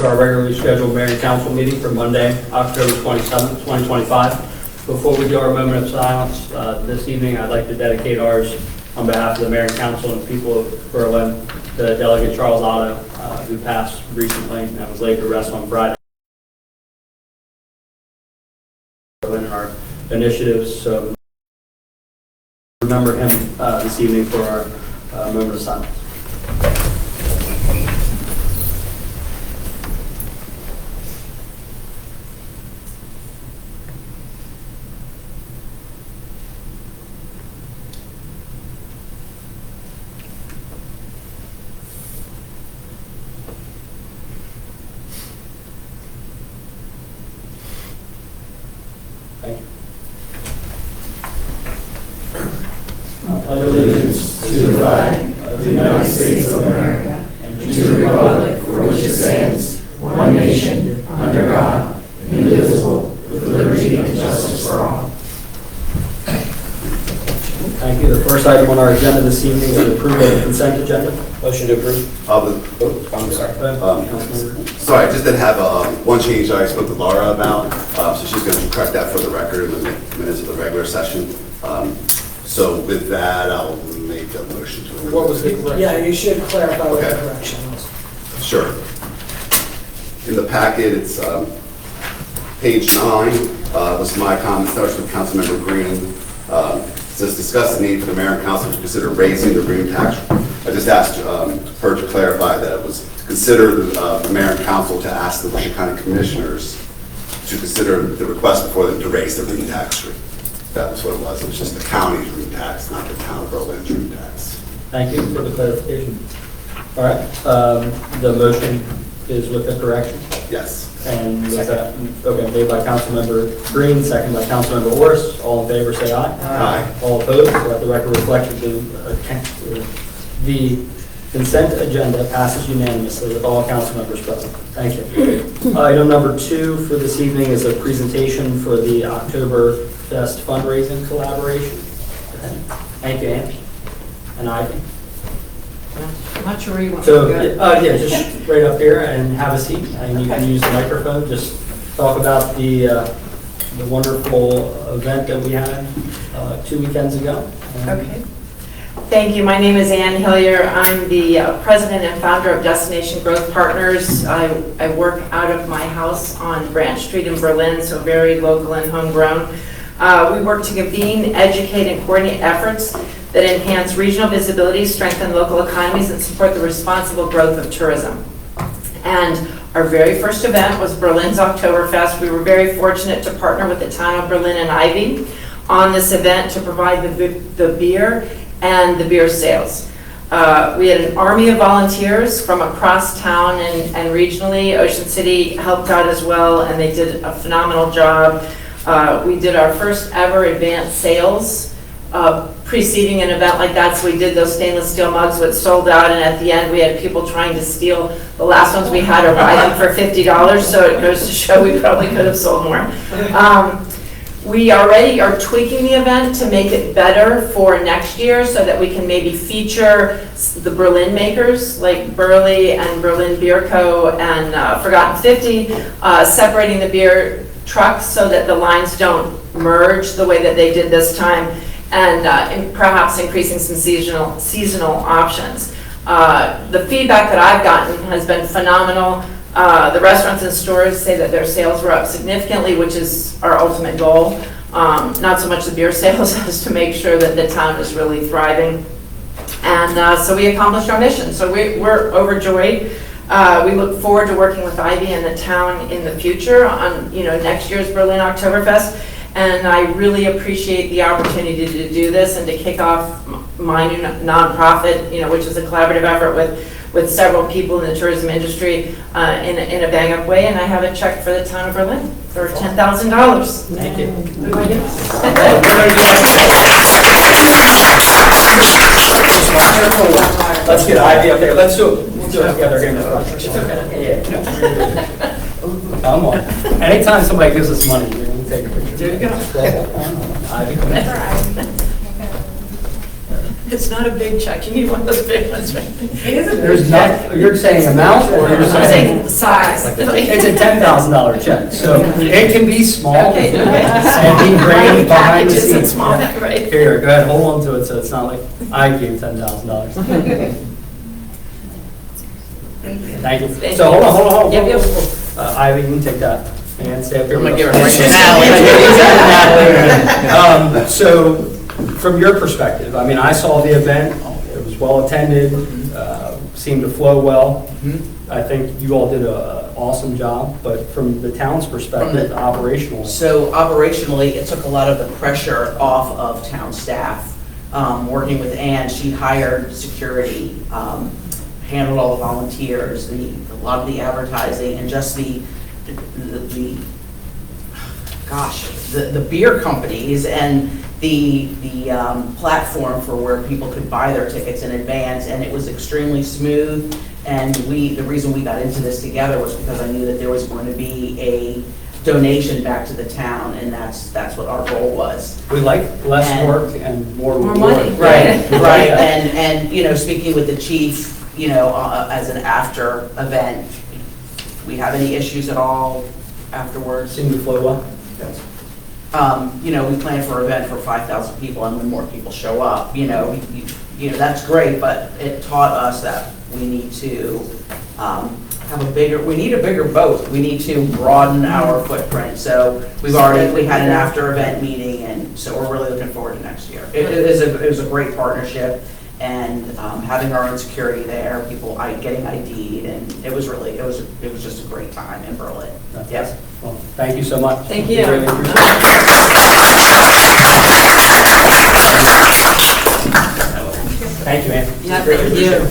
to our regularly scheduled mayor and council meeting for Monday, October 27th, 2025. Before we do our moment of silence this evening, I'd like to dedicate ours on behalf of the mayor and council and the people of Berlin to Delegate Charles Otto, who passed recently and was laid to rest on Friday. Berlin and our initiatives, so remember him this evening for our moment of silence. Thank you. Allegiance to the flag of the United States of America and to the republic for which it stands, one nation, under God, indivisible, with liberty and justice for all. Thank you. The first item on our agenda this evening is the approval of the consent agenda. Motion to approve. I'm sorry. Sorry, I just did have one change I spoke to Laura about, so she's going to correct that for the record in the minutes of the regular session. So with that, I'll make a motion to approve. What was the correction? Yeah, you should clarify what the Okay. correction was. Sure. In the packet, it's page 9. This is my comment, starts with Councilmember Green. It says, discuss the need for the mayor and council to consider raising the room tax. I just asked her to clarify that it was to consider the mayor and council to ask the Volusia County Commissioners to consider the request before them to raise the room tax rate. That was what it was. It was just the county's room tax, not the town of Berlin's room tax. Thank you for the clarification. All right. The motion is with the correction. Yes. And was that, okay, made by Councilmember Green, second by Councilmember Orris. All in favor, say aye. Aye. All opposed, so let the record reflect that the consent agenda passes unanimously with all council members present. Thank you. Item number 2 for this evening is a presentation for the Oktoberfest fundraising collaboration. Thank you, Ann and Ivy. I'm not sure where you want So, to go. yeah, just right up here and have a seat, and you can use the microphone. Just talk about the wonderful event that we had 2 weekends ago. Okay. Thank you. My name is Ann Hillier. I'm the president and founder of Destination Growth Partners. I work out of my house on Branch Street in Berlin, so very local and homegrown. We work to convene, educate, and coordinate efforts that enhance regional visibility, strengthen local economies, and support the responsible growth of tourism. And our very first event was Berlin's Oktoberfest. We were very fortunate to partner with the town of Berlin and Ivy on this event to provide the beer and the beer sales. We had an army of volunteers from across town and regionally. Ocean City helped out as well, and they did a phenomenal job. We did our first ever advanced sales preceding an event like that, so we did those stainless steel mugs which sold out, and at the end we had people trying to steal the last ones we had or buy them for $50, so it goes to show we probably could have sold more. We already are tweaking the event to make it better for next year so that we can maybe feature the Berlin makers like Burley and Berlin Beer Co. and Forgotten 50, separating the beer trucks so that the lines don't merge the way that they did this time, and perhaps increasing some seasonal options. The feedback that I've gotten has been phenomenal. The restaurants and stores say that their sales were up significantly, which is our ultimate goal. Not so much the beer sales as to make sure that the town is really thriving. And so we accomplished our mission. So we're overjoyed. We look forward to working with Ivy and the town in the future on next year's Berlin Oktoberfest. And I really appreciate the opportunity to do this and to kick off my new nonprofit, which is a collaborative effort with several people in the tourism industry in a bang-up way. And I have a check for the town of Berlin for $10,000. Thank you. Who do I get? Let's get Ivy up there. Let's do it. We'll do it together here in the front. Yeah. Come on. Anytime somebody gives us money, we're going to take a picture. Ivy, come in. It's not a big check. You need one of those big ones, right? It is a big There's check. not, you're saying amount or you're I'm saying? saying size. It's a $10,000 check, so it can be small Okay, okay. and be grand behind the Packages and scenes. small, Yeah. right? Here, go ahead, hold on to it so it's not like I gave $10,000. Thank you. Thank So you. hold on. Yep, yep. Ivy, you can take that and stay up here. I'm gonna with give us. it right to Natalie. So from your perspective, I mean, I saw the event, it was well attended, seemed to flow well. I think you all did an awesome job, but from the town's perspective, operational. So operationally, it took a lot of the pressure off of town staff. Working with Ann, she hired security, handled all the volunteers, a lot of the advertising, and just the beer companies and the platform for where people could buy their tickets in advance, and it was extremely smooth. And the reason we got into this together was because I knew that there was going to be a donation back to the town, and that's what our goal was. We like less And- work and more More reward. money. Right, Yeah. right, and, you know, speaking with the chief, you know, as an after event, we have any issues at all afterwards? Seemed to flow well. You know, we plan for an event for 5,000 people, and when more people show up, you know, that's great, but it taught us that we need to we need a bigger boat. We need to broaden our footprint. So we had an after event meeting, and so we're really looking forward to next year. It was a great partnership, and having our own security there, people getting ID'd, and it was just a great time in Berlin. Yes. Well, thank you so much. Thank We you. really appreciate it. Thank you, Ann. Yeah, thank you.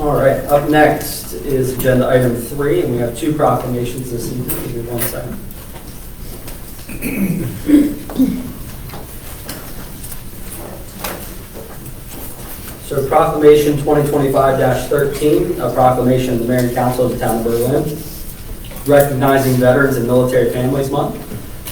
All right, up next is agenda item 3, and we have 2 proclamations this evening. Give me 1 second. So proclamation 2025-13, a proclamation of the Mayor and Council of the Town of Berlin, recognizing Veterans and Military Families Month.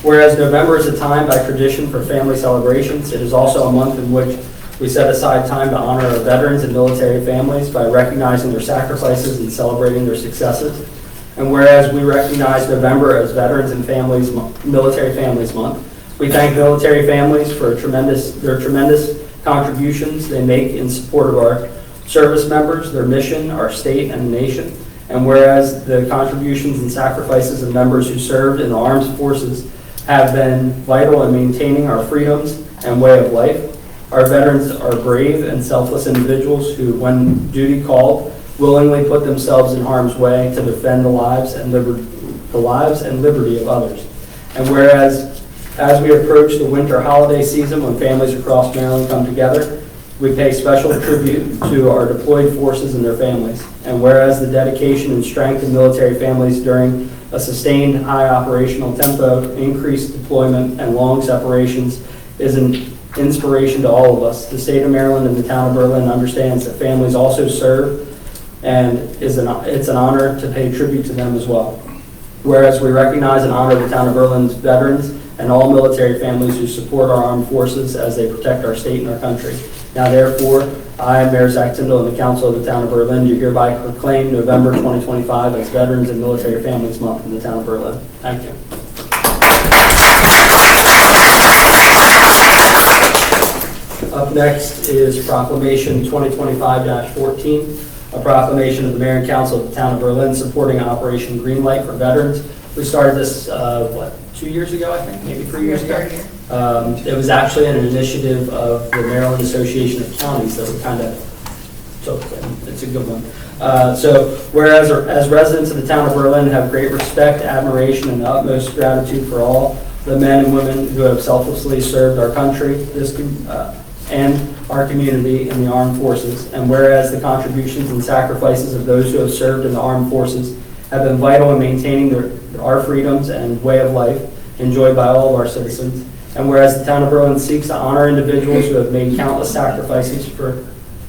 Whereas November is a time by tradition for family celebrations, it is also a month in which we set aside time to honor our veterans and military families by recognizing their sacrifices and celebrating their successes. And whereas we recognize November as Veterans and Military Families Month, we thank military families for their tremendous contributions they make in support of our service members, their mission, our state, and the nation. And whereas the contributions and sacrifices of members who served in the armed forces have been vital in maintaining our freedoms and way of life, our veterans are brave and selfless individuals who, when duty called, willingly put themselves in harm's way to defend the lives and liberty of others. And whereas, as we approach the winter holiday season when families across Maryland come together, we pay special tribute to our deployed forces and their families. And whereas the dedication and strength of military families during a sustained high operational tempo, increased deployment, and long separations is an inspiration to all of us. The state of Maryland and the town of Berlin understands that families also serve, and it's an honor to pay tribute to them as well. Whereas we recognize and honor the town of Berlin's veterans and all military families who support our armed forces as they protect our state and our country. Now therefore, I, Mayor Zach Tyndall, and the Council of the Town of Berlin, do hereby proclaim November 2025 as Veterans and Military Families Month in the town of Berlin. Thank you. Up next is Proclamation 2025-14, a proclamation of the Mayor and Council of the Town of Berlin supporting Operation Greenlight for veterans. We started this, 2 years ago, I think, maybe 3 years ago. It was actually an initiative of the Maryland Association of Counties that we kind of took, and it's a good one. So whereas as residents of the town of Berlin have great respect, admiration, and the utmost gratitude for all the men and women who have selflessly served our country and our community in the armed forces, and whereas the contributions and sacrifices of those who have served in the armed forces have been vital in maintaining our freedoms and way of life enjoyed by all of our citizens, and whereas the town of Berlin seeks to honor individuals who have made countless sacrifices for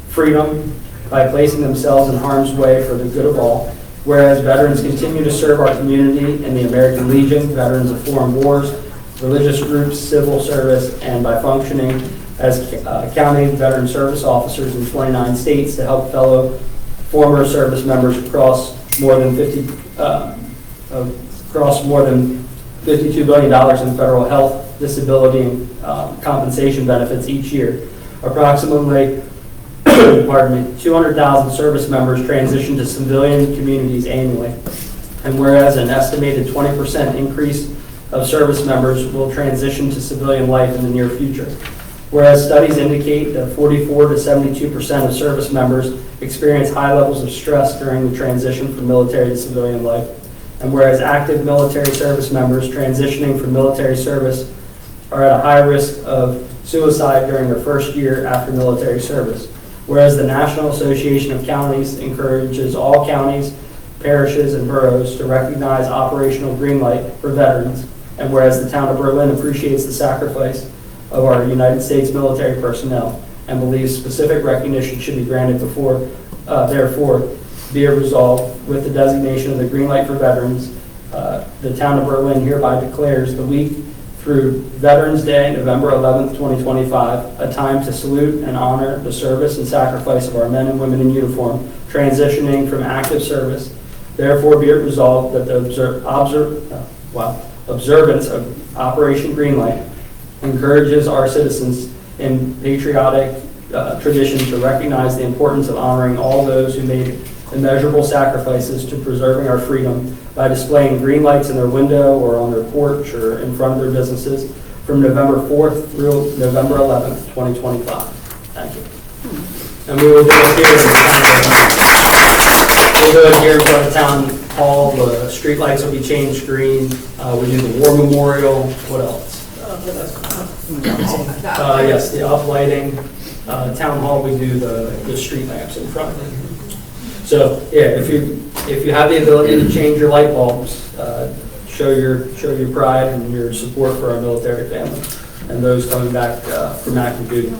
freedom by placing themselves in harm's way for the good of all, Whereas veterans continue to serve our community in the American Legion, Veterans of Foreign Wars, religious groups, civil service, and by functioning as county veteran service officers in 29 states to help fellow former service members across more than $52 billion in federal health, disability, and compensation benefits each year. Approximately 200,000 service members transition to civilian communities annually. And whereas an estimated 20% increase of service members will transition to civilian life in the near future. Whereas studies indicate that 44 to 72% of service members experience high levels of stress during the transition from military to civilian life. And whereas active military service members transitioning from military service are at a high risk of suicide during their first year after military service. Whereas the National Association of Counties encourages all counties, parishes, and boroughs to recognize Operational Greenlight for veterans. And whereas the town of Berlin appreciates the sacrifice of our United States military personnel and believes specific recognition should be granted therefore, be it resolved with the designation of the Green Light for Veterans, the town of Berlin hereby declares the week through Veterans Day, November 11th, 2025, a time to salute and honor the service and sacrifice of our men and women in uniform transitioning from active service. Therefore, be it resolved that the observance of Operation Greenlight encourages our citizens in patriotic tradition to recognize the importance of honoring all those who made immeasurable sacrifices to preserving our freedom by displaying green lights in their window or on their porch or in front of their businesses from November 4th through November 11th, 2025. Thank you. And we will do it here in front of Town Hall. The street lights will be changed green. We do the war memorial. What else? Yes, the uplighting. Town Hall, we do the street lamps in front. So yeah, if you have the ability to change your light bulbs, show your pride and your support for our military family and those coming back from active duty.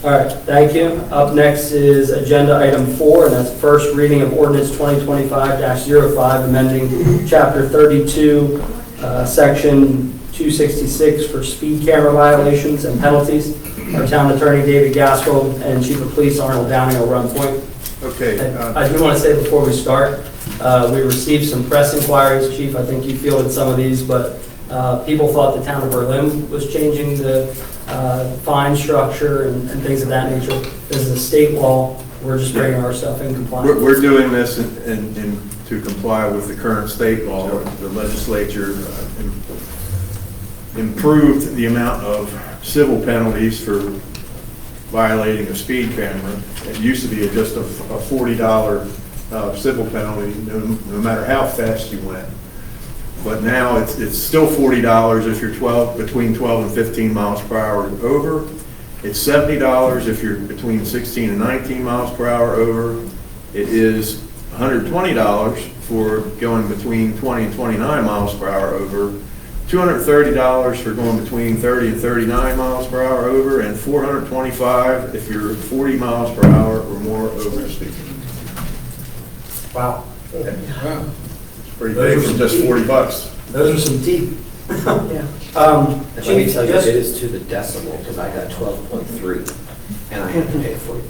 All right, thank you. Up next is agenda item 4, and that's first reading of ordinance 2025-05, amending chapter 32, section 266 for speed camera violations and penalties. Our town attorney David Gaskell and Chief of Police Arnold Downing will run point. Okay. I do want to say before we start, we received some press inquiries, Chief. I think you fielded some of these, but people thought the town of Berlin was changing the fine structure and things of that nature. This is a state law. We're just bringing our stuff in compliance. We're doing this to comply with the current state law. The legislature improved the amount of civil penalties for violating a speed camera. It used to be just a $40 civil penalty, no matter how fast you went. But now it's still $40 if you're between 12 and 15 miles per hour over. It's $70 if you're between 16 and 19 miles per hour over. It is $120 for going between 20 and 29 miles per hour over. $230 for going between 30 and 39 miles per hour over, and $425 if you're 40 miles per hour or more over the speed. Wow. It's pretty big for just $40. Those are some deep. And let me tell you, it is to the decimal, because I got 12.3, and I had to pay $40.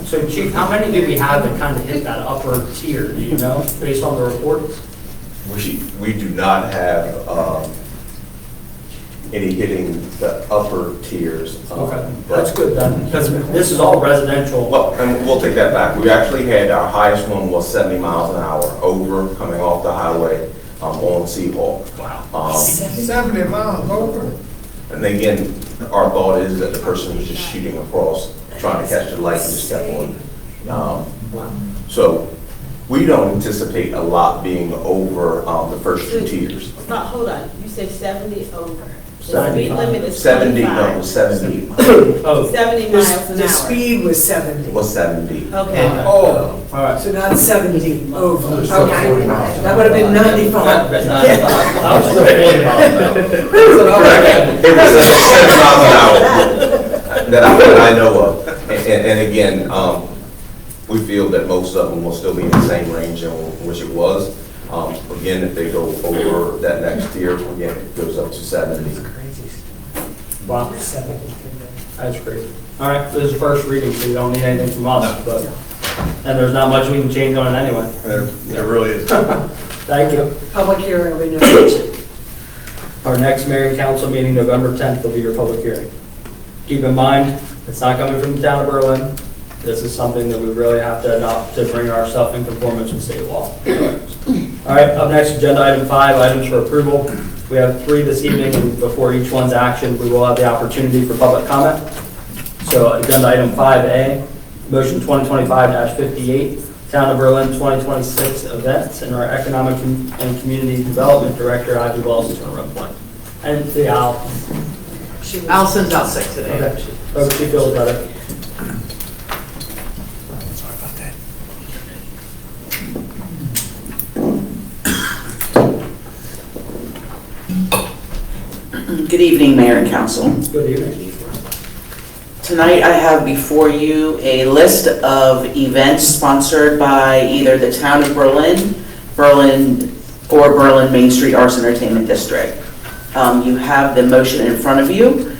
So Chief, how many do we have that kind of hit that upper tier, do you know, based on the reports? We do not have any hitting the upper tiers. Okay, that's good then, because this is all residential. Well, and we'll take that back. We actually had, our highest one was 70 miles an hour over, coming off the highway on Seahawk. Wow. 70 miles over. And again, our thought is that the person was just shooting across, trying to catch the light and just step on. So we don't anticipate a lot being over the first two tiers. Stop, hold on, you said 70 over. The 70. speed limit is 70, 25. no, 70. Oh, 70 miles an The hour. speed was 70. Was 70. Okay. Oh, all right. so not 70 over. Okay. That That would have been 95. was the It was 70 miles an hour that I know of. And again, we feel that most of them will still be in the same range in which it was. Again, if they go over that next tier, again, it goes up to 70. Wow. That's great. All right, this is first reading, so you don't need anything from us, but, and there's not much we can change on it anyway. There really is. Thank you. Public hearing will be noted. Our next mayor and council meeting, November 10th, will be your public hearing. Keep in mind, it's not coming from the town of Berlin. This is something that we really have to adopt to bring ourselves in conformance with state law. All right, up next, agenda item 5, items for approval. We have 3 this evening, and before each one's action, we will have the opportunity for public comment. So agenda item 5A, motion 2025-58, Town of Berlin 2026 events, and our Economic and Community Development Director, Ivy Wells, is going to run point. And the Al. Allison's out sick today. Okay. Hope she feels better. Good evening, Mayor and Council. Good evening. Tonight, I have before you a list of events sponsored by either the Town of Berlin, or Berlin Main Street Arts Entertainment District. You have the motion in front of you.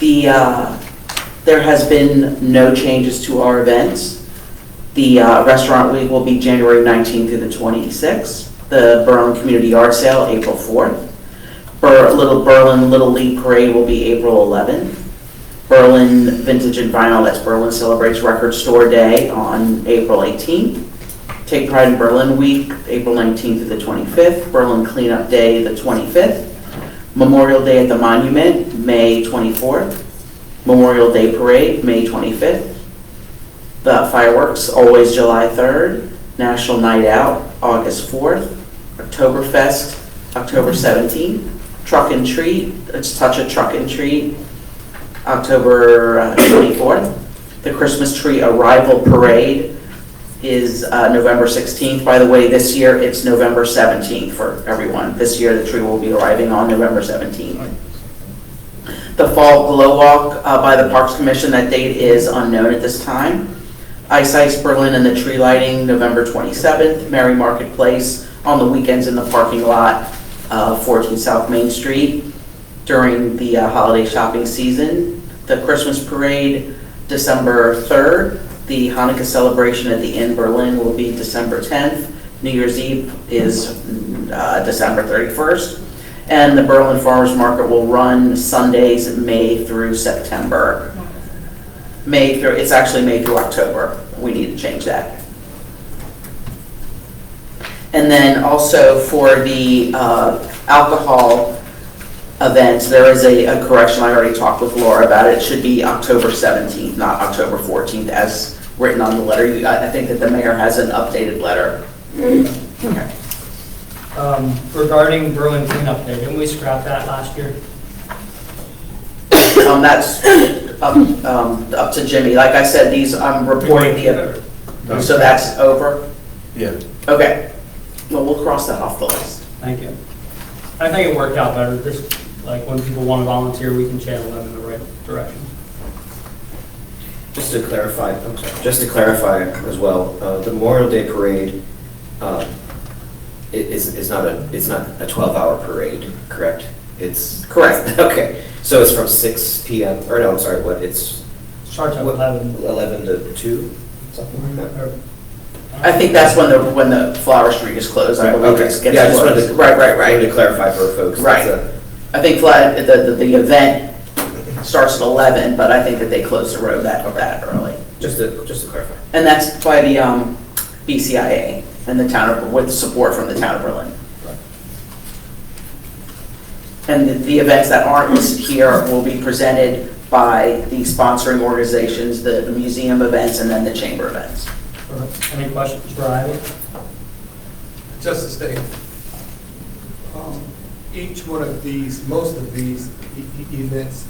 There has been no changes to our events. The Restaurant Week will be January 19th through the 26th. The Berlin Community Art Sale, April 4th. Berlin Little League Parade will be April 11th. Berlin Vintage and Vinyl, that's Berlin Celebrates Record Store Day on April 18th. Take Pride in Berlin Week, April 19th to the 25th. Berlin Cleanup Day, the 25th. Memorial Day at the Monument, May 24th. Memorial Day Parade, May 25th. The fireworks, always July 3rd. National Night Out, August 4th. Oktoberfest, October 17th. Truck and Treat, it's Touch a Truck and Treat, October 24th. The Christmas Tree Arrival Parade is November 16th. By the way, this year it's November 17th for everyone. This year the tree will be arriving on November 17th. The Fall Glow Walk by the Parks Commission, that date is unknown at this time. Ice Berlin and the tree lighting, November 27th. Merry Marketplace on the weekends in the parking lot, 14 South Main Street during the holiday shopping season. The Christmas Parade, December 3rd. The Hanukkah celebration at the Inn Berlin will be December 10th. New Year's Eve is December 31st. And the Berlin Farmers Market will run Sundays, May through September. It's actually May through October. We need to change that. And then also for the alcohol events, there is a correction. I already talked with Laura about it. It should be October 17th, not October 14th, as written on the letter. I think that the mayor has an updated letter. Okay. Regarding Berlin Cleanup Day, didn't we scrap that last year? That's up to Jimmy. Like I said, I'm reporting the, so that's over? Yeah. Okay. Well, we'll cross that off the list. Thank you. I think it worked out better. Just like when people want to volunteer, we can channel them in the right direction. Just to clarify as well, the Memorial Day Parade, it's not a 12-hour parade, correct? It's Correct. Okay, so it's from 6 p.m. or no, I'm sorry, it Starts at 11. 11 to 2, something like that. I think that's when the Flower Street is closed. I believe Okay. it gets Yeah, I just wanted closed. to Right. wanted to clarify for folks. Right. I think the event starts at 11, but I think that they close the road that early. Just to clarify. And that's by the BCIA and the with support from the town of Berlin. And the events that aren't listed here will be presented by the sponsoring organizations, the museum events, and then the chamber events. Any questions for Ivy? Just to state, each one of these, most of these events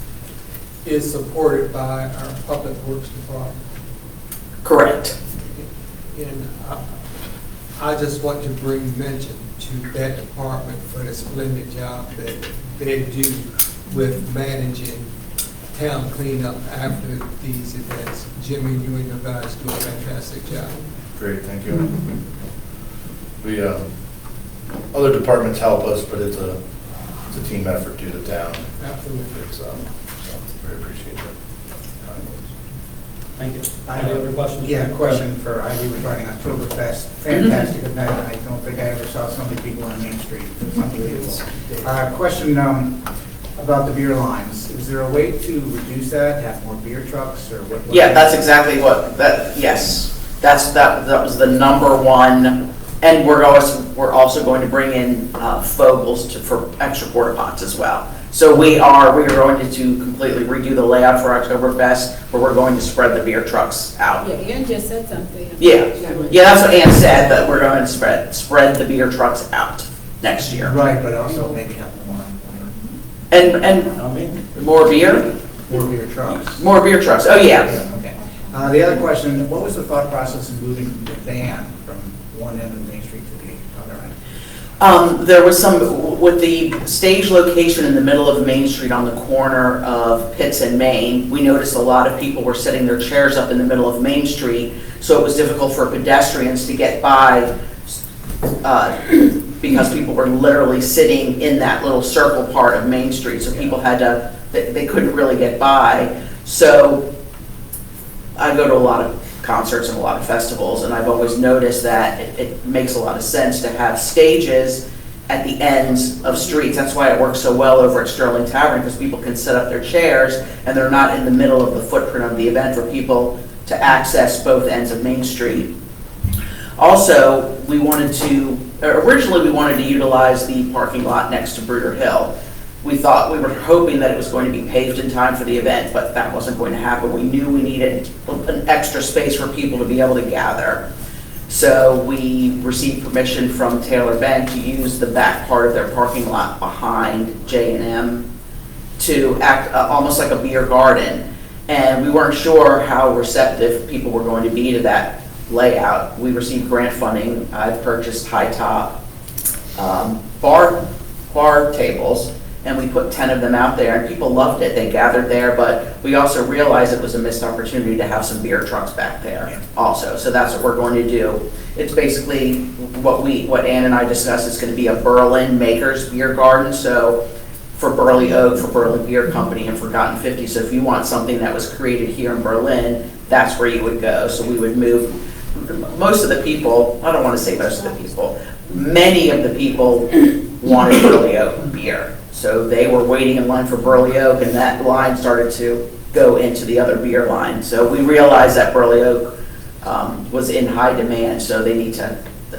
is supported by our Public Works Department. Correct. And I just want to bring mention to that department for the splendid job that they do with managing town cleanup after these events. Jimmy, you and your guys do a fantastic job. Great, thank you. We, other departments help us, but it's a team effort to the town. Absolutely. It's, so very appreciative. Thank you. Any other questions? Yeah, question for Ivy regarding Oktoberfest. Fantastic event. I don't think I ever saw so many people on Main Street. It's unbelievable. Question about the beer lines. Is there a way to reduce that, have more beer trucks, or what? Yeah, that's exactly yes. That was the number one, and we're also going to bring in Fogels for extra porta pots as well. So we are going to completely redo the layout for Oktoberfest, where we're going to spread the beer trucks out. Yeah, Ann just said something. Yeah, that's what Ann said, that we're going to spread the beer trucks out next year. Right, but also maybe have more And more beer? beer trucks. More beer trucks, oh yeah. Okay. The other question, what was the thought process in moving the band from one end of Main Street to the other end? There was with the stage location in the middle of Main Street on the corner of Pitts and Main, we noticed a lot of people were setting their chairs up in the middle of Main Street, so it was difficult for pedestrians to get by because people were literally sitting in that little circle part of Main Street, so people they couldn't really get by. So I go to a lot of concerts and a lot of festivals, and I've always noticed that it makes a lot of sense to have stages at the ends of streets. That's why it works so well over at Sterling Tavern, because people can set up their chairs and they're not in the middle of the footprint of the event for people to access both ends of Main Street. Also, originally we wanted to utilize the parking lot next to Bruder Hill. We were hoping that it was going to be paved in time for the event, but that wasn't going to happen. We knew we needed an extra space for people to be able to gather. So we received permission from Taylor Bank to use the back part of their parking lot behind J&M to act almost like a beer garden. And we weren't sure how receptive people were going to be to that layout. We received grant funding. I've purchased high top bar tables, and we put 10 of them out there, and people loved it. They gathered there, but we also realized it was a missed opportunity to have some beer trucks back there also. So that's what we're going to do. It's basically what Ann and I discussed. It's going to be a Berlin Makers beer garden. So for Burley Oak, for Berlin Beer Company, and Forgotten 50. So if you want something that was created here in Berlin, that's where you would go. So we would move most of the people, I don't want to say most of the people, many of the people wanted Burley Oak beer. So they were waiting in line for Burley Oak, and that line started to go into the other beer line. So we realized that Burley Oak was in high demand, so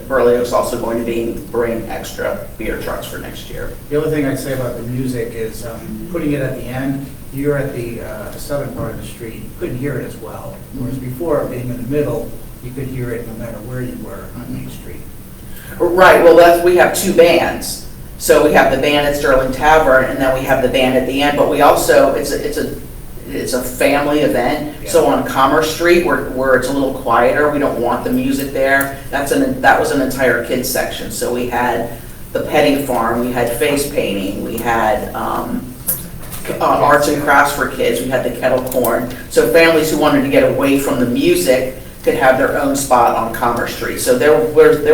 Burley Oak's also going to bring extra beer trucks for next year. The other thing I'd say about the music is putting it at the end. You're at the southern part of the street. You couldn't hear it as well. Whereas before, being in the middle, you could hear it no matter where you were on Main Street. Right, well, we have two bands. So we have the band at Sterling Tavern, and then we have the band at the end, but we also, it's a family event. Yeah. So on Commerce Street, where it's a little quieter, we don't want the music there. That was an entire kids section. So we had the petting farm, we had face painting, we had arts and crafts for kids, we had the kettle corn. So families who wanted to get away from the music could have their own spot on Commerce Street. So there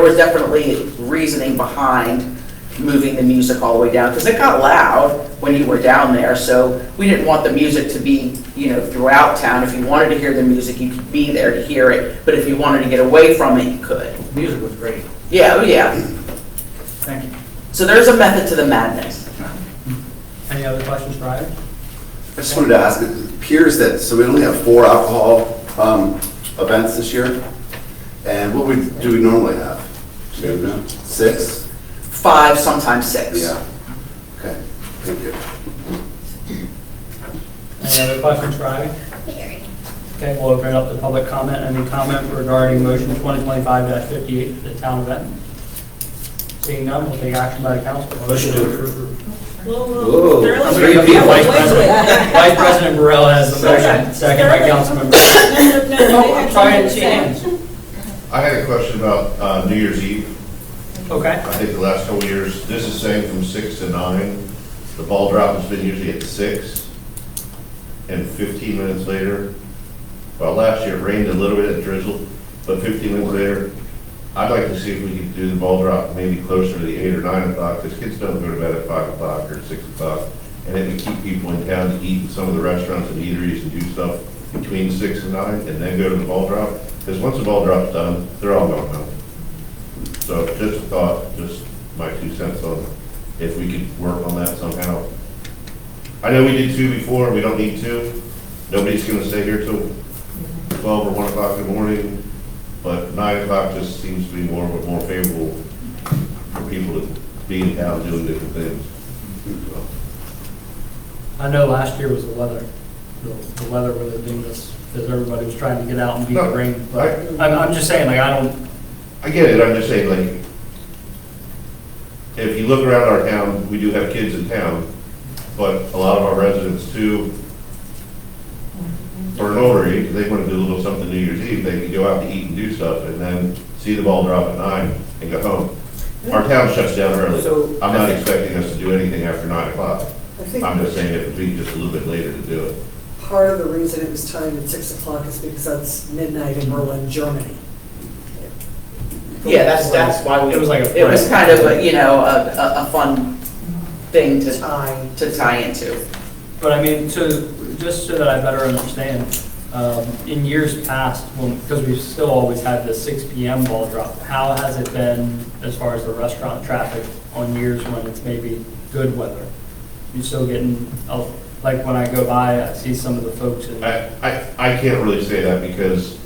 was definitely reasoning behind moving the music all the way down, because it got loud when you were down there, so we didn't want the music to be, throughout town. If you wanted to hear the music, you could be there to hear it, but if you wanted to get away from it, you could. The music was great. Yeah, oh yeah. Thank you. So there's a method to the madness. Any other questions, Brian? I just wanted to ask, it appears that, so we only have 4 alcohol events this year, and what do we normally have? 6? 5, sometimes 6. Yeah. Okay, thank you. Any other questions, Brian? Okay, we'll open it up to public comment. Any comment regarding motion 2025-58, the town event? Seeing none, we'll take action by the council. Motion to approve. Whoa. Vice President Burrell has the motion, second by Councilman Burrell. No, I'm trying to change. I had a question about New Year's Eve. Okay. I think the last couple of years, this is saying from 6 to 9. The ball drop has been usually at 6. and 15 minutes later, well, last year it rained a little bit, it drizzled, but 15 minutes later, I'd like to see if we could do the ball drop maybe closer to the 8 or 9 o'clock, because kids don't go to bed at 5 o'clock or 6 o'clock. And it would keep people in town to eat in some of the restaurants and eateries and do stuff between 6 and 9, and then go to the ball drop. Because once the ball drop's done, they're all going home. So just a thought, just my 2 cents on if we could work on that somehow. I know we did 2 before, we don't need 2. Nobody's gonna stay here till 12 or 1 o'clock in the morning, but 9 o'clock just seems to be more favorable for people to be in town doing different things. So. I know last year was the weather. The weather really did this, because everybody was trying to get out and beat the rain. But I'm just saying, like, I get it, I'm just saying, like, if you look around our town, we do have kids in town, but a lot of our residents too, for an older age, they want to do a little something New Year's Eve, they can go out to eat and do stuff, and then see the ball drop at 9 and go home. Our town shuts down early. I'm not expecting us to do anything after 9 o'clock. I'm just saying it would be just a little bit later to do it. Part of the reason it was timed at 6 o'clock is because that's midnight in Berlin, Germany. Yeah, that's why we, It was like a it was kind of a, you know, a fun thing to tie into. But I mean, just so that I better understand, in years past, because we've still always had the 6 p.m. ball drop, how has it been as far as the restaurant traffic on years when it's maybe good weather? You still getting, like when I go by, I see some of the folks in. I can't really say that because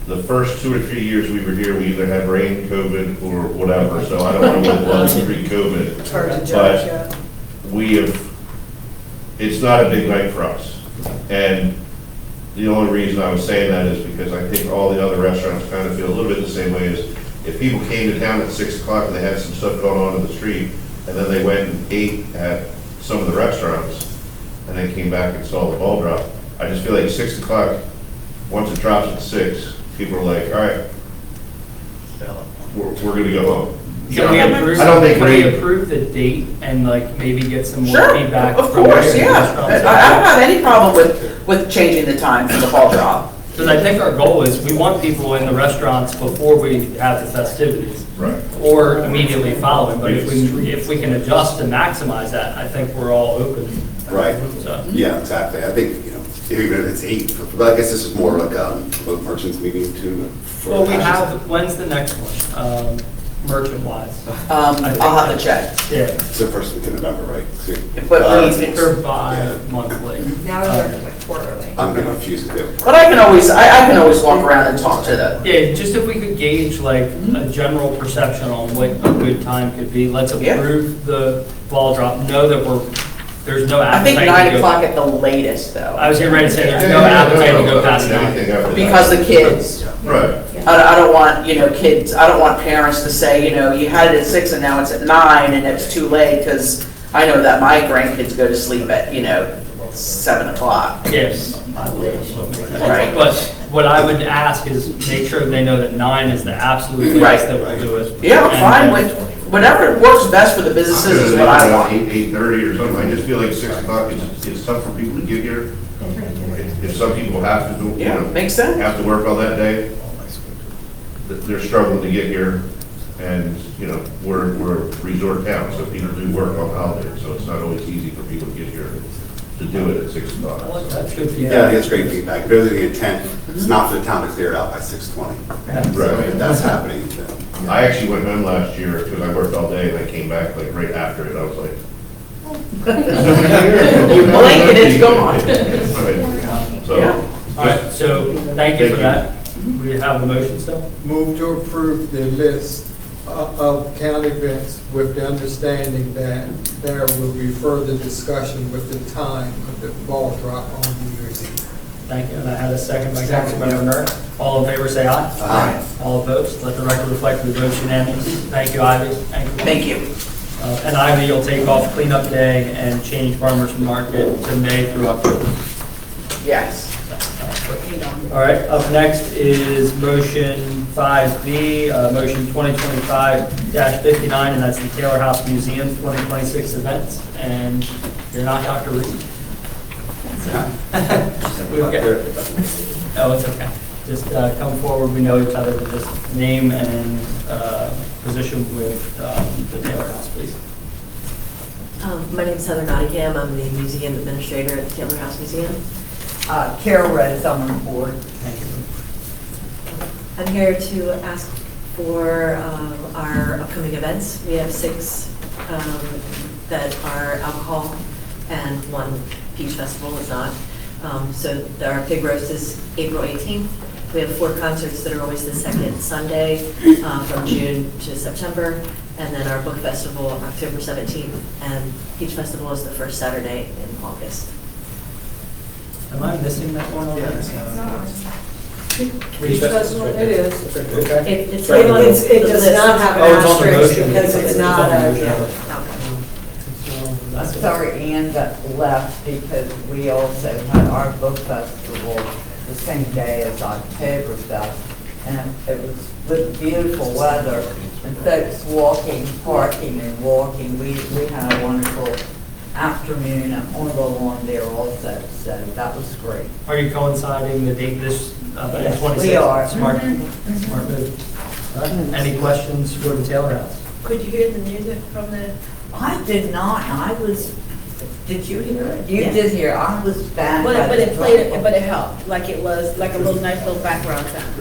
the first 2 or 3 years we were here, we either had rain, COVID, or whatever, so I don't know what it was pre-COVID. It's hard to judge, yeah. But we have, it's not a big night for us. And the only reason I was saying that is because I think all the other restaurants kind of feel a little bit the same way as if people came to town at 6 o'clock and they had some stuff going on in the street, and then they went and ate at some of the restaurants, and then came back and saw the ball drop. I just feel like 6 o'clock, once it drops at 6, people are like, all right, we're gonna go home. Can we approve the date and like maybe get some more Sure, feedback? of from course, the yeah. restaurants? I don't have any problem with changing the time for the ball drop. Because I think our goal is we want people in the restaurants before we have the festivities. Right. Or immediately following, but if we can adjust to maximize that, I think we're all open. Right. So. Yeah, exactly. I think, even if it's 8, but I guess this is more like a merchants meeting too. Well, when's the next one, merchant-wise? I'll have to check. Yeah. It's the first week in November, right? But Or bi-monthly. Now they're like quarterly. I'm getting confused a bit. But I can always walk around and talk to them. Yeah, just if we could gauge like a general perception on what a good time could be. Let's approve the ball drop, know that there's no I appetite. think 9 o'clock at the latest, though. I was getting ready to say, there's no appetite to go past 9. Because the kids. Right. I don't want, kids, I don't want parents to say, you had it at 6 and now it's at 9 and it's too late, because I know that my grandkids go to sleep at, 7 o'clock. Yes. Right. But what I would ask is make sure they know that 9 is the absolute latest that we'll do it. Yeah, I'm fine with, whatever works best for the businesses is what I want. 8:30 or something, I just feel like 6 o'clock is tough for people to get here. If some people have to, Makes sense. have to work on that day, they're struggling to get here, and, we're a resort town, so people do work on holidays, so it's not always easy for people to get here to do it at 6 o'clock. That's good feedback. Yeah, that's great feedback. If it was the intent, it's not for the town to clear it out by 6:20. Right. If that's happening, then. I actually went home last year because I worked all day and I came back like right after it. I was like, You blink and it's gone. right. So, All right, so thank you for that. We have a motion still? Move to approve the list of county events with the understanding that there will be further discussion with the time of the ball drop on New Year's Eve. Thank you, and I had a second by Councilmember Nur. All in favor, say aye. Aye. All opposed, let the record reflect the vote unanimous. Thank you, Ivy. Thank you. And Ivy, you'll take off cleanup day and change farmer's market to May through October. Yes. All right, up next is motion 5B, motion 2025-59, and that's the Taylor House Museum 2026 events. And you're not Dr. Reed. We've got- No, it's okay. Just come forward, we know each other, but just name and position with the Taylor House, please. My name is Heather Nottingham. I'm the museum administrator at the Taylor House Museum. Carol Rose, I'm on board. Thank you. I'm here to ask for our upcoming events. We have 6 that are alcohol and 1 Peach Festival is not. So our pig roast is April 18th. We have 4 concerts that are always the second Sunday from June to September. And then our book festival, October 17th. And Peach Festival is the first Saturday in August. Am I missing that one? Peach Festival, it is. Okay. It's It on the does list. not have Oh, an it's on the asterisk motion. because it's not a, I'm I'm sorry, Ann got left because we also had our book festival the same day as Oktoberfest. And it was with beautiful weather and folks walking, parking and walking. We had a wonderful afternoon on the lawn there also, so that was great. Are you coinciding the date this, Yes, 26th? we are. Smart move. All right. Any questions for the Taylor House? Could you hear the music from the? I did not, did you hear it? You Yeah. did hear, I was bad. But it played, but it helped, like it was, like a little nice little background sound.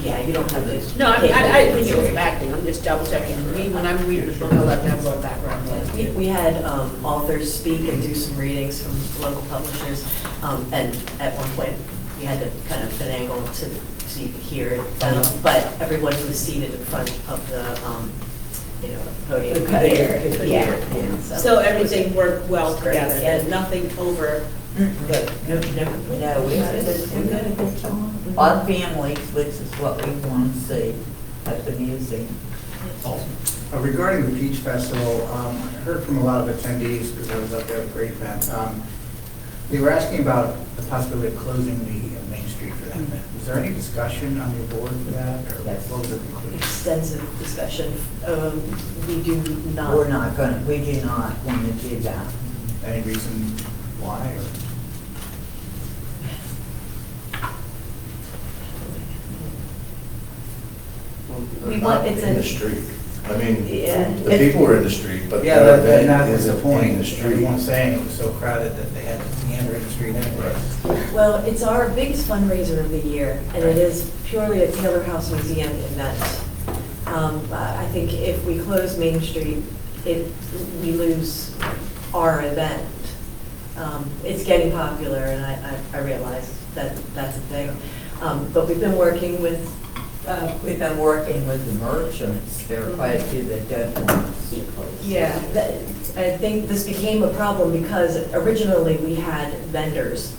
Yeah, you don't have to. No, I didn't think it was acting, I'm just double checking. Me, when I'm reading the book, I like to have a little background noise. We had authors speak and do some readings from local publishers, and at one point, we had to kind of finagle so you could hear it. But everyone who was seated in front of the, podium. The podium. Yeah. So everything worked well Great. together, Yeah. and nothing over, good. No, we had a good time. Our families, which is what we want to see at the museum. Regarding the Peach Festival, I heard from a lot of attendees, because I was up there at a great event, they were asking about the possibility of closing the Main Street for that event. Was there any discussion on your board for that, or what was the conclusion? Extensive discussion. We do not. We do not want to do that. Any reason why? Or? We want, it's In the a, street. I mean, Yeah. the people are in the street, but Yeah, that that event was the is point. in the street. Everyone's saying it was so crowded that they had to meander in the street anyway. well, it's our biggest fundraiser of the year, and it is purely a Taylor House Museum event. I think if we close Main Street, we lose our event. It's getting popular, and I realize that that's a thing. But we've been working with We've been working with the merchants, there are quite a few that don't want to see closed. Yeah, I think this became a problem because originally we had vendors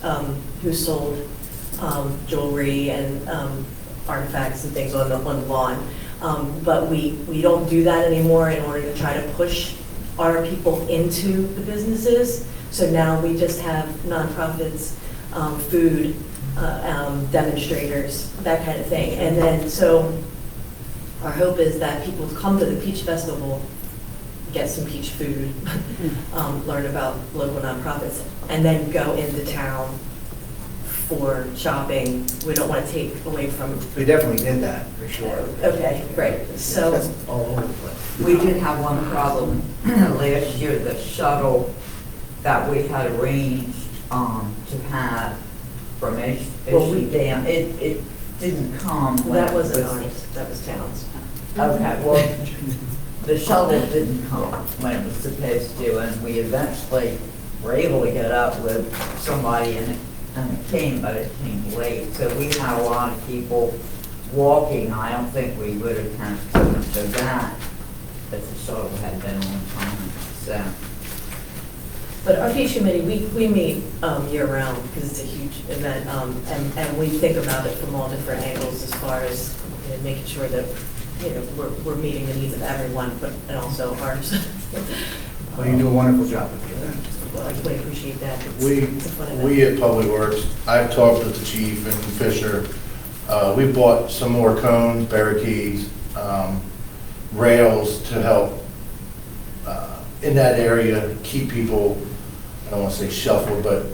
who sold jewelry and artifacts and things on the lawn. But we don't do that anymore in order to try to push our people into the businesses. So now we just have nonprofits, food, demonstrators, that kind of thing. And then, so our hope is that people come to the Peach Festival, get some peach food, learn about local nonprofits, and then go into town for shopping. We don't want to take away from. We definitely did that, for sure. Okay, great. So That's all over the place. We did have one problem last year, the shuttle that we had arranged to have from Ishi Dam, it didn't come. when that it wasn't was- ours, that was town's. Okay, well, the shuttle didn't come when it was supposed to, and we eventually were able to get up with somebody and it came, but it came late. So we had a lot of people walking. I don't think we would have had so much of that if the shuttle had been on time, so. But our Peach Committee, we meet year-round because it's a huge event, and we think about it from all different angles as far as making sure that, we're meeting the needs of everyone, but and also ours. Well, you do a wonderful job with the event. Well, I really appreciate that. It's a fun event. We at Public Works, I've talked with the chief and Fisher. We bought some more cones, barricades, rails to help in that area keep people I don't want to say shuffled, but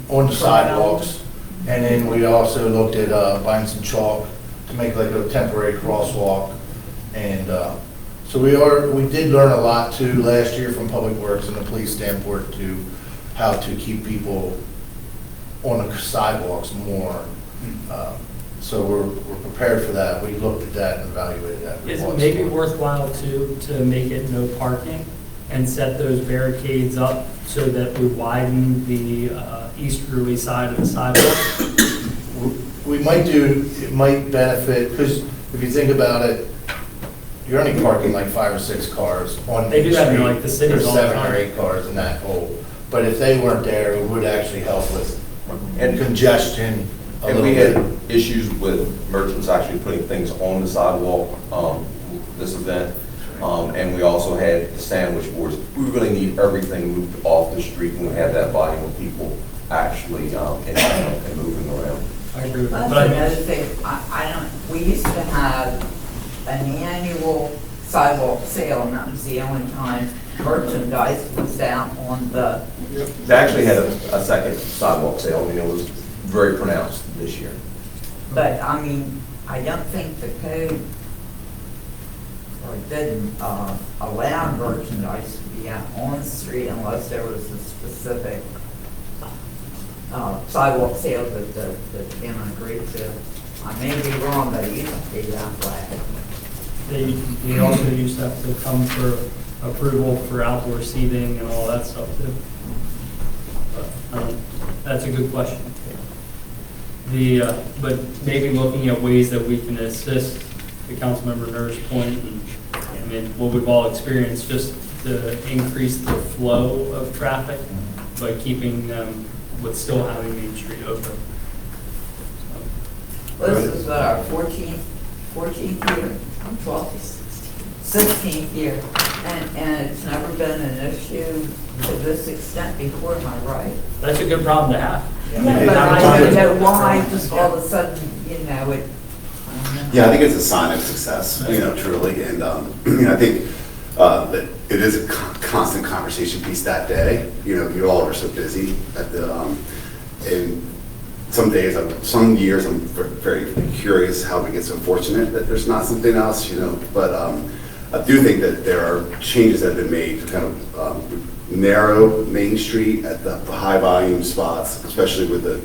on the sidewalks. And then we also looked at buying some chalk to make like a temporary crosswalk. And so we did learn a lot too last year from Public Works and the police standpoint to how to keep people on the sidewalks more. So we're prepared for that. We looked at that and evaluated that. Is it maybe worthwhile to make it no parking and set those barricades up so that we widen the easterly side of the sidewalk? We might it might benefit, because if you think about it, you're only parking like 5 or 6 cars on They do the that in, street. like, the cities all the There's 7 time. or 8 cars in that hole. But if they weren't there, it would actually help with And congestion a And little we bit. had issues with merchants actually putting things on the sidewalk, this event. And we also had the sandwich boards. We really need everything moved off the street when we have that volume of people actually in and moving around. I agree with that. That's But I mean, another thing, I don't, we used to have an annual sidewalk sale, and that was the only time merchandise was out on the, They actually had a second sidewalk sale. I mean, it was very pronounced this year. but I mean, I don't think the code or didn't allow merchandise to be out on the street unless there was a specific sidewalk sale that the town agreed to. I may be wrong, but it used to be that way. they also used to have to come for approval for outdoor seating and all that stuff too. But, that's a good question. But maybe looking at ways that we can assist the Councilmember Nur's point, and I mean, what we've all experienced, just to increase the flow of traffic, by keeping them, but still having Main Street open. This is our 14th year, 12th, 16th year, and it's never been an issue to this extent before, am I right? That's a good problem to have. Yeah, but I don't know why, just all of a sudden, you know, it. Yeah, I think it's a sign of success, truly, and, I think that it is a constant conversation piece that day. You all are so busy at and some days, some years, I'm very curious how we get so fortunate that there's not something else, but I do think that there are changes that have been made to kind of narrow Main Street at the high volume spots, especially with the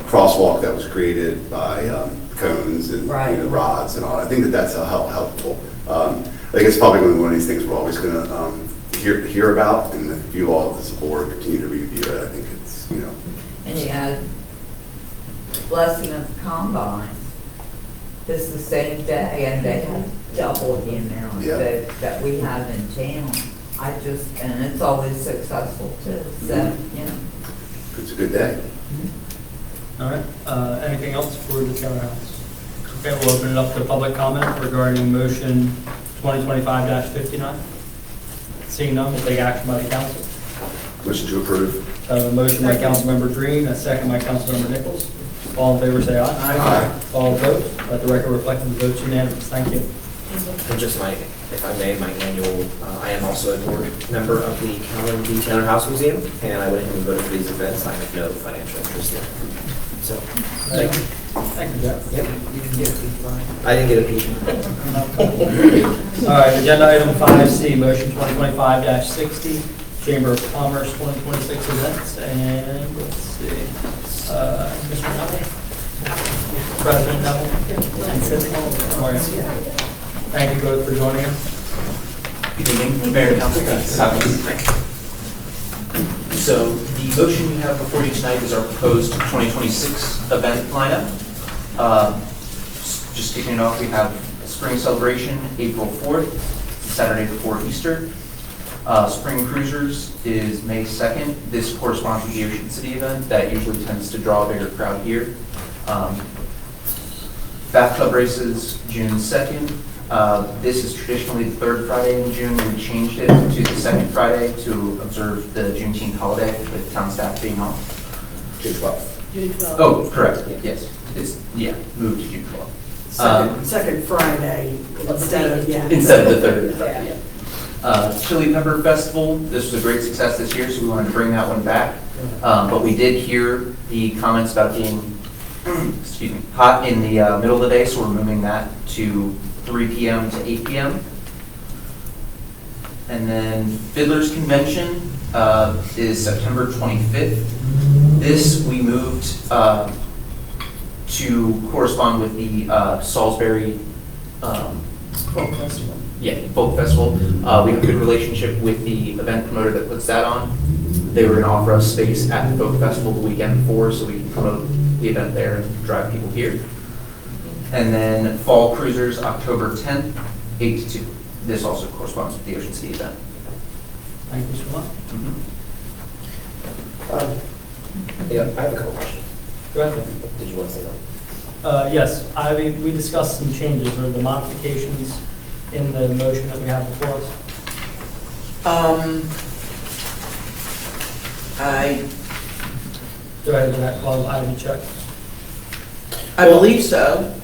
crosswalk that was created by cones and rods and all. I think that that's helpful. I think it's probably one of these things we're always going to hear about, and if you all as a board continue to review it, I think it's, And you had blessing of the combine. This is the same day, and they had double the amount that we have in town. And it's always successful too, so, It's a good day. All right, anything else for the townhouse? Okay, we'll open it up to public comment regarding motion 2025-59. Seeing none, we'll take action by the council. Motion to approve. A motion by Councilmember Green, a second by Councilmember Nichols. All in favor, say aye. Aye. All opposed? Let the record reflect that the vote's unanimous. Thank you. And just if I may, my annual, I am also a board member of the Calhoun Tanner House Museum, and I went ahead and voted for these events. I have no financial interest in it. So, thank you. Thank you, Jeff. Yep. you can get it. I didn't get a peek. All right, agenda item 5C, motion 2025-60, Chamber of Commerce 2026 events, and let's see, Mr. Neville, President Neville, and Cindy. How are you? Thank you both for joining us. Good evening, Mayor and Council. So the motion we have before you tonight is our proposed 2026 event lineup. Just kicking it off, we have a spring celebration, April 4th, Saturday before Easter. Spring Cruisers is May 2nd. This corresponds with the Ocean City event that usually tends to draw a bigger crowd here. Bathtub races, June 2nd. This is traditionally the third Friday in June. We changed it to the second Friday to observe the Juneteenth holiday with town staff being off. June 12th. June 12th. Oh, correct, yes. It's, moved to June 12th. Second Friday instead of, Instead of the third Friday, Chili Pepper Festival, this was a great success this year, so we wanted to bring that one back. But we did hear the comments about being, excuse me, hot in the middle of the day, so we're moving that to 3 p.m. to 8 p.m. And then Fiddler's Convention is September 25th. This we moved to correspond with the Salisbury Folk Festival. Folk Festival. We have a good relationship with the event promoter that puts that on. They were going to offer us space at the Folk Festival the weekend before, so we can promote the event there and drive people here. And then Fall Cruisers, October 10th, 8 to 2. This also corresponds with the Ocean City event. Thank you so much. Yeah, I have a couple questions. Go ahead. Did you want to say that? Yes, we discussed some changes or the modifications in the motion that we have before us. Do I have that called item check? I believe so.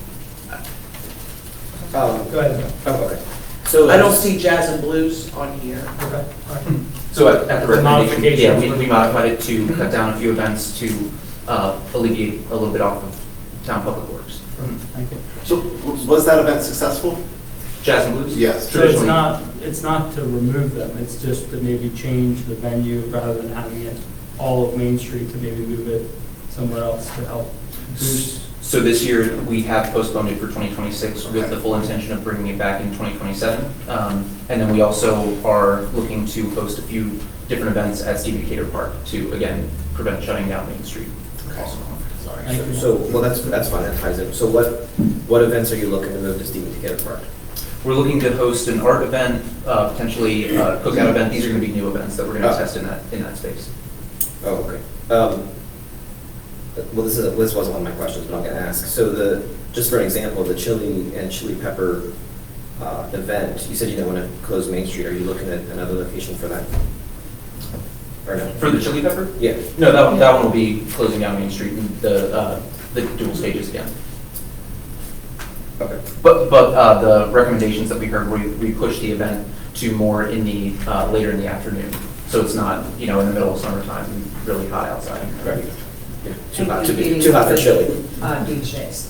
Go ahead. Oh, okay. So I don't see jazz and blues on here. Okay. All right. So at the The recommendation, yeah, modifications. we modified it to cut down a few events to alleviate a little bit off of town public works. Thank you. So was that event successful? Jazz and blues? Yes. So it's not to remove them, it's just to maybe change the venue rather than having it all of Main Street, to maybe move it somewhere else to help boost. So this year, we have postponed it for 2026 with the full intention of bringing it back in 2027. And then we also are looking to host a few different events at Steve Decatur Park to, again, prevent shutting down Main Street. Also. Sorry. Thank you. So, well, that's fine, that ties in. So what events are you looking to move to Stephen Decatur Park? We're looking to host an art event, potentially a cookout event. These are going to be new events that we're going to test in that space. Oh, okay. Well, this wasn't one of my questions, but I'm going to ask. So just for an example, the chili and chili pepper event, you said you didn't want to close Main Street. Are you looking at another location for that? Or no? For the chili pepper? Yeah. No, that one will be closing down Main Street and the dual stages again. Okay. But the recommendations that we heard, we pushed the event to more in the later in the afternoon, so it's not in the middle of summertime and really hot outside. Right. Yeah. Too hot for chili. DJs.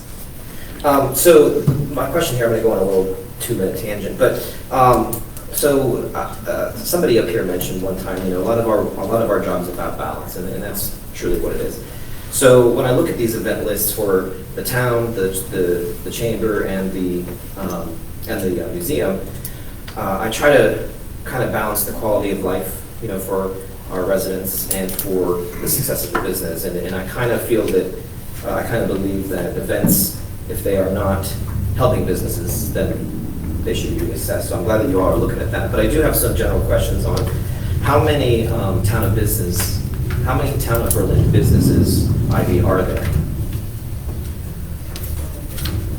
So my question here, I'm going to go on a little 2-minute tangent, but somebody up here mentioned one time, a lot of our jobs are about balance, and that's truly what it is. So when I look at these event lists for the town, the chamber, and the museum, I try to kind of balance the quality of life, for our residents and for the success of the business. And I kind of feel that, I kind of believe that events, if they are not helping businesses, then they should be assessed. So I'm glad that you all are looking at that. But I do have some general questions on how many town of Berlin businesses, Ivy, are there?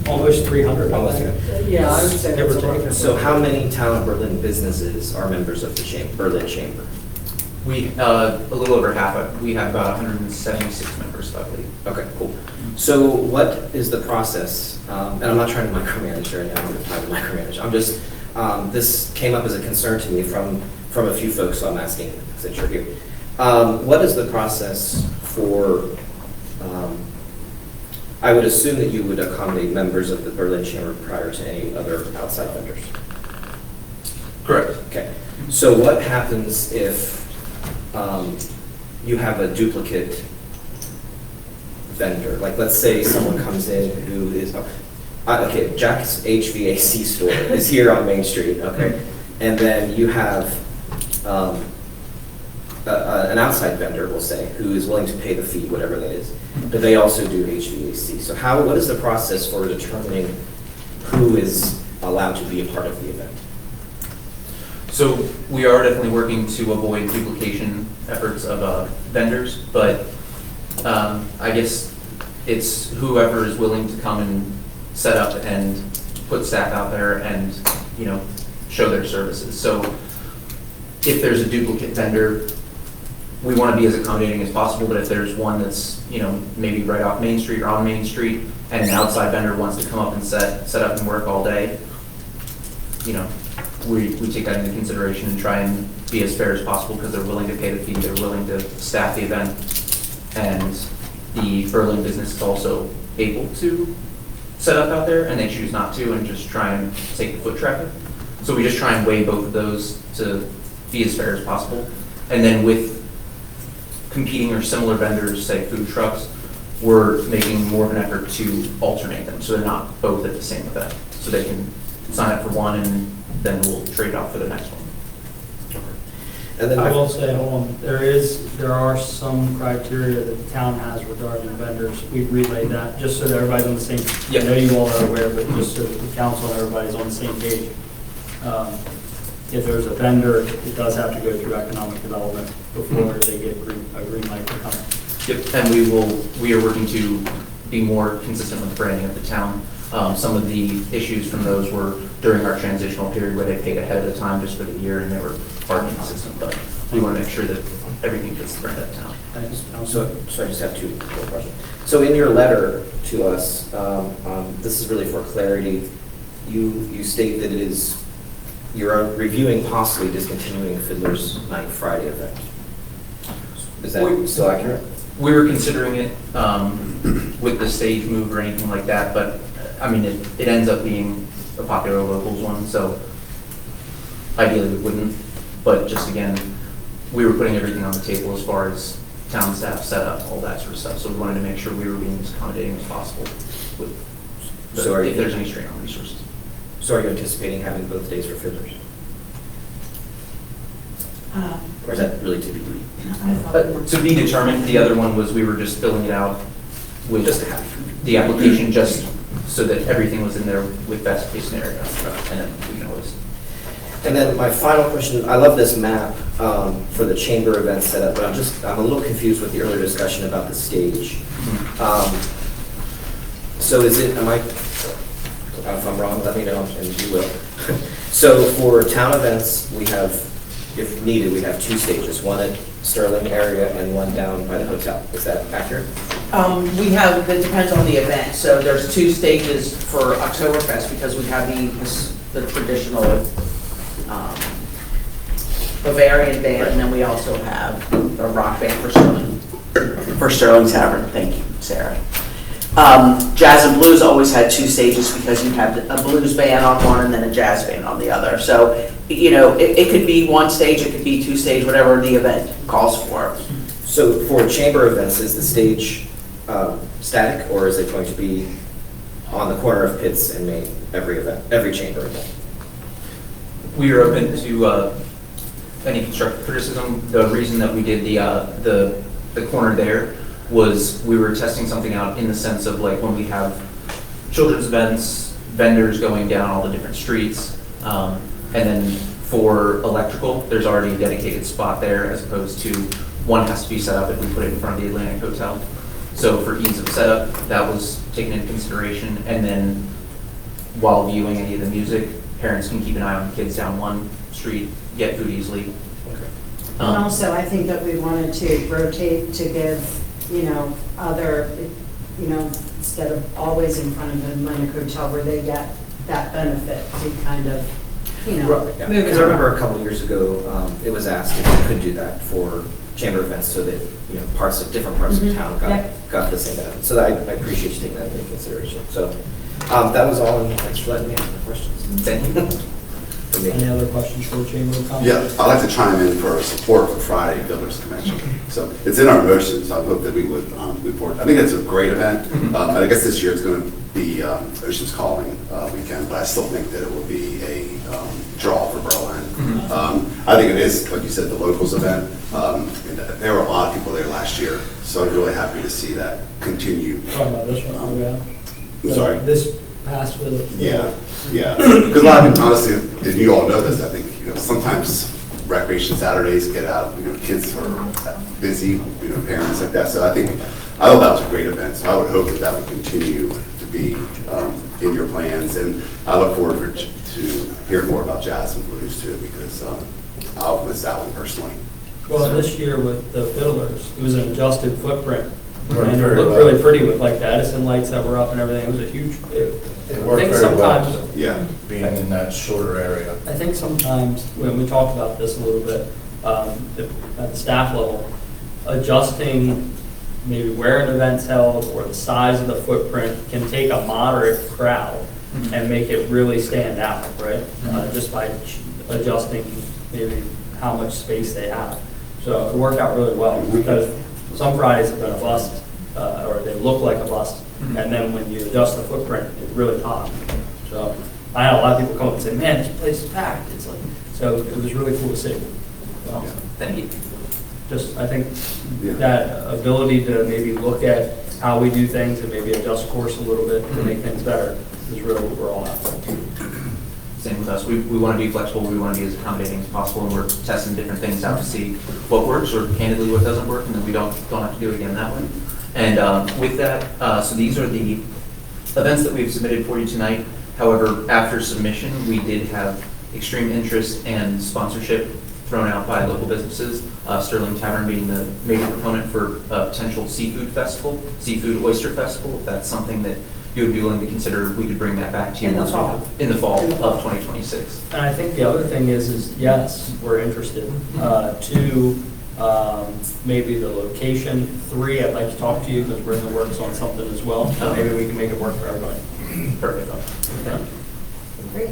Almost 300. Almost, Yeah, I would say Give or that's take. about- So how many town of Berlin businesses are members of the Berlin Chamber? We a little over half. We have about 176 members, I believe. Okay, cool. So what is the process? And I'm not trying to micromanage or anything. I don't have time to micromanage. I'm just, this came up as a concern to me from a few folks, so I'm asking since you're here. What is the process for, I would assume that you would accommodate members of the Berlin Chamber prior to any other outside vendors? Correct. Okay. So what happens if you have a duplicate vendor? Like, let's say someone comes in who is, okay, Jack's HVAC store is here on Main Street, okay? And then you have an outside vendor, we'll say, who is willing to pay the fee, whatever that is, but they also do HVAC. So what is the process for determining who is allowed to be a part of the event? So we are definitely working to avoid duplication efforts of vendors, but I guess it's whoever is willing to come and set up and put staff out there and, show their services. So if there's a duplicate vendor, we want to be as accommodating as possible, but if there's one that's, maybe right off Main Street or on Main Street, and an outside vendor wants to come up and set up and work all day, we take that into consideration and try and be as fair as possible because they're willing to pay the fee, they're willing to staff the event. And the Berlin business is also able to set up out there and they choose not to and just try and take the foot traffic. So we just try and weigh both of those to be as fair as possible. And then with competing or similar vendors, say food trucks, we're making more of an effort to alternate them so they're not both at the same event. So they can sign up for one and then we'll trade off for the next one. And then I will say, hold on, there are some criteria that the town has regarding vendors. We've relayed that, just so that everybody's on the same, I know you all are aware, but just so that the council and everybody's on the same page. If there's a vendor, it does have to go through economic development before they get a green light to come. Yep, and we are working to be more consistent with the branding of the town. Some of the issues from those were during our transitional period where they paid ahead of the time just for the year and they were hard inconsistent, but we want to make sure that everything fits the brand of the town. So I just have two more questions. So in your letter to us, this is really for clarity, you state that you're reviewing possibly discontinuing Fiddler's Night Friday event. Is that still accurate? We were considering it with the stage move or anything like that, but I mean, it ends up being a popular locals one, so ideally we wouldn't. But just again, we were putting everything on the table as far as town staff setup, all that sort of stuff. So we wanted to make sure we were being as accommodating as possible with if there's any strain on resources. So are you anticipating having both days for Fiddlers? Or is that really to be? To be determined, the other one was we were just filling it out with Just to have. the application just so that everything was in there with best case scenario. And then we can always. And then my final question, I love this map for the chamber event setup, but I'm a little confused with the earlier discussion about the stage. So if I'm wrong, let me know, and you will. So for town events, we have, if needed, we have two stages, one at Sterling area and one down by the hotel. Is that accurate? It depends on the event. So there's two stages for Oktoberfest because we have the traditional Bavarian band, and then we also have a rock band for Sterling Tavern. Thank you, Sarah. Jazz and blues always had two stages because you have a blues band on one and then a jazz band on the other. So, it could be one stage, it could be two stage, whatever the event calls for. So for chamber events, is the stage static, or is it going to be on the corner of Pitts and Main every chamber event? We are open to any constructive criticism. The reason that we did the corner there was we were testing something out in the sense of like when we have children's events, vendors going down all the different streets, and then for electrical, there's already a dedicated spot there as opposed to one has to be set up if we put it in front of the Atlantic Hotel. So for ease of setup, that was taken into consideration. And then while viewing any of the music, parents can keep an eye on the kids down one street, get food easily. And also, I think that we wanted to rotate to give, other, instead of always in front of the Atlantic Hotel where they get that benefit to kind of, move it Because I remember a couple of years ago, it was asked if we could do that for chamber events so that, different parts of town got the same benefit. So I appreciate you taking that into consideration. So that was all, and thanks for letting me ask the questions. Thank you. Any other questions for the Chamber of Commerce? Yeah, I'd like to chime in for support for Friday Builders Convention. So it's in our motion, so I hope that we would move forward. I think it's a great event. I guess this year it's going to be Ocean's Calling weekend, but I still think that it will be a draw for Berlin. I think it is, like you said, the locals event. There were a lot of people there last year, so I'm really happy to see that continue. Talking about this one, I'm sorry? This past with Yeah. Because a lot of, honestly, and you all know this, I think, sometimes recreation Saturdays get out, kids are busy, parents like that. So I thought that was a great event. So I would hope that that would continue to be in your plans. And I look forward to hearing more about jazz and blues too, because I'll miss that one personally. Well, this year with the Fiddlers, it was an adjusted footprint Worked And it very looked well. really pretty with like the Edison lights that were up and everything. It was a huge, It I worked think very well, sometimes, Yeah. being in that shorter area. I think sometimes, when we talked about this a little bit, at the staff level, adjusting maybe where an event's held or the size of the footprint can take a moderate crowd and make it really stand out, right? Just by adjusting maybe how much space they have. So it worked out really well, because some Fridays have been a bust, or they look like a bust, and then when you adjust the footprint, it really pops. So I had a lot of people come up and say, man, this place is packed. It's like, so it was really cool to see. So, Thank you. just, I think that ability to maybe look at how we do things and maybe adjust course a little bit to make things better is really what we're all after. Same with us. We want to be flexible. We want to be as accommodating as possible, and we're testing different things out to see what works or candidly what doesn't work, and then we don't have to do it again that way. And with that, so these are the events that we've submitted for you tonight. However, after submission, we did have extreme interest and sponsorship thrown out by local businesses. Sterling Tavern being the major proponent for a potential seafood festival, seafood oyster festival. If that's something that you would be willing to consider, we could bring that back to you In the fall. in the fall of 2026. And I think the other thing is yes, we're interested. Two, maybe the location. Three, I'd like to talk to you because we're in the works on something as well. So maybe we can make it work for everybody. Perfect. Okay. Great.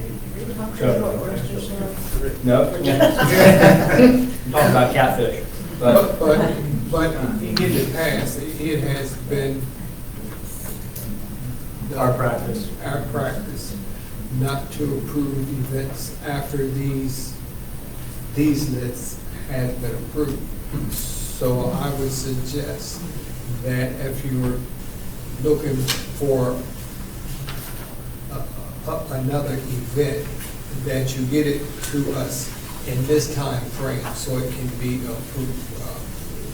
No? I'm talking about catfish. But But in the past, it has been our practice. our practice not to approve events after these lists have been approved. So I would suggest that if you were looking for another event, that you get it to us in this time frame so it can be approved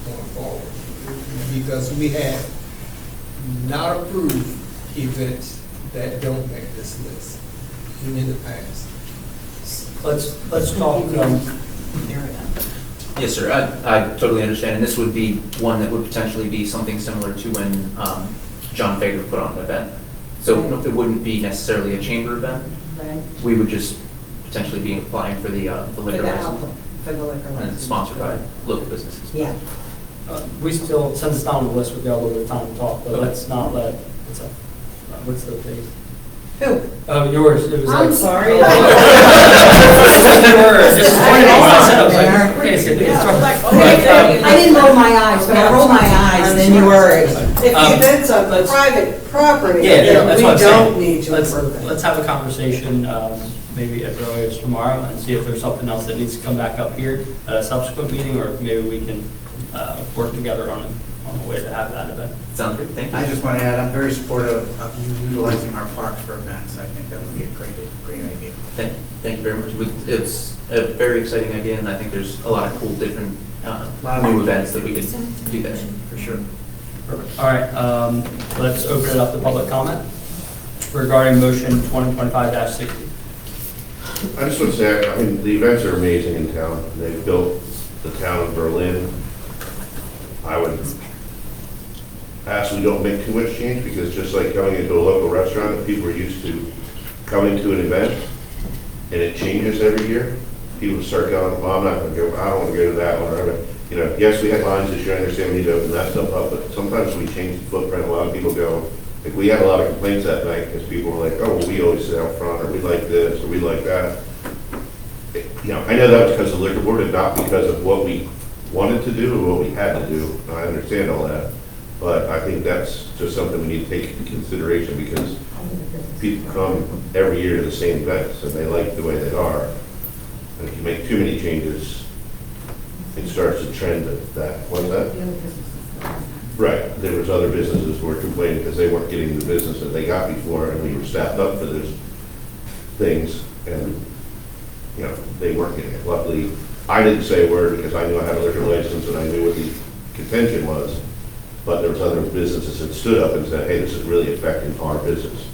going forward. Because we have not approved events that don't make this list in the past. Let's talk, Yes, sir. I totally understand. And this would be one that would potentially be something similar to when John Fager put on an event. So it wouldn't be necessarily a chamber event. Right. We would just potentially be applying for the liquor license. For the liquor And license. sponsored by local businesses. Yeah. we still, since it's not on the list, we've got a little bit of time to talk, but let's not let, what's the date? Who? Oh, yours, it was like. I'm sorry. You were disappointed in what I said, I was like, okay, it's good. I didn't roll my eyes, but I rolled my eyes, then you worried. If it's on private property, Yeah, then that's we what I'm saying. don't need to approve it. Let's have a conversation, maybe as early as tomorrow, and see if there's something else that needs to come back up here at a subsequent meeting, or maybe we can work together on a way to have that event. Sounds good, thank you. I just want to add, I'm very supportive of you utilizing our parks for events. I think that would be a great idea. Thank you very much. It's a very exciting idea, and I think there's a lot of cool, different, new events that we could do there, for sure. Perfect. All right, let's open it up to public comment regarding motion 2025-60. I just want to say, I mean, the events are amazing in town. They've built the town of Berlin. I would ask we don't make too much change, because just like going into a local restaurant, if people are used to coming to an event and it changes every year, people start going, well, I'm not going to go, I don't want to go to that one. Or, you know, yes, we had lines this year, I understand we need to open that stuff up, but sometimes we change the footprint. A lot of people go, like, we had a lot of complaints that night because people were like, oh, well, we always sit out front, or we like this, or we like that. You know, I know that was because of the liquor board and not because of what we wanted to do or what we had to do. I understand all that, but I think that's just something we need to take into consideration, because people come every year to the same events and they like the way they are. And if you make too many changes, it starts to trend that. What's that? Right. There was other businesses who were complaining because they weren't getting the business that they got before, and we were staffed up for those things, and you know, they weren't getting it. Luckily, I didn't say a word because I knew I had a liquor license and I knew what the contention was, but there was other businesses that stood up and said, hey, this is really affecting our business.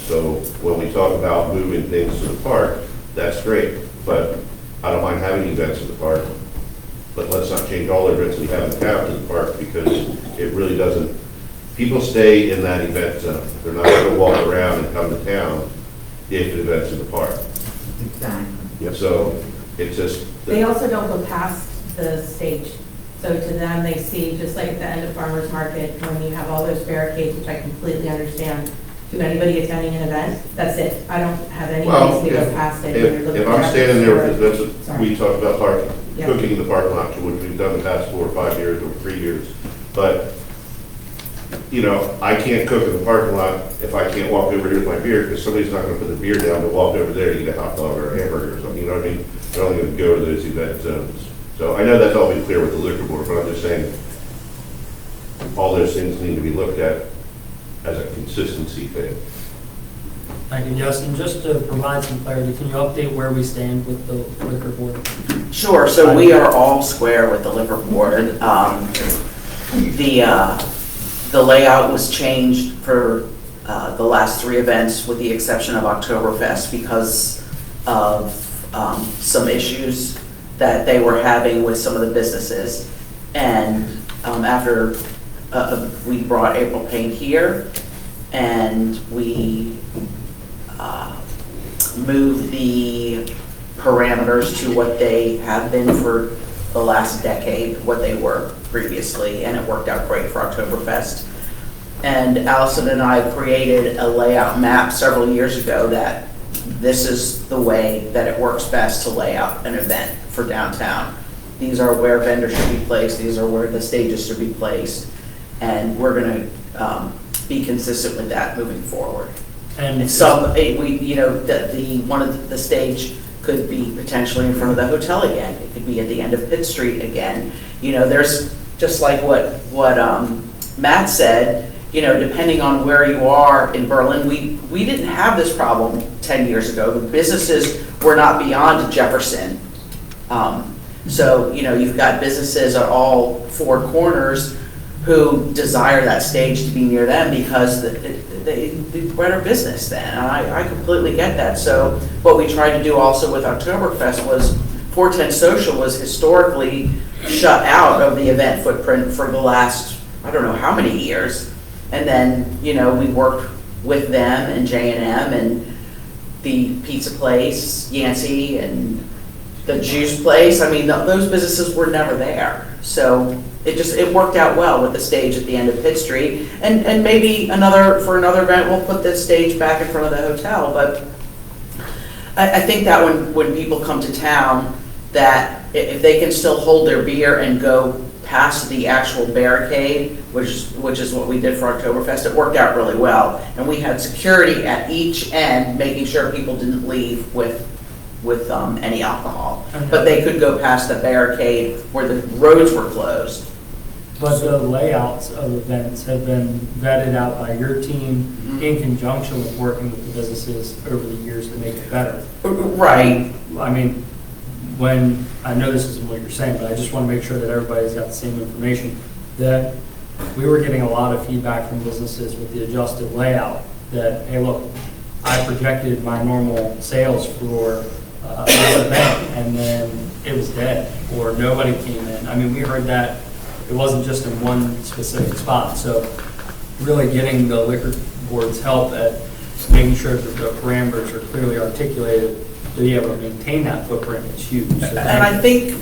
So when we talk about moving things to the park, that's great, but I don't mind having events in the park, but let's not change all the events we have in town to the park, because it really doesn't people stay in that event zone. They're not gonna walk around and come to town if the event's in the park. Exactly. So it's just. They also don't go past the stage. So to them, they see, just like at the end of farmer's market, when you have all those barricades, which I completely understand, to anybody attending an event, that's it. I don't have any Well, reason to go past it. when you're looking if I'm at standing the there, store. that's what Sorry. we talked about parking, Yeah. cooking in the parking lot, which we've done the past 4 or 5 years or 3 years. But, you know, I can't cook in the parking lot if I can't walk over here with my beer, because somebody's not gonna put the beer down to walk over there to get a hot dog or a hamburger or something, you know what I mean? They're only gonna go to those event zones. So I know that's all been clear with the liquor board, but I'm just saying, all those things need to be looked at as a consistency thing. Thank you, Justin. Just to provide some clarity, can you update where we stand with the liquor board? Sure, so we are all square with the liquor board. The layout was changed for the last 3 events, with the exception of Oktoberfest, because of some issues that they were having with some of the businesses. And after we brought April Paint here, and we moved the parameters to what they have been for the last decade, what they were previously, and it worked out great for Oktoberfest. And Allison and I created a layout map several years ago that this is the way that it works best to lay out an event for downtown. These are where vendors should be placed, these are where the stages should be placed, and we're gonna be consistent with that moving forward. And One of the stage could be potentially in front of the hotel again. It could be at the end of Pitt Street again. There's, just like what Matt said, depending on where you are in Berlin, we didn't have this problem 10 years ago. The businesses were not beyond Jefferson. So, you've got businesses at all 4 corners who desire that stage to be near them because they better business then, and I completely get that. So what we tried to do also with Oktoberfest was 410 Social was historically shut out of the event footprint for the last, I don't know how many years. And then, we worked with them and J&M and the pizza place, Yancey, and the juice place. I mean, those businesses were never there. So it worked out well with the stage at the end of Pitt Street. And maybe for another event, we'll put this stage back in front of the hotel. But I think that when people come to town, that if they can still hold their beer and go past the actual barricade, which is what we did for Oktoberfest, it worked out really well. And we had security at each end, making sure people didn't leave with any alcohol. But they could go past the barricade where the roads were closed. But the layouts of events have been vetted out by your team in conjunction with working with the businesses over the years to make it better. Right. I mean, I know this isn't what you're saying, but I just want to make sure that everybody's got the same information, that we were getting a lot of feedback from businesses with the adjusted layout that, hey, look, I projected my normal sales for this event, and then it was dead, or nobody came in. I mean, we heard that it wasn't just in one specific spot. So really getting the liquor board's help at making sure that the parameters are clearly articulated to be able to maintain that footprint is huge. So And I think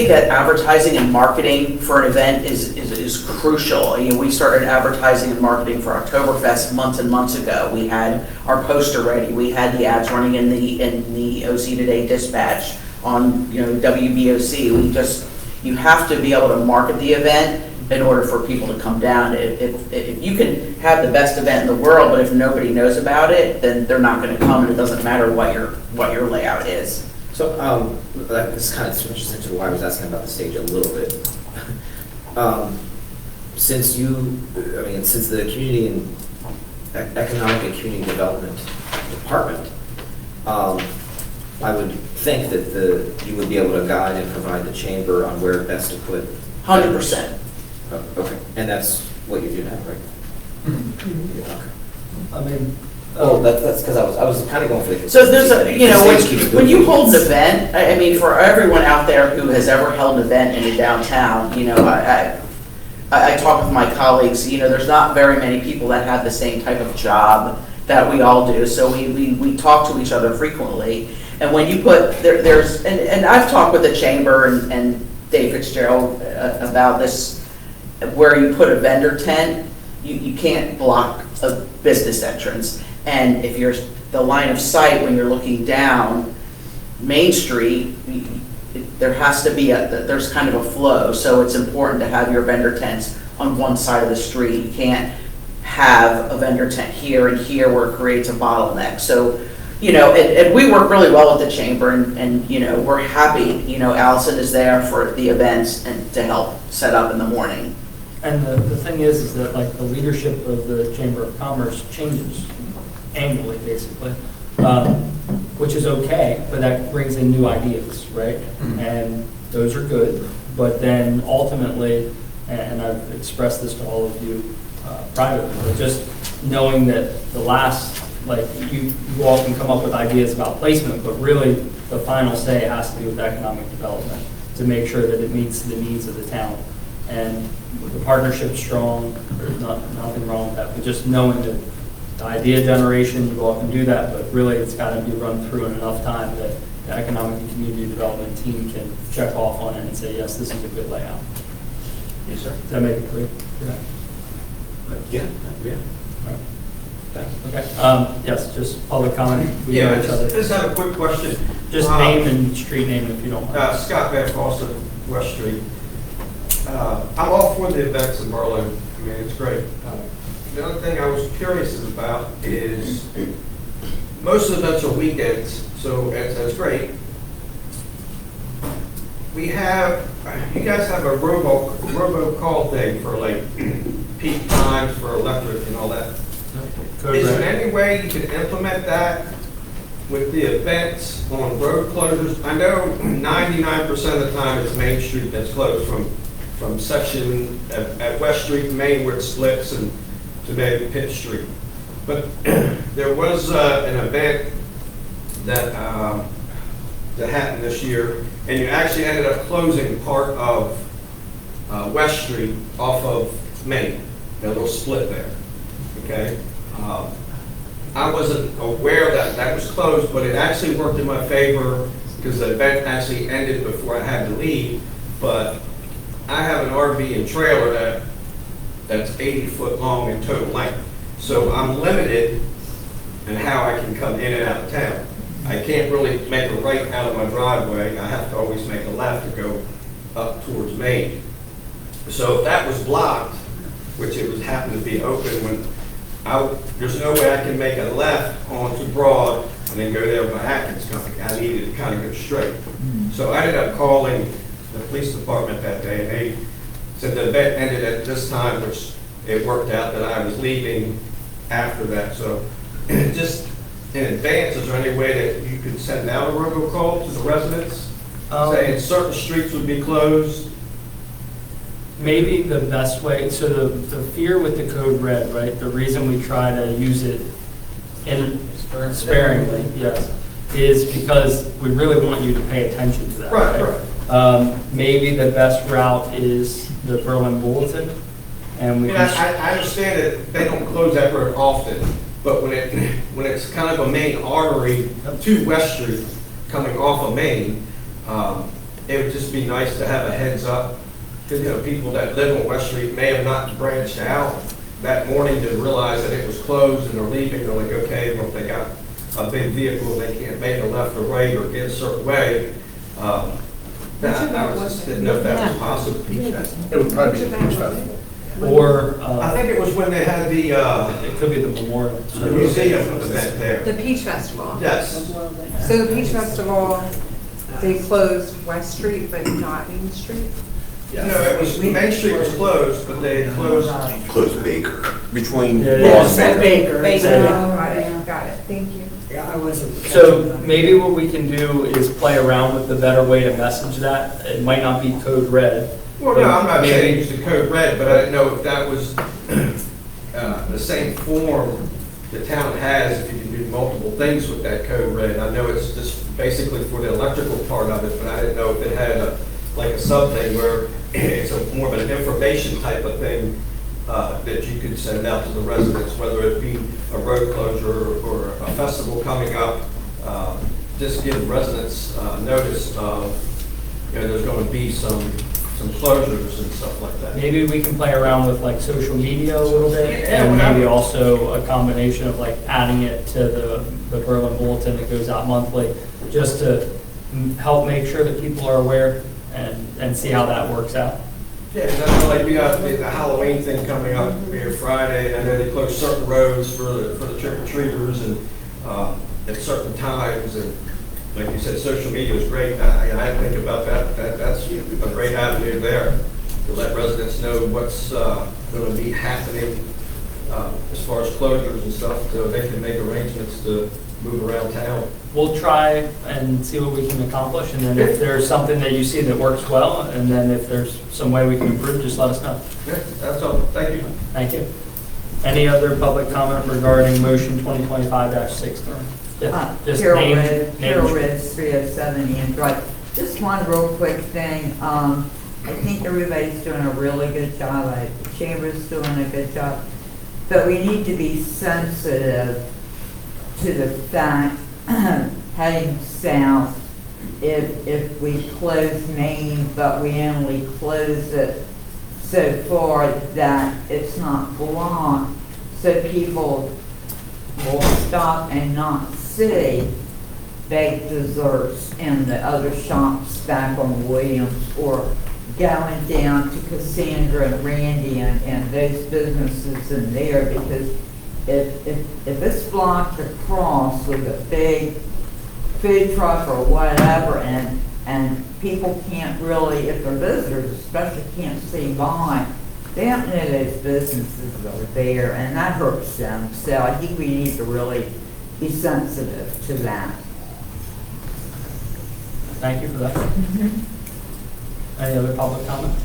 that advertising and marketing for an event is crucial. We started advertising and marketing for Oktoberfest months and months ago. We had our poster ready. We had the ads running in the OC Today Dispatch on WBOC. You have to be able to market the event in order for people to come down. If you can have the best event in the world, but if nobody knows about it, then they're not going to come, and it doesn't matter what your layout is. So this kind of switches into why I was asking about the stage a little bit. Since the Community and Economic and Community Development Department, I would think that you would be able to guide and provide the chamber on where best to put. 100%. Okay, and that's what you do now, right? Okay. I mean, that's because I was kind of going for the. So there's when you hold an event, I mean, for everyone out there who has ever held an event in a downtown, I I talk with my colleagues, there's not very many people that have the same type of job that we all do, so we talk to each other frequently. And when you put, and I've talked with the chamber and Dave Fitzgerald about this, where you put a vendor tent, you can't block a business entrance. And if you're, the line of sight when you're looking down Main Street, there has to be there's kind of a flow, so it's important to have your vendor tents on one side of the street. You can't have a vendor tent here and here where it creates a bottleneck. So, and we work really well with the chamber, and we're happy, Allison is there for the events and to help set up in the morning. And the thing is that like the leadership of the Chamber of Commerce changes annually, basically, which is okay, but that brings in new ideas, right? And those are good, but then ultimately, and I've expressed this to all of you privately, but just knowing that the last, like you all can come up with ideas about placement, but really the final say has to do with economic development to make sure that it meets the needs of the town. And the partnership's strong, there's nothing wrong with that, but just knowing that the idea generation, you all can do that, but really it's got to be run through in enough time that the economic and community development team can check off on it and say, yes, this is a good layout. Yes, sir. Does that make it clear? Yeah. Okay. Yes, just public comment. We know each other. Just have a quick question. Just name and street name if you don't mind. Scott Van Foster, West Street. I'm all for the events in Berlin. I mean, it's great. The other thing I was curious about is most events are weekends, so that's great. You guys have a robocall thing for like peak times for electric and all that. Is there any way you can implement that with the events on road closures? I know 99% of the time it's Main Street that's closed from section at West Street and Main where it splits and to maybe Pitt Street. But there was an event that happened this year, and you actually ended up closing part of West Street off of Main, that little split there, okay? I wasn't aware that that was closed, but it actually worked in my favor because the event actually ended before I had to leave. But I have an RV and trailer that's 80 foot long in total length. So I'm limited in how I can come in and out of town. I can't really make a right out of my driveway. I have to always make a left to go up towards Main. So if that was blocked, which it was happened to be open when there's no way I can make a left onto Broad and then go there by Atkins Company. I needed to kind of go straight. So I ended up calling the police department that day, and they said the event ended at this time, which it worked out that I was leaving after that. So just in advance, is there any way that you could send out a robocall to the residents saying certain streets would be closed? Maybe the best way, so the fear with the code red, right, the reason we try to use it sparingly, yes, is because we really want you to pay attention to that. Right. Maybe the best route is the Berlin Bulletin, and we. I understand that they don't close that road often, but when it's kind of a main artery to West Street coming off of Main, it would just be nice to have a heads up. Because people that live on West Street may have not branched out that morning to realize that it was closed and they're leaving. They're like, okay, well, if they got a big vehicle, they can't make a left or right or get a certain way. I just didn't know if that was possible. It would probably be the Peach Festival. Or I think it was when they had the it could be the memorial. The museum event there. The Peach Festival. Yes. So the Peach Festival, they closed West Street, but not Main Street? No, it was, Main Street was closed, but they closed Baker. Between Ross and Baker. Got it, thank you. Yeah, I wasn't. So maybe what we can do is play around with the better way to message that. It might not be code red. Well, no, I'm not saying use the code red, but I didn't know if that was the same form the town has if you can do multiple things with that code red. I know it's just basically for the electrical part of it, but I didn't know if it had like a sub thing where it's a more of an information type of thing that you could send out to the residents, whether it be a road closure or a festival coming up. Just give residents notice of, there's going to be some closures and stuff like that. Maybe we can play around with like social media a little bit, Yeah, and whatever. maybe also a combination of like adding it to the Berlin Bulletin that goes out monthly, just to help make sure that people are aware and see how that works out. Yeah, that's like we got the Halloween thing coming up here Friday, and then they close certain roads for the trick-or-treaters and at certain times, and like you said, social media is great. I think about that. That's a great avenue there to let residents know what's going to be happening as far as closures and stuff, so they can make arrangements to move around town. We'll try and see what we can accomplish, and then if there's something that you see that works well, and then if there's some way we can improve, just let us know. Yeah, that's all. Thank you. Thank you. Any other public comment regarding motion 2025-63? Carol Red, 307 Ian Drive. Just one real quick thing. I think everybody's doing a really good job. The Chamber's doing a good job. But we need to be sensitive to the fact, heading south, if we close Main, but we only close it so far that it's not blocked, so people will stop and not see baked desserts in the other shops back on Williams, or going down to Cassandra and Randy and those businesses in there, because if it's blocked across with a big food truck or whatever, and people can't really, if they're visitors especially, can't see by, they don't know those businesses are there, and that hurts them. So I think we need to really be sensitive to that. Thank you for that. Any other public comment?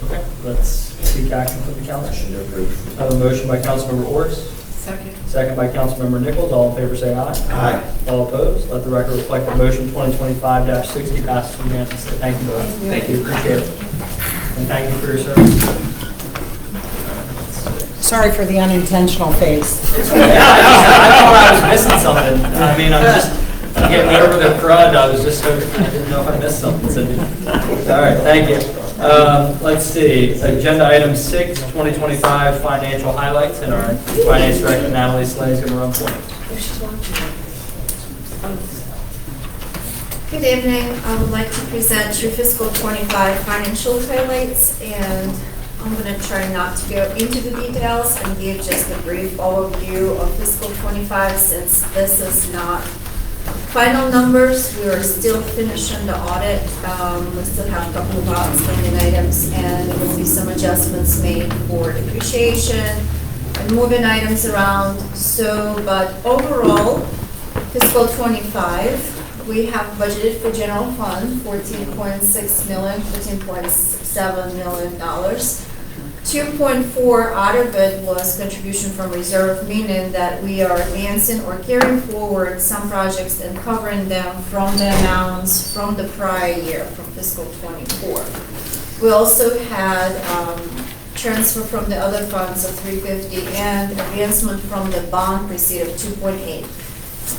Okay, let's seek action from the council. I have a motion by Councilmember Orris. Second. Second by Councilmember Nichols. All in favor say aye. Aye. All opposed? Let the record reflect that motion 2025-60 passes unanimously. Thank you both. Thank you. Appreciate it. And thank you for your service. Sorry for the unintentional face. I thought I was missing something. I mean, I'm just getting over the crud. I was just hoping, I didn't know if I missed something. So, all right, thank you. Let's see, agenda item 6, 2025 financial highlights, and our finance director Natalie Slay is going to run for it. Good evening. I would like to present your fiscal 25 financial highlights, and I'm going to try not to go into the details and give just a brief overview of fiscal 25, since this is not final numbers. We are still finishing the audit. We still have a couple of outstanding items, and there will be some adjustments made for depreciation and moving items around. So, but overall, fiscal 25, we have budgeted for general fund $14.6 million, $14.7 million. 2.4 out of it was contribution from reserve, meaning that we are advancing or carrying forward some projects and covering them from the amounts from the prior year, from fiscal 24. We also had transfer from the other funds of $350 and advancement from the bond receipt of $2.8.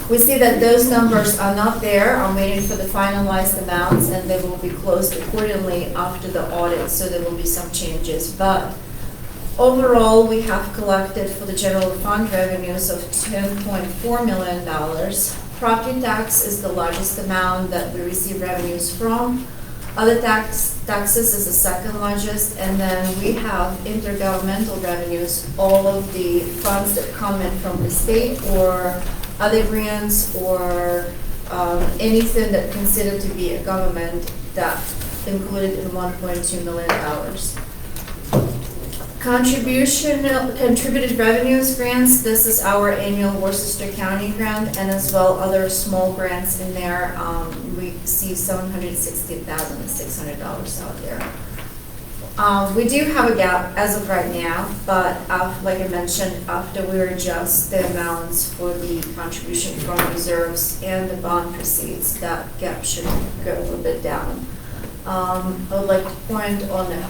We see that those numbers are not there. I'm waiting for the finalized amounts, and they will be closed accordingly after the audit, so there will be some changes. But overall, we have collected for the general fund revenues of $10.4 million. Property tax is the largest amount that we receive revenues from. Other taxes is the second largest, and then we have intergovernmental revenues, all of the funds that come in from the state or other grants or anything that considered to be a government, that included in $1.2 million. Contributed revenues grants, this is our annual Worcester County grant, and as well other small grants in there. We see $760,600 out there. We do have a gap as of right now, but like I mentioned, after we adjust the amounts for the contribution from reserves and the bond proceeds, that gap should go a little bit down. I would like to point on the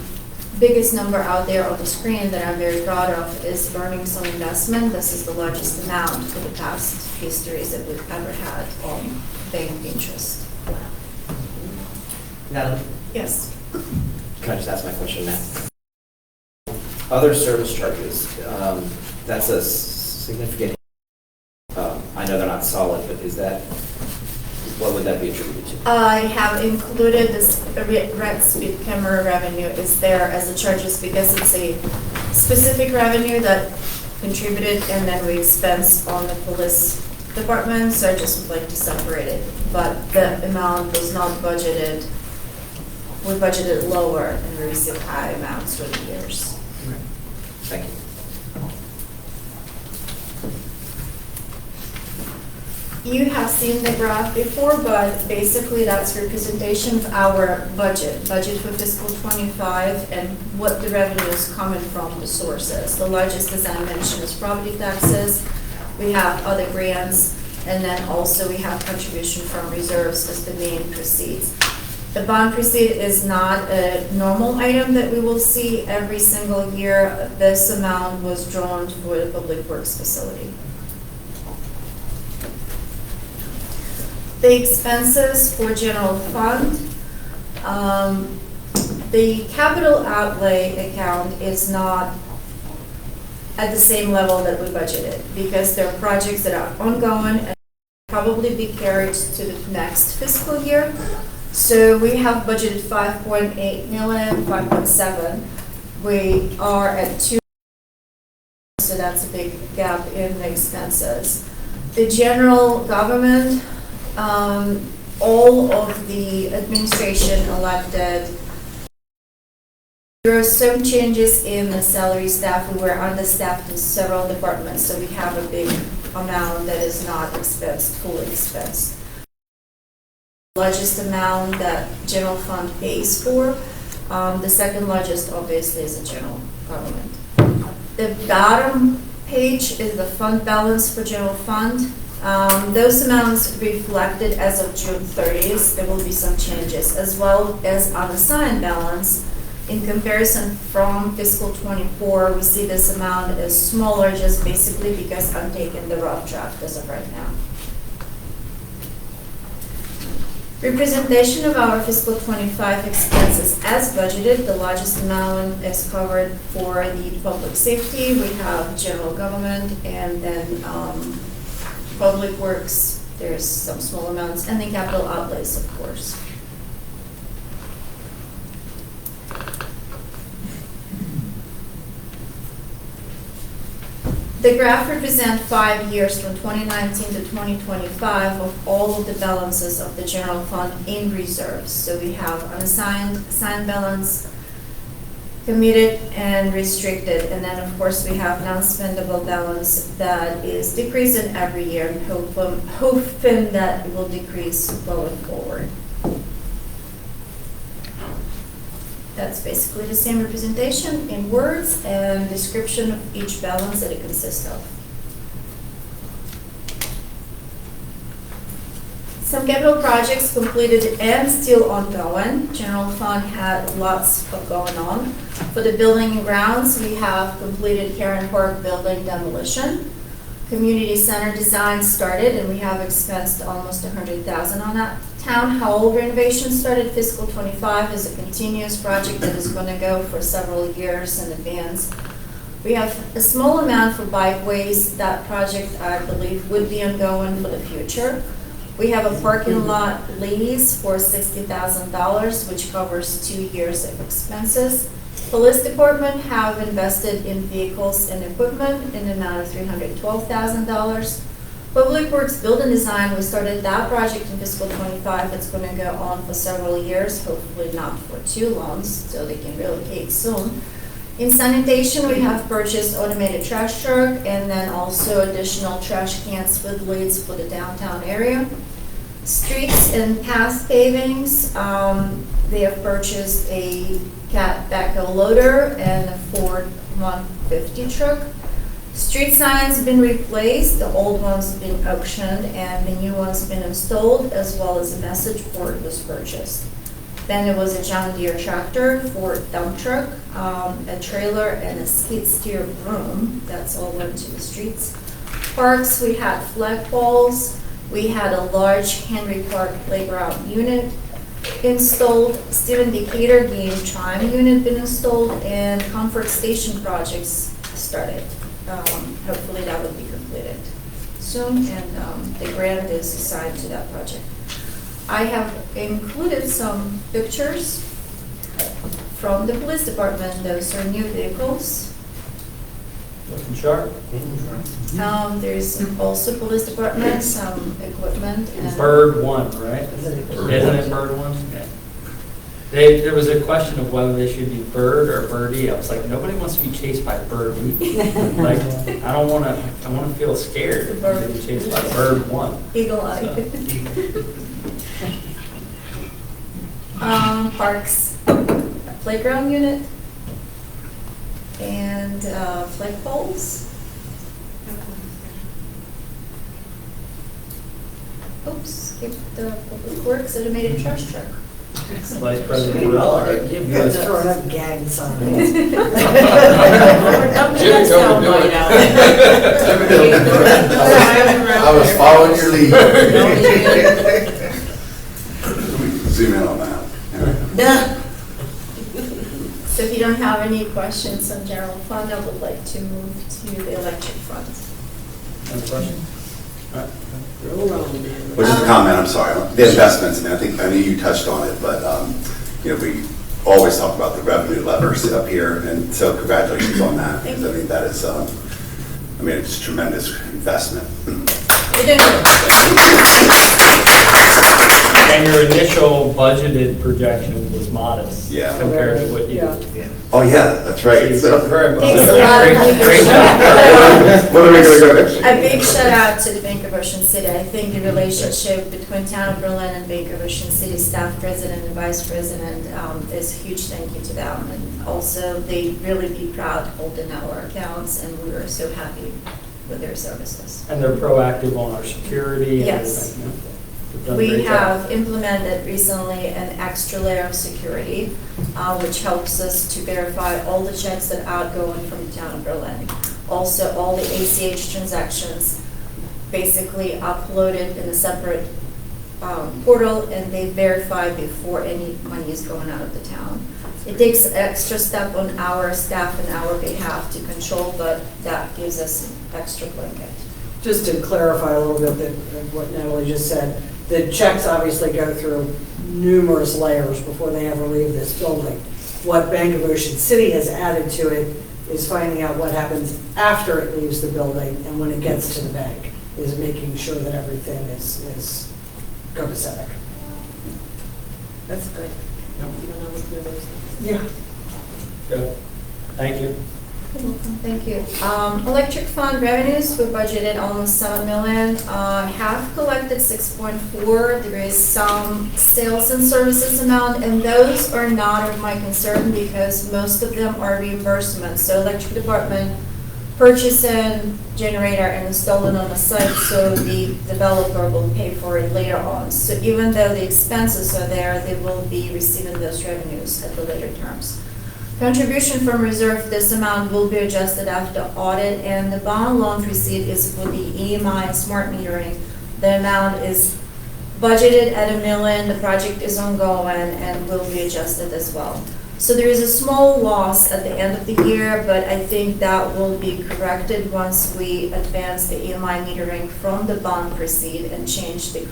biggest number out there on the screen that I'm very proud of is earnings on investment. This is the largest amount for the past histories that we've ever had on bank interest. Natalie, Yes. can I just ask my question now? Other service charges, that's a significant, I know they're not solid, but is that, what would that be attributed to? I have included this red speed camera revenue is there as a charges because it's a specific revenue that contributed and then we expense on the police department, so I just would like to separate it. But the amount was not budgeted, we budgeted lower and we received high amounts for the years. Thank you. You have seen the graph before, but basically that's representation of our budget for fiscal 25 and what the revenue is coming from the sources. The largest, as I mentioned, is property taxes. We have other grants, and then also we have contribution from reserves as the main proceeds. The bond proceed is not a normal item that we will see every single year. This amount was drawn for the public works facility. The expenses for general fund, the capital outlay account is not at the same level that we budgeted because there are projects that are ongoing and probably be carried to the next fiscal year. So we have budgeted 5.8 million, 5.7. We are at 2, so that's a big gap in the expenses. The general government, all of the administration elected. There are some changes in the salary staff. We were understaffed in several departments, so we have a big amount that is not expensed, fully expensed. The largest amount that general fund pays for. The second largest, obviously, is the general government. The bottom page is the fund balance for general fund. Those amounts reflected as of June 30th. There will be some changes, as well as unassigned balance. In comparison from fiscal 24, we see this amount is smaller just basically because I'm taking the rough draft as of right now. Representation of our fiscal 25 expenses as budgeted. The largest amount is covered for the public safety. We have general government and then public works. There's some small amounts and then capital outlays, of course. The graph represents 5 years from 2019 to 2025 of all of the balances of the general fund in reserves. So we have unassigned, assigned balance, committed and restricted, and then of course we have non-spendable balance that is decreasing every year and hoping that it will decrease going forward. That's basically the same representation in words and description of each balance that it consists of. Some capital projects completed and still ongoing. General fund had lots of going on. For the building and grounds, we have completed Karen Park building demolition. Community center design started and we have expensed almost $100,000 on that. Town hall renovation started fiscal 25 as a continuous project that is going to go for several years in advance. We have a small amount for bikeways. That project, I believe, would be ongoing for the future. We have a parking lot lease for $60,000, which covers 2 years of expenses. Police department have invested in vehicles and equipment in the amount of $312,000. Public Works Building Design, we started that project in fiscal 25. It's going to go on for several years, hopefully not for too long, so they can relocate soon. In sanitation, we have purchased automated trash truck and then also additional trash cans with lids for the downtown area. Streets and path pavings, they have purchased a Cat backhoe loader and a Ford 150 truck. Street signs been replaced, the old ones been auctioned, and the new ones been installed, as well as a message board was purchased. Then there was a John Deere tractor, Ford dump truck, a trailer, and a skid steer broom. That's all went to the streets. Parks, we had flagpoles. We had a large Henry Park playground unit installed, student Decatur game chime unit been installed, and comfort station projects started. Hopefully that will be completed soon, and the grant is assigned to that project. I have included some pictures from the police department. Those are new vehicles. Looking sharp. There's also police department, some equipment. And Bird 1, right? Isn't it Bird 1? Yeah. There was a question of whether they should be Bird or Birdie. I was like, nobody wants to be chased by Birdie. Like, I want to feel scared to be chased by Bird 1. Eagle Eye. Parks, playground unit, and flagpoles. Oops, skipped the public works automated trash truck. Vice President Burrell, right? You guys throwing up gang signs. Jimmy told me to do it. I was following your lead. Zoom in on that. So if you don't have any questions on general fund, I would like to move to the electric fund. Any questions? Well, just a comment, I'm sorry, the investments, and I know you touched on it, but, we always talk about the revenue levers up here, and so congratulations on that, because I mean, that is, it's a tremendous investment. And your initial budgeted projection was modest. Yeah. Compared to what you. Yeah. Oh, yeah, that's right. So- Thanks a lot. Great job. Where are we gonna go next? A big shout out to the Bank of Ocean City. I think the relationship between Town of Berlin and Bank of Ocean City staff president and vice president is a huge thank you to them. And also, they really be proud holding our accounts, and we were so happy with their services. And they're proactive on our security. And Yes. everything. They've done a We great job. have implemented recently an extra layer of security, which helps us to verify all the checks that are outgoing from the Town of Berlin. Also, all the ACH transactions basically uploaded in a separate portal, and they verify before any money is going out of the town. It takes an extra step on our staff and our behalf to control, but that gives us an extra blanket. Just to clarify a little bit of what Natalie just said, the checks obviously go through numerous layers before they ever leave this building. What Bank of Ocean City has added to it is finding out what happens after it leaves the building and when it gets to the bank, is making sure that everything is copacetic. That's good. You don't know what those things. Yeah. Good. Thank you. You're welcome. Thank you. Electric fund revenues, we budgeted almost 7 million. Have collected 6.4. There is some sales and services amount, and those are not of my concern because most of them are reimbursements. So electric department purchasing generator and installing on the site, so the developer will pay for it later on. So even though the expenses are there, they will be receiving those revenues at the later terms. Contribution from reserve, this amount will be adjusted after audit, and the bond loan receipt is for the EMI and smart metering. The amount is budgeted at $1 million, the project is ongoing and will be adjusted as well. So there is a small loss at the end of the year, but I think that will be corrected once we advance the EMI metering from the bond proceed and change the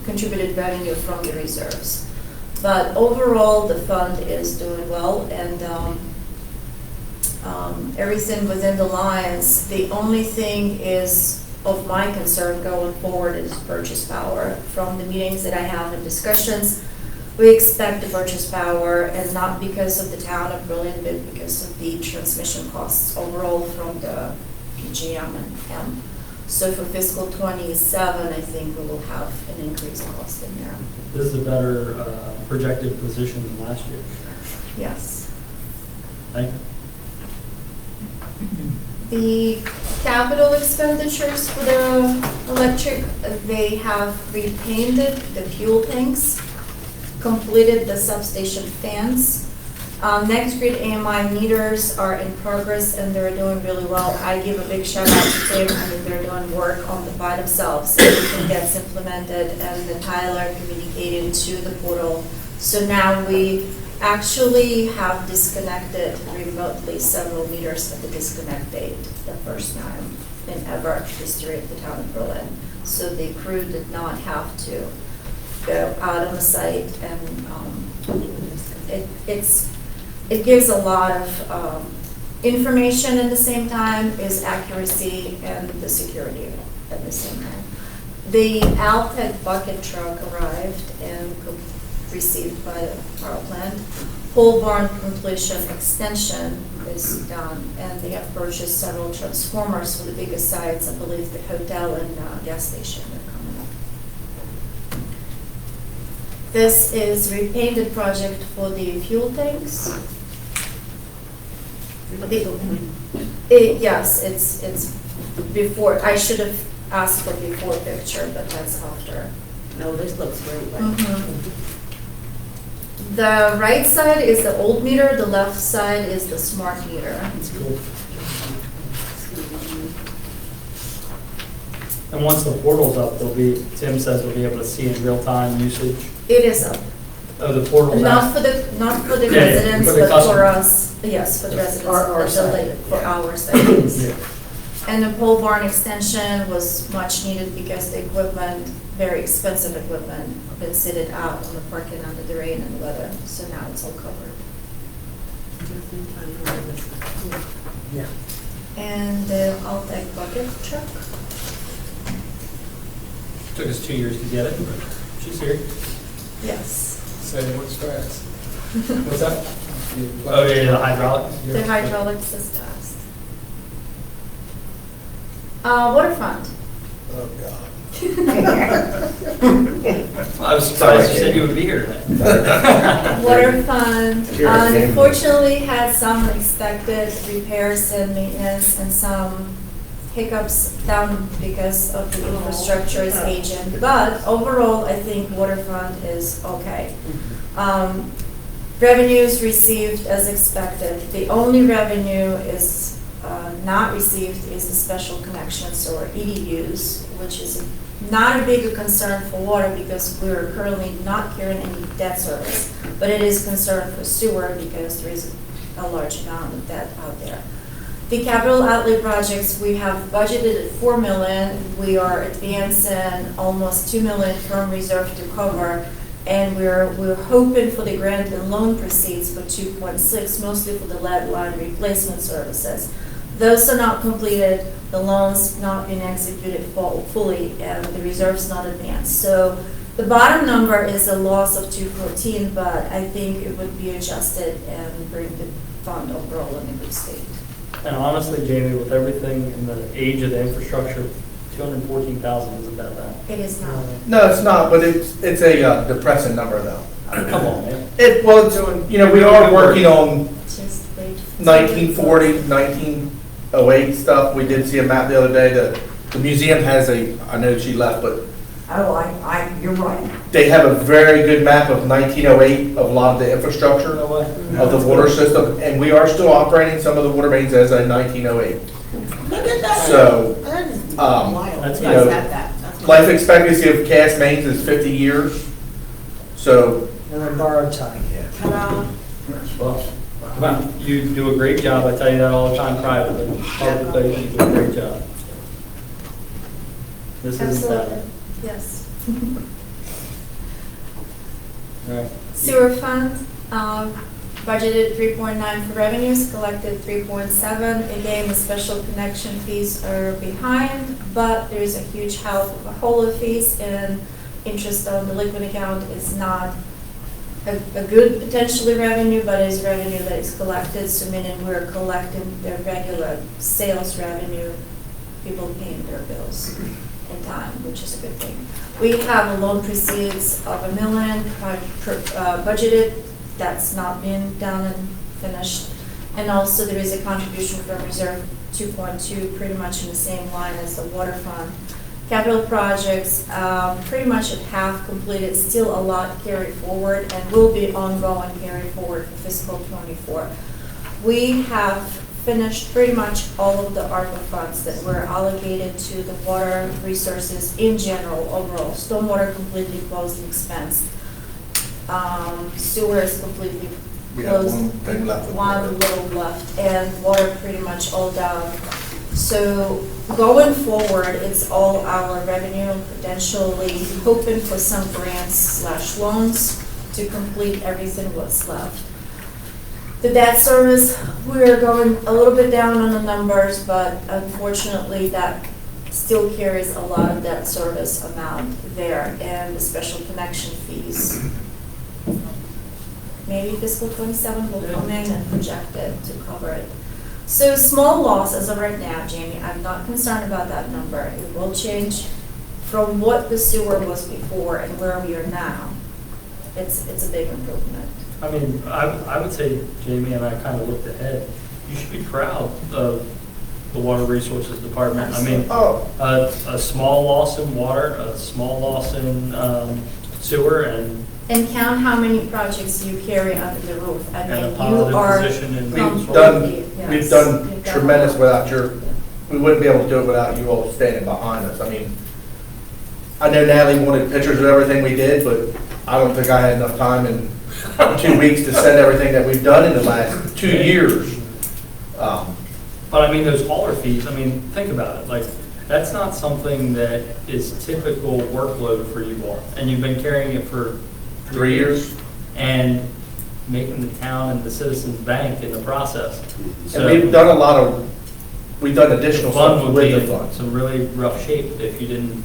contributed revenue from the reserves. But overall, the fund is doing well, and everything within the lines. The only thing is of my concern going forward is purchase power. From the meetings that I have and discussions, we expect the purchase power, and not because of the Town of Berlin, but because of the transmission costs overall from the PGM and M. So for fiscal 27, I think we will have an increased cost in there. This is a better projected position than last year. Yes. Thank you. The capital expenditures for the electric, they have repainted the fuel tanks. completed the substation fans. Next Grid AMI meters are in progress and they're doing really well. I give a big shout out to them. I mean, they're doing work on by themselves. Everything gets implemented and the Tyler communicated to the portal. So now we actually have disconnected remotely several meters at the disconnect date, the first time in ever history of the town of Berlin. So the crew did not have to go out on the site, and it gives a lot of information at the same time, is accuracy and the security at the same time. The Altec bucket truck arrived and received by the power plant. Pole barn completion extension is done, and they have purchased several transformers for the biggest sites. I believe the hotel and gas station are coming up. This is repainted project for the fuel tanks. Yes, it's before. I should have asked for before picture, but that's after. No, this looks great. The right side is the old meter, the left side is the smart meter. That's cool. And once the portal's up, Tim says we'll be able to see in real time usage. It is up. Oh, the portal's Not up. for the Yeah, residents, for the but for customer. us, yes, for the residents, Our for side. our side. Yeah. And the pole barn extension was much needed because the equipment, very expensive equipment, been sitting out on the parking under the rain and weather, so now it's all covered. Yeah. And the Altec bucket truck. Took us 2 years to get it, but she's here. Yes. Say what's fast. What's that? Oh, yeah, the hydraulics. The hydraulics is fast. Waterfront. Oh, God. I was surprised you said you would be here tonight. Waterfront Sure, okay. unfortunately had some unexpected repairs and maintenance and some hiccups down because of the infrastructure is aging. But overall, I think Waterfront is okay. Revenues received as expected. The only revenue is not received is the special connections or EDUs, which is not a big concern for water because we're currently not carrying any debt service, but it is concern for sewer because there is a large amount of debt out there. The capital outlay projects, we have budgeted at $4 million. We are advancing almost $2 million from reserve to cover, and we're hoping for the grant and loan proceeds for 2.6, mostly for the lead line replacement services. Those are not completed, the loans not being executed fully, and the reserves not advanced. So the bottom number is a loss of 214, but I think it would be adjusted and bring the fund overall in a good state. And honestly, Jamie, with everything in the age of the infrastructure, 214,000 isn't that bad. It is not. No, it's not, but it's a depressing number though. Come on, man. Well, it's, you know, we are working on Just wait. 1940, 1908 stuff. We did see a map the other day that the museum has I know she left, but Oh, you're right. they have a very good map of 1908 of a lot of the infrastructure No way. of the water system, and we are still operating some of the water mains as a 1908. Look at that. So, That's you nice. know, That's life expectancy of cast mains is 50 years. So, And then borrowed time. Well, come on, you do a great job. I tell you that all the time privately. Publicly, you do a great job. This isn't Absolutely, bad. yes. All right. Sewer fund, budgeted 3.9 for revenues, collected 3.7. Again, the special connection fees are behind, but there is a huge hole of fees, and interest on the liquid account is not a good potentially revenue, but is revenue that is collected, so meaning we're collecting their regular sales revenue, people paying their bills in time, which is a good thing. We have a loan proceeds of $1 million budgeted. That's not been done and finished. And also there is a contribution from reserve 2.2, pretty much in the same line as the water fund. Capital projects, pretty much at half completed, still a lot carried forward and will be ongoing carried forward for fiscal '24. We have finished pretty much all of the ARPA funds that were allocated to the water resources in general, overall. Stormwater completely closed and expensed. Sewer is completely We have closed. one thing left. with One water. little left, and water pretty much all down. So going forward, it's all our revenue, potentially hoping for some grants/loans to complete everything what's left. The debt service, we're going a little bit down on the numbers, but unfortunately, that still carries a lot of debt service amount there, and the special connection fees. Maybe fiscal '27 will come in and project it to cover it. So small loss as of right now, Jamie, I'm not concerned about that number. It will change from what the sewer was before and where we are now. It's a big improvement. I mean, I would say, Jamie, and I kind of looked ahead, you should be proud of the Water Resources Department. I mean, a small loss in water, a small loss in sewer, And count how many projects you carry under the roof. I and a mean, you positive are position in. We've done tremendous without we wouldn't be able to do it without you all standing behind us. I mean, I know Natalie wanted pictures of everything we did, but I don't think I had enough time in 2 weeks to send everything that we've done in the last 2 years. But I mean, those hauler fees, I mean, think about it, like, that's not something that is typical workload for you all. And you've been carrying it for 3 years. And making the town and the citizens bank in the process. And we've done we've done additional The fund stuff would with be the in fund. some really rough shape if you didn't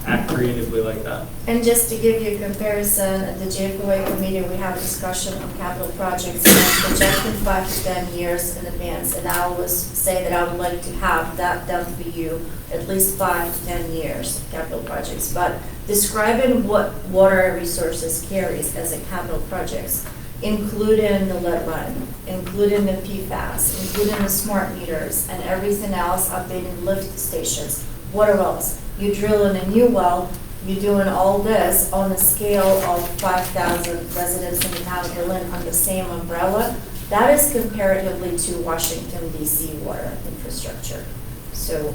act creatively like that. And just to give you a comparison, at the JFOA committee, we have a discussion on capital projects and projecting 5 to 10 years in advance. And I always say that I would like to have that done for you at least 5 to 10 years, capital projects. But describing what water resources carries as a capital projects, including the lead line, including the PFAS, including the smart meters, and everything else, updating lift stations, water wells. You drill in a new well, you're doing all this on a scale of 5,000 residents in the town of Berlin on the same umbrella. That is comparatively to Washington DC water infrastructure. So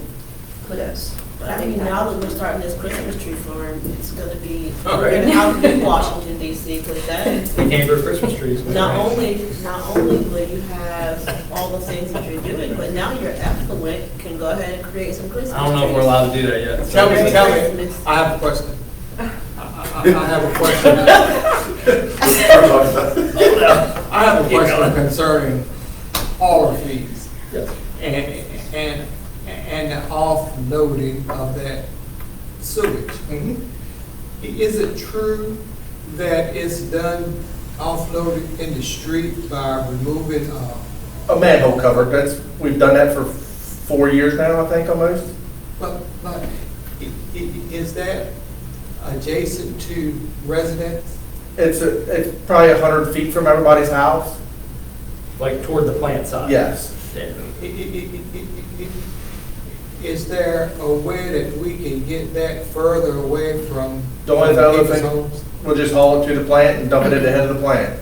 kudos. But I mean, now that we're starting this Christmas tree farm, it's gonna be, Oh, we're right. gonna have to do Washington DC, because that, They came for Christmas trees. not only will you have all the things that you're doing, but now your effluent can go ahead and create some Christmas trees. I don't know if we're allowed to do that yet. Tell me, I have a question. I have a question. I have a question concerning all the fees. Yes. And the offloading of that sewage. Is it true that it's done offloaded in the street by removing, A manhole cover, we've done that for 4 years now, I think, almost. but is that adjacent to residents? It's probably 100 feet from everybody's house. Like toward the plant side. Yes. Yeah. Is there a way that we can get that further away from The only other people's thing, homes? we'll just haul it to the plant and dump it at the head of the plant.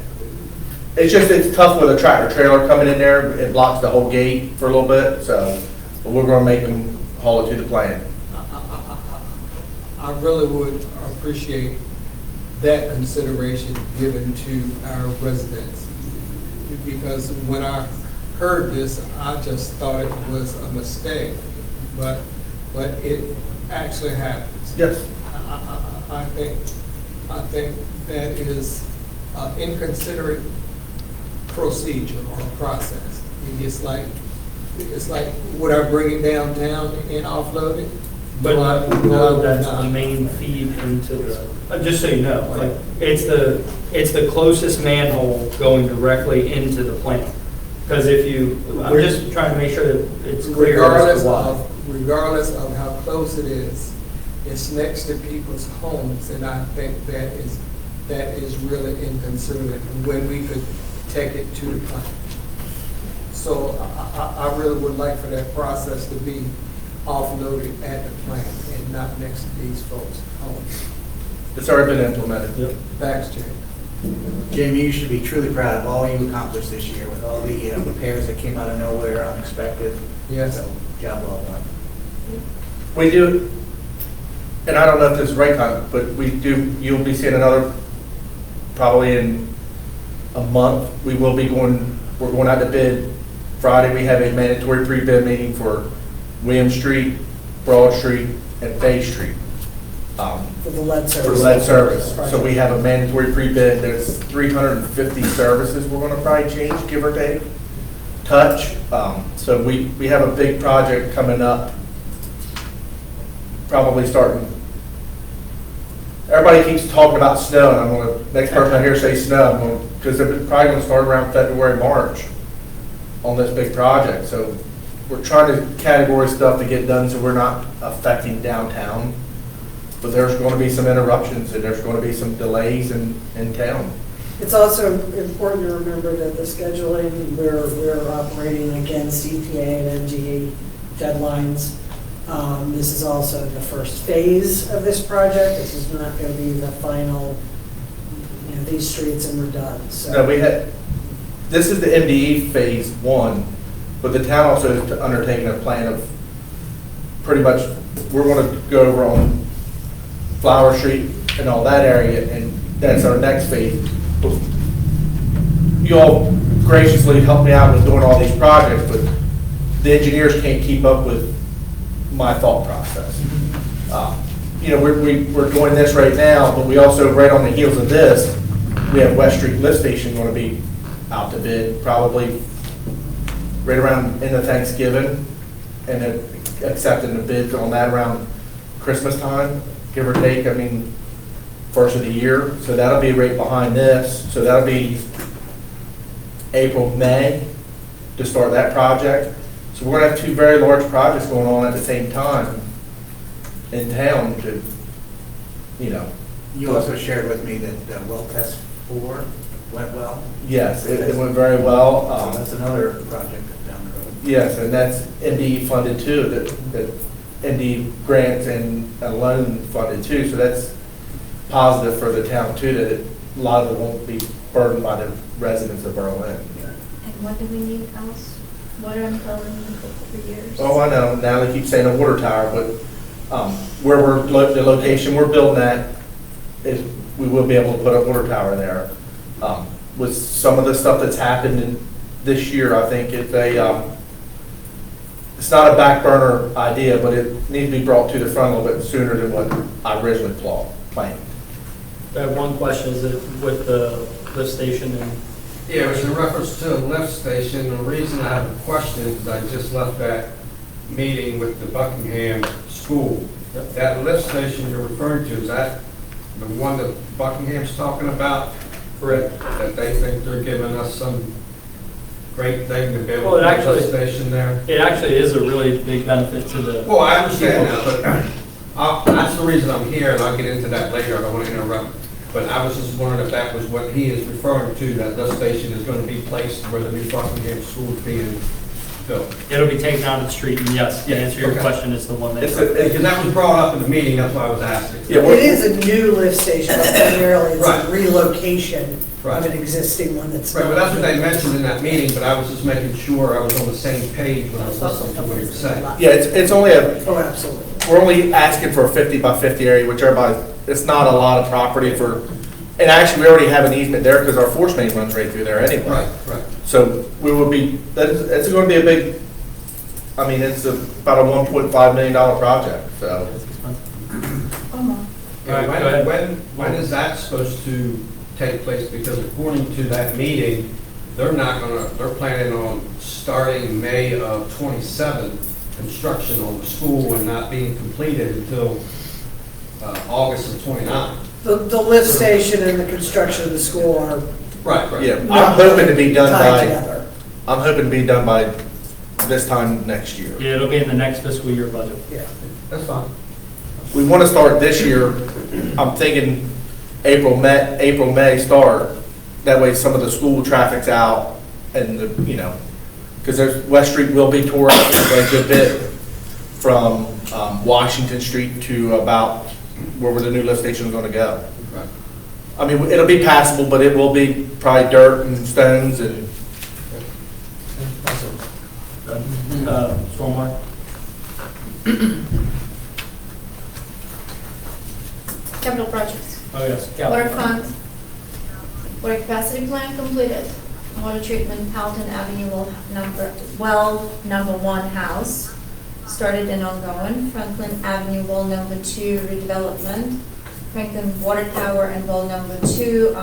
It's tough with a tractor trailer coming in there, it blocks the whole gate for a little bit, so, but we're gonna make them haul it to the plant. I really would appreciate that consideration given to our residents. Because when I heard this, I just thought it was a mistake, but it actually happens. Yes. I think that is an inconsiderate procedure or process. It's like, would I bring it downtown and offload it? But No, that's not. the main feed into the, just so you know, like, it's the closest manhole going directly into the plant. Because if you, I'm just trying to make sure that it's clear as to why. Regardless of how close it is, it's next to people's homes, and I think that is really inconsiderate when we could take it to the plant. So I really would like for that process to be offloaded at the plant and not next to these folks' homes. It's already been implemented. Thanks, Jay. Jamie, you should be truly proud of all you accomplished this year with all the repairs that came out of nowhere, unexpected. Yes. So, job well done. We do, and I don't know if this is the right time, but we do, you'll be seeing another, probably in a month, we're going out to bid. Friday, we have a mandatory pre-bid meeting for William Street, Broad Street, and Bay Street. For the lead service. For lead service. So we have a mandatory pre-bid. There's 350 services we're gonna probably change, give or take, touch. So we have a big project coming up, probably starting. Everybody keeps talking about snow, and I'm gonna, next person I hear say snow, because it's probably gonna start around February, March on this big project. So we're trying to categorize stuff to get done so we're not affecting downtown. But there's going to be some interruptions and there's going to be some delays in town. It's also important to remember that the scheduling, we're operating against EPA and MGE deadlines. This is also the first phase of this project. This is not going to be the final, these streets and we're done. So. No, this is the MDE phase 1, but the town also is undertaking a plan of pretty much, we're going to go over on Flower Street and all that area, and that's our next phase. You all graciously helped me out with doing all these projects, but the engineers can't keep up with my thought process. We're doing this right now, but we also, right on the heels of this, we have West Street Lift Station going to be out to bid, probably right around end of Thanksgiving, and then accepting the bids on that around Christmas time, give or take, first of the year. So that'll be right behind this. So that'll be April, May to start that project. So we're gonna have two very large projects going on at the same time in town to, You also shared with me that well test 4 went well. Yes, it went very well. So that's another project down the road. Yes, and that's ND funded too, that ND grants and a loan funded too, so that's positive for the town too, that a lot of it won't be burdened by the residents of Berlin. And what do we need else? Water and plumbing for years. Oh, I know, now they keep saying a water tower, but where the location we're building at, is we will be able to put a water tower there. With some of the stuff that's happened in this year, I think it's not a back burner idea, but it needs to be brought to the front a little bit sooner than what I originally planned. I have one question, is it with the lift station and? Yeah, it was in reference to a lift station. The reason I have a question is I just left that meeting with the Buckingham School. That lift station you're referring to, is that the one that Buckingham's talking about? Correct. That they think they're giving us some great thing to build Well, a lift station there? It actually is a really big benefit to the. Well, I understand that, but that's the reason I'm here, and I'll get into that later. I don't want to interrupt. But I was just wondering if that was what he is referring to, that lift station is going to be placed where the new Buckingham School is being built. It'll be taken out of the street, and yes, to answer your question, it's the one that. Because that was brought up in the meeting, that's why I was asking. It is a new lift station, but primarily it's Right. a relocation Right. of an existing one that's. Right, but that's what they mentioned in that meeting, but I was just making sure I was on the same page when I was listening to what he was saying. Yeah, it's only Oh, absolutely. we're only asking for a 50 by 50 area, which it's not a lot of property for, and actually we already have an easement there because our force main runs right through there anyway. Right. So we will be, it's going to be a big, it's about a $1.5 million project, so. Yeah, when is that supposed to take place? Because according to that meeting, they're planning on starting May of 27 construction on the school and not being completed until August of 29. The lift station and the construction of the school are. Right. Yeah, I'm hoping to be done tied together. by this time next year. Yeah, it'll be in the next fiscal year budget. Yeah. That's fine. We want to start this year, I'm thinking April, May start. That way some of the school traffic's out and because West Street will be tore up a good bit from Washington Street to about where the new lift station is going to go. I mean, it'll be passable, but it will be probably dirt and stones and. Stormwater? Capital projects. Oh, yes. Water fund, water capacity plan completed. Water treatment, Palatine Avenue, number 1 house, started and ongoing. Franklin Avenue, well number 2 redevelopment. Franklin Water Tower and well number 2,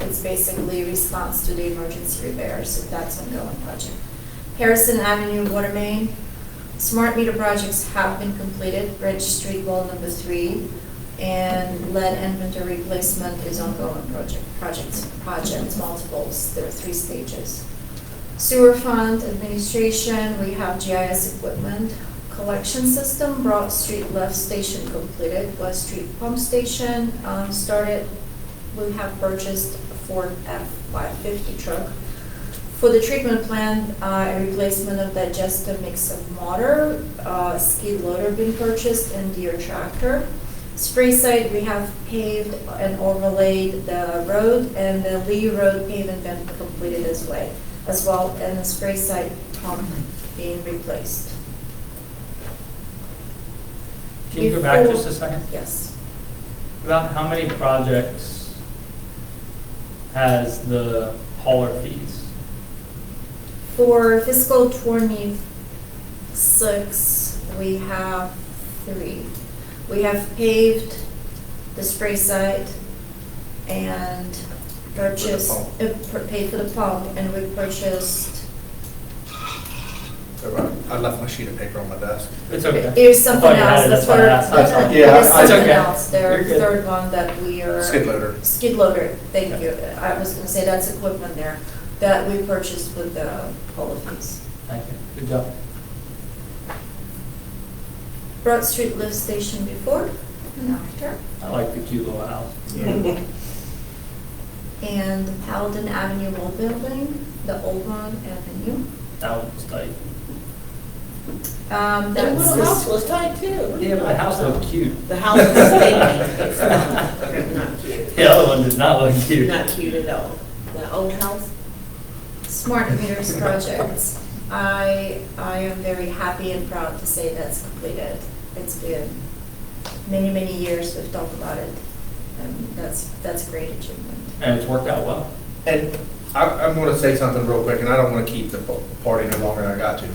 it's basically response to the emergency repairs, so that's ongoing project. Harrison Avenue Water Main, smart meter projects have been completed. Bridge Street well number 3, and lead inventory replacement is ongoing projects, multiples, there are 3 stages. Sewer fund administration, we have GIS equipment. Collection system, Broad Street lift station completed. West Street pump station started. We have purchased a Ford F-550 truck. For the treatment plant, a replacement of digestive mixer motor, skid loader being purchased, and Deere tractor. Spray site, we have paved and overlaid the road, and the Lee Road pavement been completed as well, and the spray site pump being replaced. Can you go back just a second? Yes. About how many projects has the hauler fees? For fiscal 26, we have 3. We have paved the spray site and purchased, paid for the pump, and we purchased. I left my sheet of paper on my desk. It's okay. Here's something else, the third, Yeah, something else, the third one that we are. Skid loader. Skid loader, thank you. I was gonna say that's equipment there that we purchased with the hauler fees. Thank you. Good job. Broad Street lift station before and after. I like the cute little house. And Paladin Avenue old building, the old one avenue. That one was tight. The That's little house was tight too. Yeah, but the house looked cute. The house was stately. It's not cute. The other one did not look cute. Not cute at all. The old house. Smart meters projects. I am very happy and proud to say that's completed. It's been many, many years we've talked about it, and that's a great achievement. And it's worked out well. And I'm going to say something real quick, and I don't want to keep the party no longer than I got to.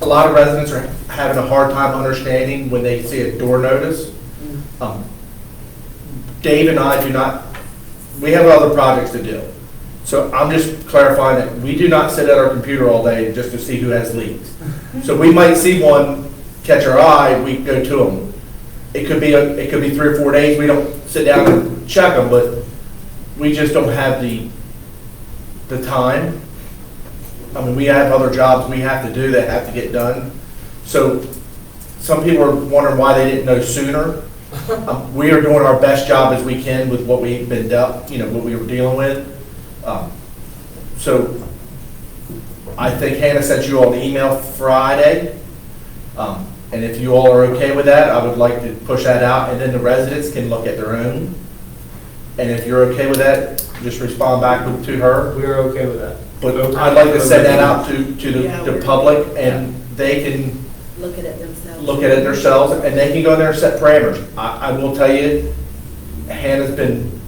A lot of residents are having a hard time understanding when they see a door notice. Dave and I do not, we have other projects to do. So I'm just clarifying that we do not sit at our computer all day just to see who has leaks. So we might see one catch our eye, we go to them. It could be 3 or 4 days, we don't sit down and check them, but we just don't have the time. I mean, we have other jobs we have to do that have to get done. So some people are wondering why they didn't know sooner. We are doing our best job as we can with what we've been dealt, what we were dealing with. So I think Hannah sent you all an email Friday. And if you all are okay with that, I would like to push that out, and then the residents can look at their own. And if you're okay with that, just respond back to her. We're okay with that. But I'd like to send that out to the public, and they can Look at it themselves. look at it themselves, and they can go in there and set parameters. I will tell you, Hannah's been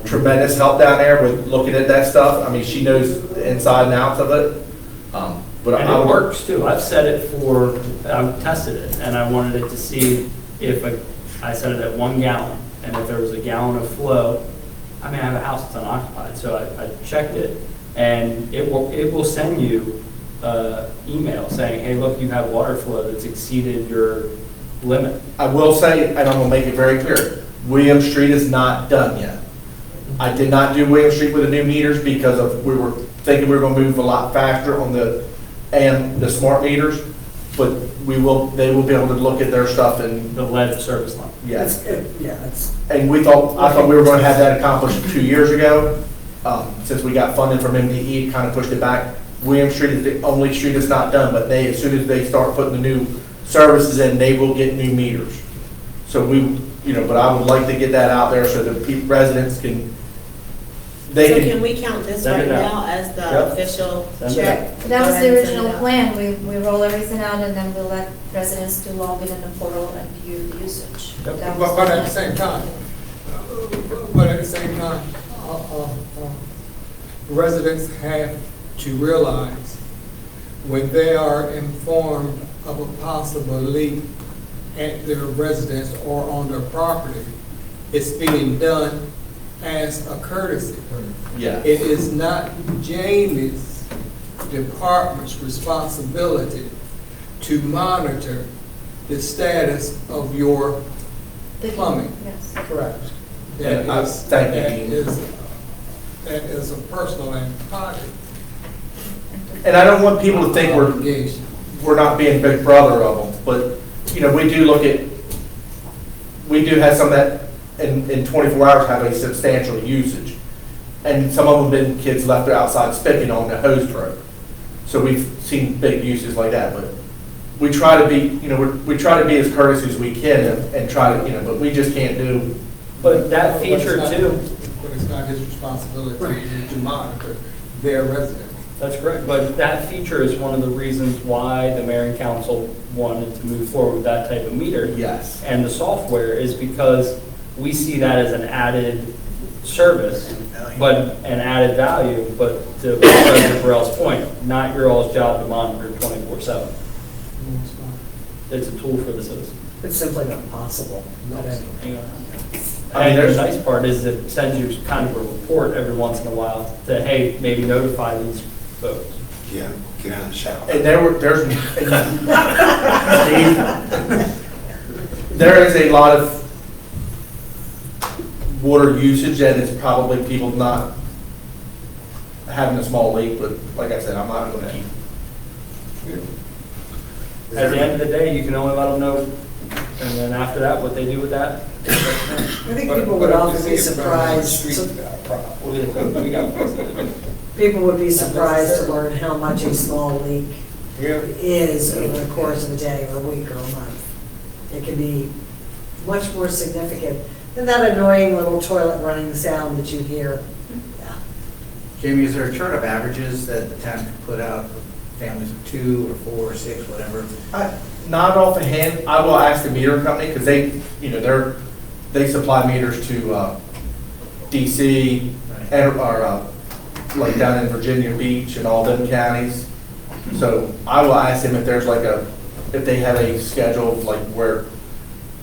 tremendous help down there with looking at that stuff. I mean, she knows the inside and outs of it. But And it works too. I've set it I've tested it, and I wanted it to see if I set it at 1 gallon, and if there was a gallon of flow. I mean, I have a house that's unoccupied, so I checked it, and it will send you email saying, hey, look, you have water flow that's exceeded your limit. I will say, and I'm going to make it very clear, William Street is not done yet. I did not do William Street with the new meters because we were thinking we were going to move a lot faster on the smart meters, but they will be able to look at their stuff and the lead service line. Yes. Yeah, And I thought we were going to have that accomplished 2 years ago. Since we got funding from MDE, it kind of pushed it back. William Street is the only street that's not done, but they, as soon as they start putting the new services in, they will get new meters. So we, but I would like to get that out there so that residents can, So can we count this Send right it out. now as the Yep. official Send it check? That was Go ahead the and send original it out. plan. We roll everything out and then we'll let residents to log in the portal and view the usage. That was But the at the same time, residents have to realize when they are informed of a possible leak at their residence or on their property, it's being done as a courtesy. Yeah. It is not Jamie's department's responsibility to monitor the status of your plumbing. Yes. Correct. And I thank you. That is a personal and private And I don't want people to think obligation. we're not being big brother of them, but, we do look at, we do have some that in 24 hours have a substantial usage. And some of them been kids left there outside spicking on the hose broke. So we've seen big uses like that, but we try to be, we try to be as courteous as we can and try to, but we just can't do. But that feature too, But it's not his responsibility to monitor their residents. that's correct, but that feature is one of the reasons why the mayor and council wanted to move forward with that type of meter. Yes. And the software is because we see that as an added service, but an added value, but to President Burrell's point, not your all's job to monitor 24/7. It's a tool for the citizen. It's simply not possible. Not anyway. And the nice part is it sends you kind of a report every once in a while to, hey, maybe notify these folks. Yeah, get out of the shower. And there is a lot of water usage and it's probably people not having a small leak, but like I said, I'm not going to keep. At the end of the day, you can only let them know, and then after that, what they do with that. I think people would often be surprised, people would be surprised to learn how much a small leak is over the course of a day or a week or a month. It can be much more significant than that annoying little toilet running sound that you hear. Jamie, is there a chart of averages that the town can put out for families of 2 or 4 or 6, whatever? Not offhand, I will ask the meter company because they, they supply meters to DC and like down in Virginia Beach and all them counties. So I will ask them if there's if they have a schedule of where.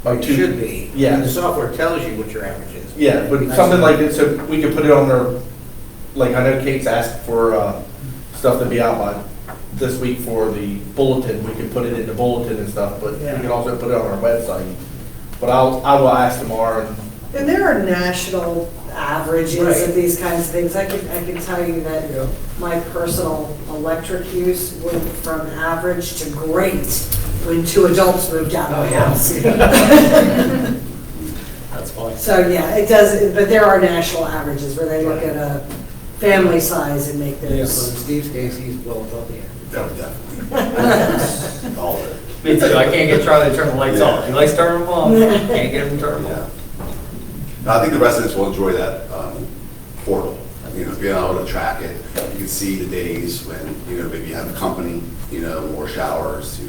It should be. Yeah. The software tells you what your average is. Yeah, but something like that, so we could put it on their, I know Kate's asked for stuff to be out by this week for the bulletin. We could put it in the bulletin and stuff, but we could also put it on our website. But I will ask tomorrow. And there are national averages of these kinds of things. I can tell you that my personal electric use went from average to great when 2 adults moved out of the house. That's fine. So yeah, it does, but there are national averages where they look at a family size and make Yeah, those. so in Steve's case, he's well above the average. All of it. Me too, I can't get Charlie to turn the lights off. He likes turning them off, can't get him to turn them off. I think the residents will enjoy that portal, being able to track it. You can see the days when, maybe you have company, more showers,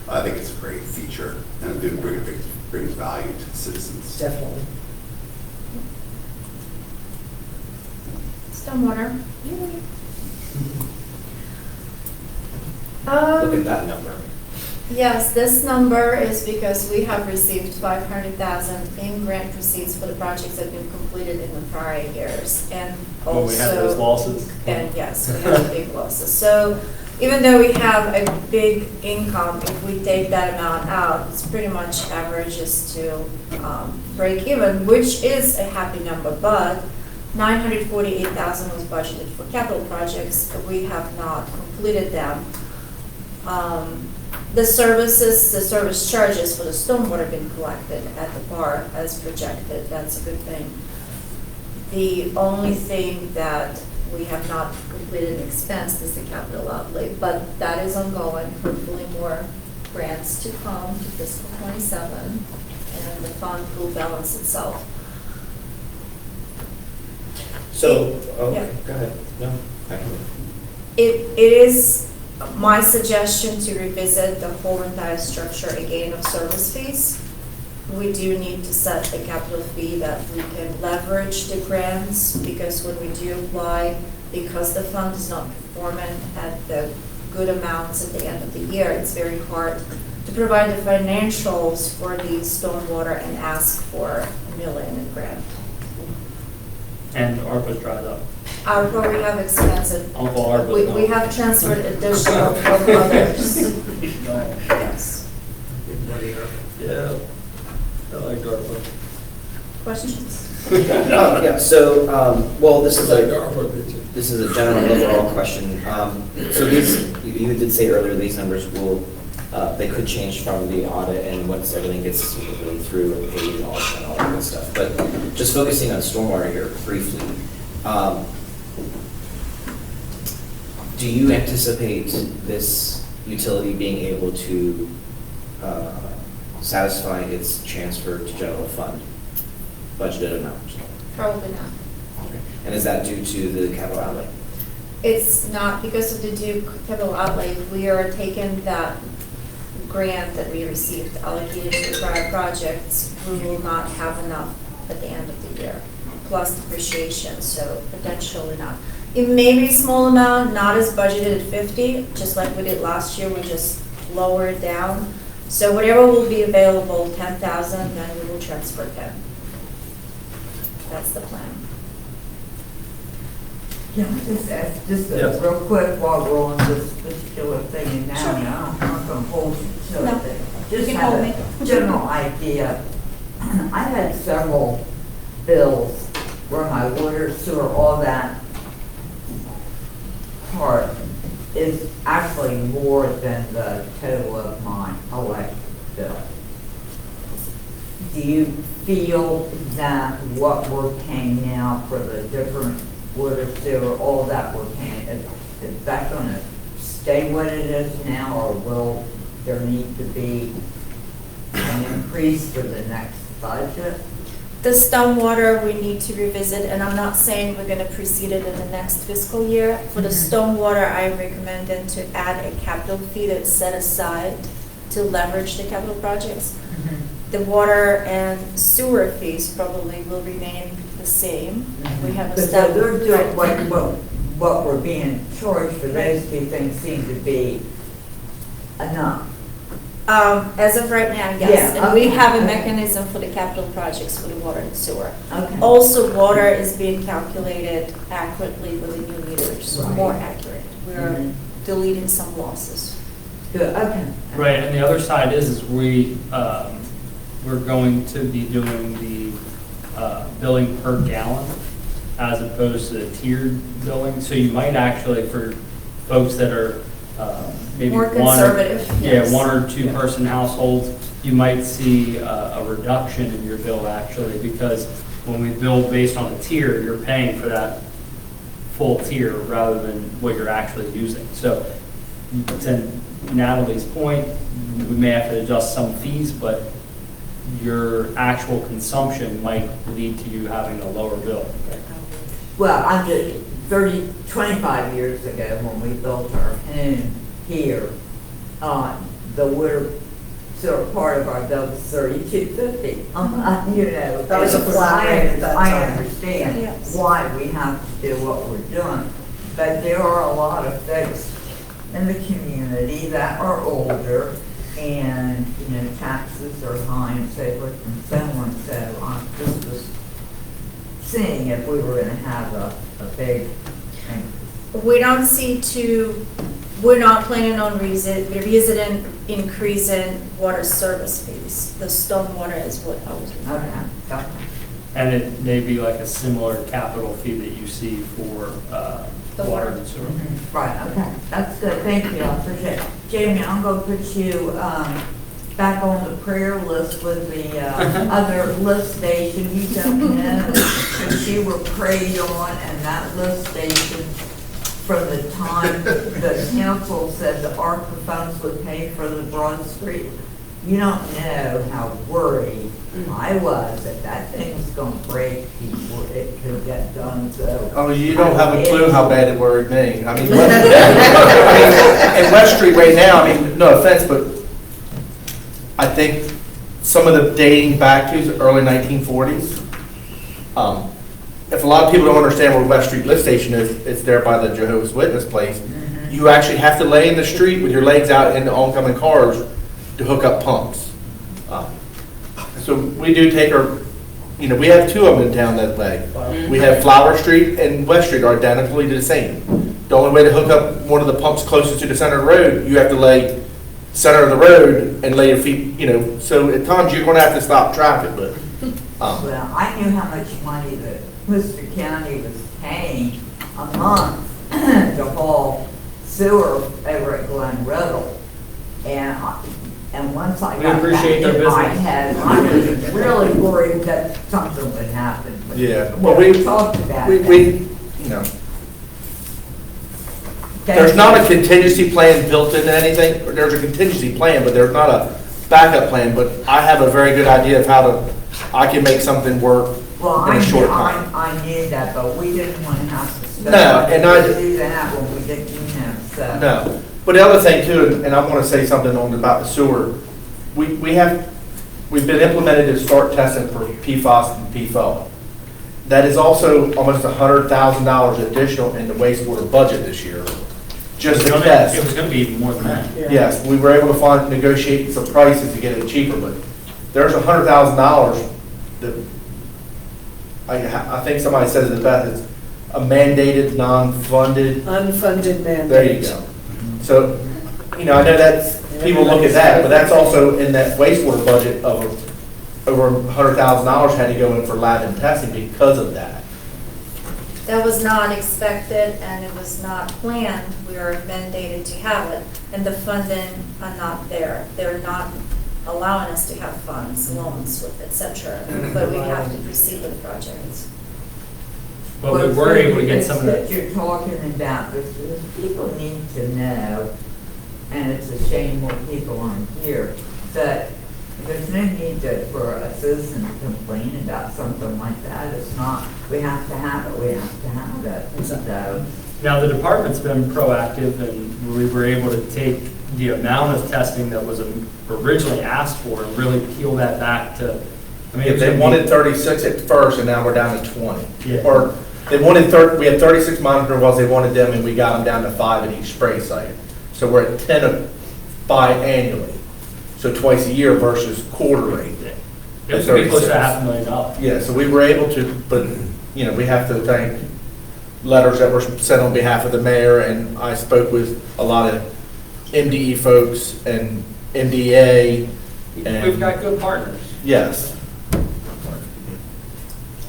I think it's a great feature and it brings value to citizens. Definitely. Stormwater. Look at that number. Yes, this number is because we have received 500,000 in grant receipts for the projects that have been completed in the prior years, and also. When we had those losses. And yes, we have big losses. So even though we have a big income, if we take that amount out, it's pretty much averages to break even, which is a happy number, but 948,000 was budgeted for capital projects, but we have not completed them. The service charges for the stormwater have been collected at the bar as projected. That's a good thing. The only thing that we have not completed an expense, is the capital outlay, but that is ongoing, hopefully more grants to come to fiscal 27, and the fund will balance itself. So, Yeah. go ahead. No, I can. It is my suggestion to revisit the whole entire structure again of service fees. We do need to set a capital fee that we can leverage the grants, because when we do apply, because the fund is not performing at the good amounts at the end of the year, it's very hard to provide the financials for the stormwater and ask for $1 million in grant. And ARPA's dried up. ARPA, we have expensive. Uncle ARPA. We have transferred additional from others. Yes. Yeah, I like ARPA. Questions? Oh, yeah, so, well, this is a general overall question. So these, you did say earlier, these numbers will, they could change from the audit and once everything gets really through and paid and all that good stuff. But just focusing on stormwater here briefly, do you anticipate this utility being able to satisfy its transfer to general fund budgeted amount? Probably not. And is that due to the capital outlay? It's not because of the Duke capital outlay. We are taking that grant that we received allocated to prior projects. We will not have enough at the end of the year, plus depreciation, so potentially not. It may be a small amount, not as budgeted at 50, just like we did last year, we just lowered it down. So whatever will be available, 10,000, then we will transfer 10. That's the plan. Can I just ask, just Yes. real quick, while we're on this particular thing now, and I'm not gonna hold you to No. it. You Just can have hold a me. general idea. I had several bills where my water, sewer, all that part is actually more than the total of my electric bill. Do you feel that what we're paying now for the different water, sewer, all that we're paying, is that gonna stay what it is now, or will there need to be an increase for the next budget? The stormwater, we need to revisit, and I'm not saying we're gonna proceed it in the next fiscal year. For the stormwater, I recommended to add a capital fee that's set aside to leverage the capital projects. The water and sewer fees probably will remain the same. We have Because established. they're doing what we're being charged for those two things seem to be enough. As of right now, yes. Yeah, And we okay, have a okay. mechanism for the capital projects for the water and sewer. Okay. Also, water is being calculated accurately with the new meters, Right. more accurate. We're Mhm. deleting some losses. Good, okay. Right, and the other side is we're going to be doing the billing per gallon as opposed to the tiered billing. So you might actually, for folks that are maybe More conservative, yes. one or two person households, you might see a reduction in your bill actually, because when we bill based on a tier, you're paying for that full tier rather than what you're actually using. So to Natalie's point, we may have to adjust some fees, but your actual consumption might lead to you having a lower bill. Well, I'm just, 25 years ago, when we built our home here, the water sewer part of our bill was $32.50. You know. That was a flat rate at that I time. understand Yes. why we have to do what we're doing, but there are a lot of folks in the community that are older, and, you know, taxes are high and so forth and so on, so I'm just was seeing if we were gonna have a big increase. We don't we're not planning on revisiting increasing water service fees. The stormwater is what I was referring Okay, got it. And it may be like a similar capital fee that you see for The water water. and sewer. Right, okay, that's good, thank you, I appreciate it. Jamie, I'm gonna put you, back on the prayer list with the other lift station, you don't know. Because you were prayed on, and that lift station, from the time the council said the ARPA funds would pay for the Broad Street, you don't know how worried I was that that thing was gonna break before it could get done, so. Oh, you don't have a clue how bad it worried me. I mean, in West Street right now, I mean, no offense, but I think some of the dating back to the early 1940s. If a lot of people don't understand where West Street Lift Station is, it's there by the Jehovah's Witness place. You actually have to lay in the street with your legs out into oncoming cars to hook up pumps. So we do take our, you know, we have two of them in town that way. We have Flower Street and West Street are identically the same. The only way to hook up one of the pumps closest to the center of the road, you have to lay center of the road and lay your feet, you know, so at times you're gonna have to stop traffic, but. Well, I knew how much money that Worcester County was paying a month to haul sewer over at Glen Riddle. And once I We got appreciate that their in my business. head, I was really worried that something would happen. But Yeah, well, we talked about that. you know. There's not a contingency plan built into anything, or there's a contingency plan, but there's not a backup plan, but I have a very good idea of how I can make something work Well, in a short time. I knew that, but we didn't want to have to spend No, money and to do that when we didn't, so. No, but the other thing too, and I want to say something about the sewer, we've been implemented to start testing for PFAS and PFOA. That is also almost $100,000 additional in the wastewater budget this year, just to test. It was gonna be even more than that. Yes, we were able to negotiate some prices to get it cheaper, but there's $100,000 that, I think somebody says it best, it's a mandated, non-funded. Unfunded mandate. There you go. So, you know, I know that's, people look at that, but that's also in that wastewater budget of over $100,000 had to go in for lab and testing because of that. That was not expected and it was not planned. We are mandated to have it, and the funding are not there. They're not allowing us to have funds, loans, with et cetera, but we have to proceed with projects. But we were able to get some of that that. you're talking about, this people need to know, and it's a shame more people aren't here, that there's no need for a citizen to complain about something like that. It's not, we have to have it, we have to have it. So, Now, the department's been proactive, and we were able to take the amount of testing that was originally asked for and really peel that back to, I mean. If they wanted 36 at first, and now we're down to 20. Yeah. Or they wanted we had 36 monitoring wells, they wanted them, and we got them down to 5 at each spray site. So we're at 10 of 5 annually, so twice a year versus quarterly. It was gonna be close to $500,000. Yeah, so we were able to, but, you know, we have to thank letters that were sent on behalf of the mayor, and I spoke with a lot of MDE folks and MDA. And We've got good partners. Yes.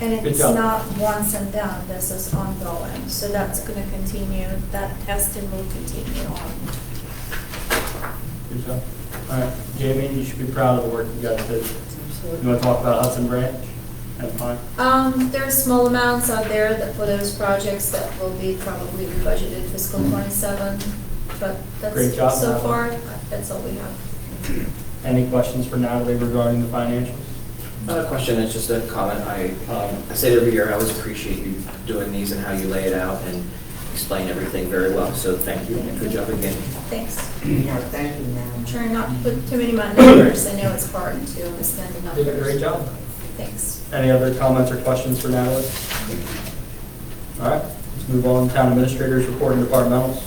And Good it's job. not once and done, this is ongoing, so that's gonna continue, that testing will continue on. Good job. All right, Jamie, you should be proud of the work you guys did. You want to talk about Hudson Branch and Pine? There are small amounts out there that for those projects that will be probably budgeted fiscal 27, but Great job, that's, so Natalie. far, that's all we have. Any questions for Natalie regarding the financials? Not a question, it's just a comment. I say it every year, I always appreciate you doing these and how you lay it out and explain everything very well, so thank you, and good job again. Thanks. yeah, thank you, ma'am. Trying not to put too many numbers, I know it's hard to understand the numbers. Did a great job. Thanks. Any other comments or questions for Natalie? All right, let's move on. Town administrators report and departmentals.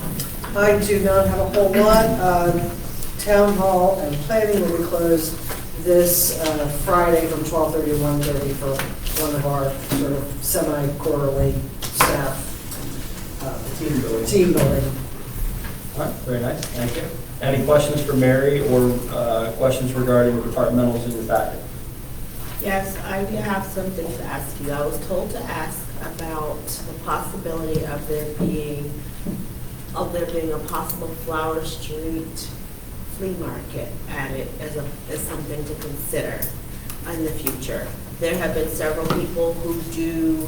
I do not have a whole lot. Town hall and planning will be closed this Friday from 12:30 to 1:30 for one of our sort of semi-quarterly staff team building. All right, very nice, thank you. Any questions for Mary or questions regarding departmentals in your packet? Yes, I do have something to ask you. I was told to ask about the possibility of there being a possible Flower Street flea market added as something to consider in the future. There have been several people who do,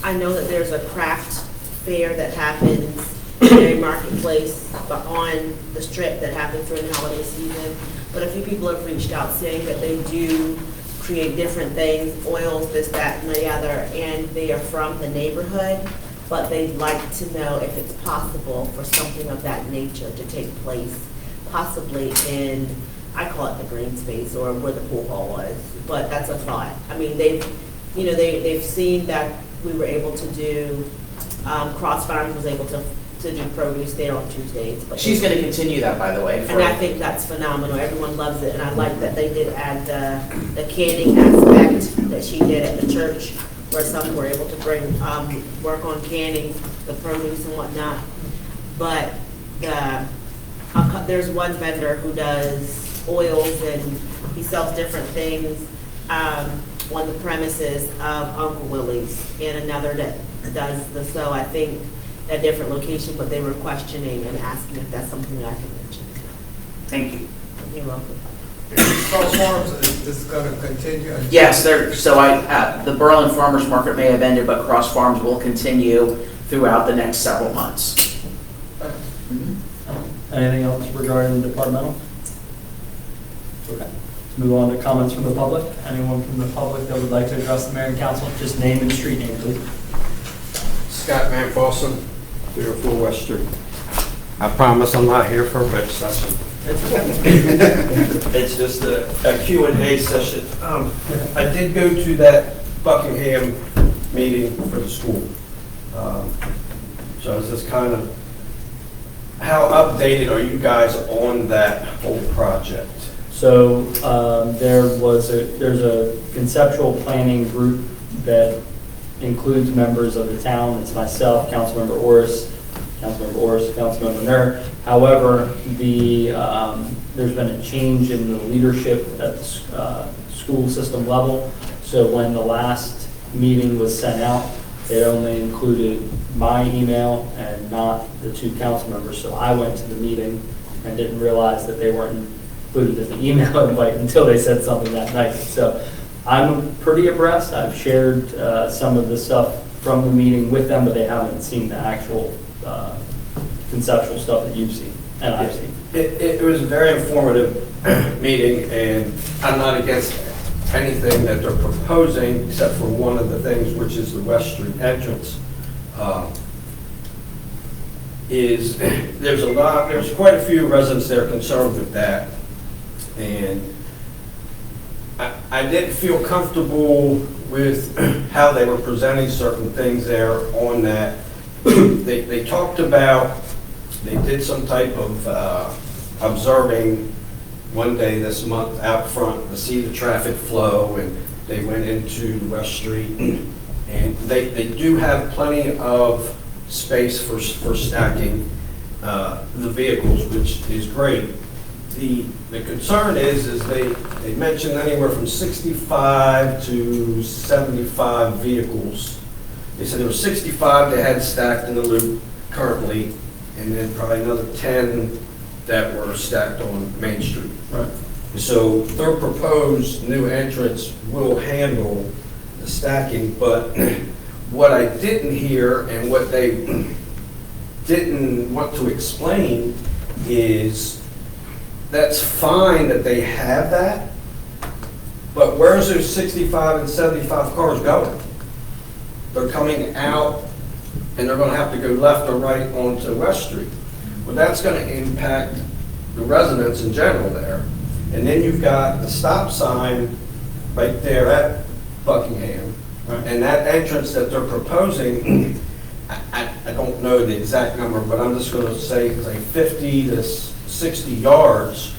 I know that there's a craft fair that happens in a marketplace but on the strip that happens during the holiday season. But a few people have reached out saying that they do create different things, oils, this, that, and the other, and they are from the neighborhood, but they'd like to know if it's possible for something of that nature to take place, possibly in, I call it the green space or where the pool hall was, but that's a thought. I mean, they've seen that we were able to do, Cross Farms was able to do produce there on Tuesdays. But She's going to continue that, by the way. And I think that's phenomenal. Everyone loves it, and I like that they did add the canning aspect that she did at the church, where some were able to bring, work on canning the produce and whatnot. But there's one vendor who does oils and he sells different things on the premises of Uncle Willie's, and another that does the, so I think a different location, but they were questioning and asking if that's something that I can mention. Thank you. You're welcome. Cross Farms is going to continue? Yes, the Berlin Farmers Market may have ended, but Cross Farms will continue throughout the next several months. Anything else regarding departmental? Okay. Let's move on to comments from the public. Anyone from the public that would like to address the mayor and council, just name and street name, please. Scott Van Fossen, 304 West Street. I promise I'm not here for a rep session. It's just a Q&A session. I did go to that Buckingham meeting for the school. So it's just kind of, how updated are you guys on that whole project? So there's a conceptual planning group that includes members of the town. It's myself, Councilmember Orris, Councilmember Nur. However, there's been a change in the leadership at the school system level. So when the last meeting was sent out, it only included my email and not the two council members. So I went to the meeting and didn't realize that they weren't included in the email invite until they said something that night. So I'm pretty abreast. I've shared some of the stuff from the meeting with them, but they haven't seen the actual conceptual stuff that you've seen and I've seen. It was a very informative meeting, and I'm not against anything that they're proposing, except for one of the things, which is the West Street entrance. There's quite a few residents that are concerned with that, and I didn't feel comfortable with how they were presenting certain things there on that. They talked about, they did some type of observing one day this month out front to see the traffic flow, and they went into West Street, and they do have plenty of space for stacking the vehicles, which is great. The concern is they mentioned anywhere from 65 to 75 vehicles. They said there were 65 that had stacked in the loop currently, and then probably another 10 that were stacked on Main Street. Right. So their proposed new entrance will handle the stacking, but what I didn't hear and what they didn't want to explain is that's fine that they have that, but where's those 65 and 75 cars going? They're coming out and they're going to have to go left or right onto West Street. Well, that's going to impact the residents in general there. And then you've got the stop sign right there at Buckingham. Right. And that entrance that they're proposing, I don't know the exact number, but I'm just going to say like 50 to 60 yards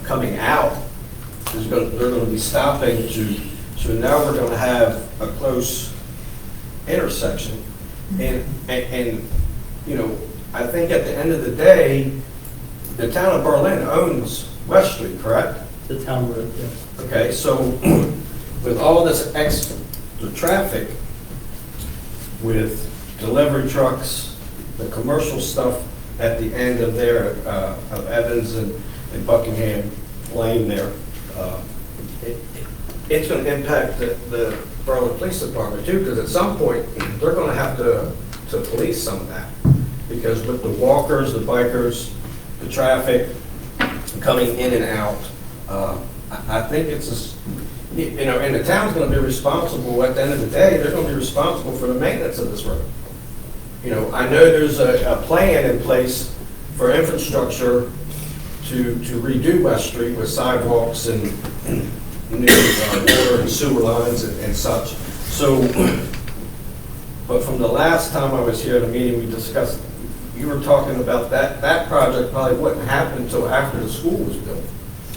coming out. They're going to be stopping so now we're going to have a close intersection. And you know, I think at the end of the day, the town of Berlin owns West Street, correct? The town road, yes. Okay, so with all this extra traffic, with delivery trucks, the commercial stuff at the end of there, of Evans and in Buckingham Lane there. It's going to impact the Berlin Police Department too, because at some point, they're going to have to police some of that. Because with the walkers, the bikers, the traffic coming in and out, I think it's, and the town's going to be responsible, at the end of the day, they're going to be responsible for the maintenance of this road. I know there's a plan in place for infrastructure to redo West Street with sidewalks and new water and sewer lines and such. So, but from the last time I was here at a meeting, we discussed, you were talking about that project probably wouldn't happen until after the school was built.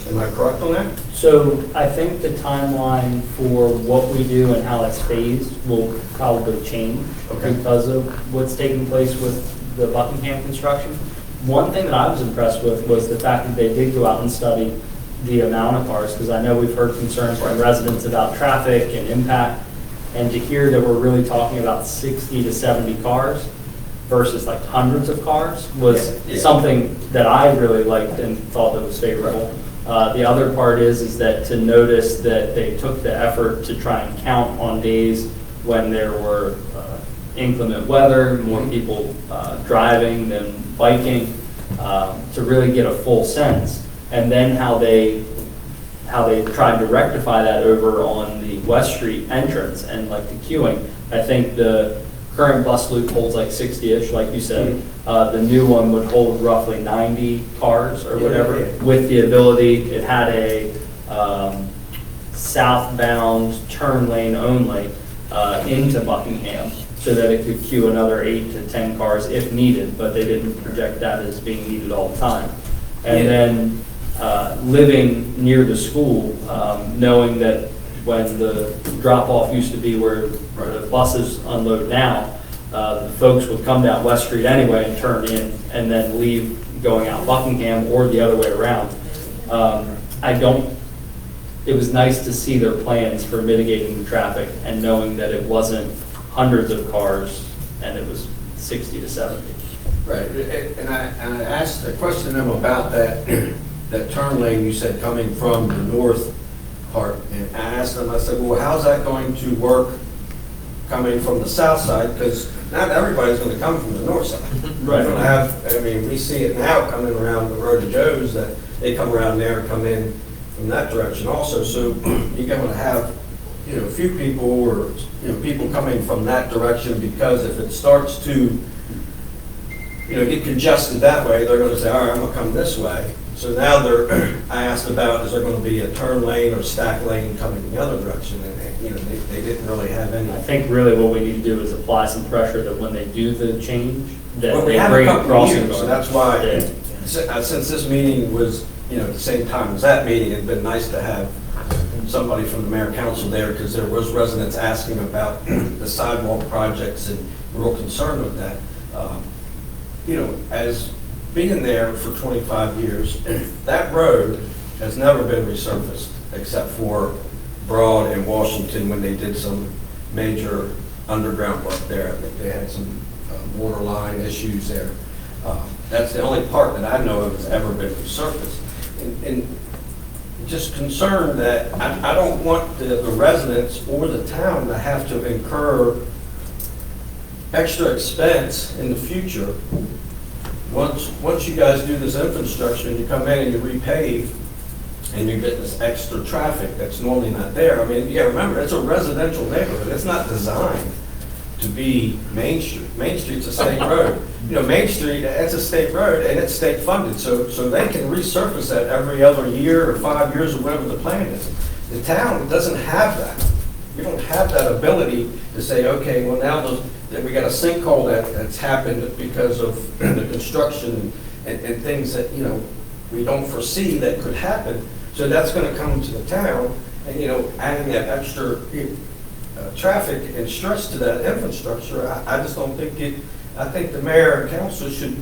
Am I correct on that? So I think the timeline for what we do and how it's phased will probably change because of what's taking place with the Buckingham construction. One thing that I was impressed with was the fact that they did go out and study the amount of cars, because I know we've heard concerns from residents about traffic and impact, and to hear that we're really talking about 60 to 70 cars versus like hundreds of cars was something that I really liked and thought that was favorable. The other part is that to notice that they took the effort to try and count on days when there were inclement weather, more people driving than biking, to really get a full sense. And then how they tried to rectify that over on the West Street entrance and like the queuing. I think the current bus loop holds like 60-ish, like you said. The new one would hold roughly 90 cars or whatever, with the ability, it had a southbound turn lane only into Buckingham, so that it could queue another 8 to 10 cars if needed, but they didn't project that as being needed all the time. And then living near the school, knowing that when the drop-off used to be where the buses unload now, the folks would come down West Street anyway and turn in and then leave going out Buckingham or the other way around. It was nice to see their plans for mitigating the traffic and knowing that it wasn't hundreds of cars and it was 60 to 70. Right, and I asked a question to them about that turn lane you said coming from the north part, and I asked them, I said, well, how's that going to work coming from the south side? Because not everybody's going to come from the north side. Right. We're going to have, we see it now coming around the road to Joe's, that they come around there and come in from that direction also. So you're going to have, a few people or, people coming from that direction, because if it starts to, get congested that way, they're going to say, all right, I'm going to come this way. So now I asked about, is there going to be a turn lane or stack lane coming the other direction? And they didn't really have any. I think really what we need to do is apply some pressure that when they do the change, that Well, they bring crossing guards. so that's why, since this meeting was, at the same time as that meeting, it'd been nice to have somebody from the mayor council there, because there was residents asking about the sidewalk projects and real concerned with that. As being there for 25 years, that road has never been resurfaced except for Broad and Washington when they did some major underground work there. I think they had some water line issues there. That's the only part that I know of that's ever been resurfaced. And just concerned that I don't want the residents or the town to have to incur extra expense in the future. Once you guys do this infrastructure and you come in and you repave and you get this extra traffic that's normally not there. You gotta remember, it's a residential neighborhood. It's not designed to be Main Street. Main Street's a state road. Main Street, it's a state road and it's state funded. So they can resurface that every other year or 5 years or whatever the plan is. The town doesn't have that. We don't have that ability to say, okay, well now that we got a sinkhole that's happened because of the construction and things that, we don't foresee that could happen. So that's going to come to the town, and, adding that extra traffic and stress to that infrastructure, I just don't think I think the mayor and council should,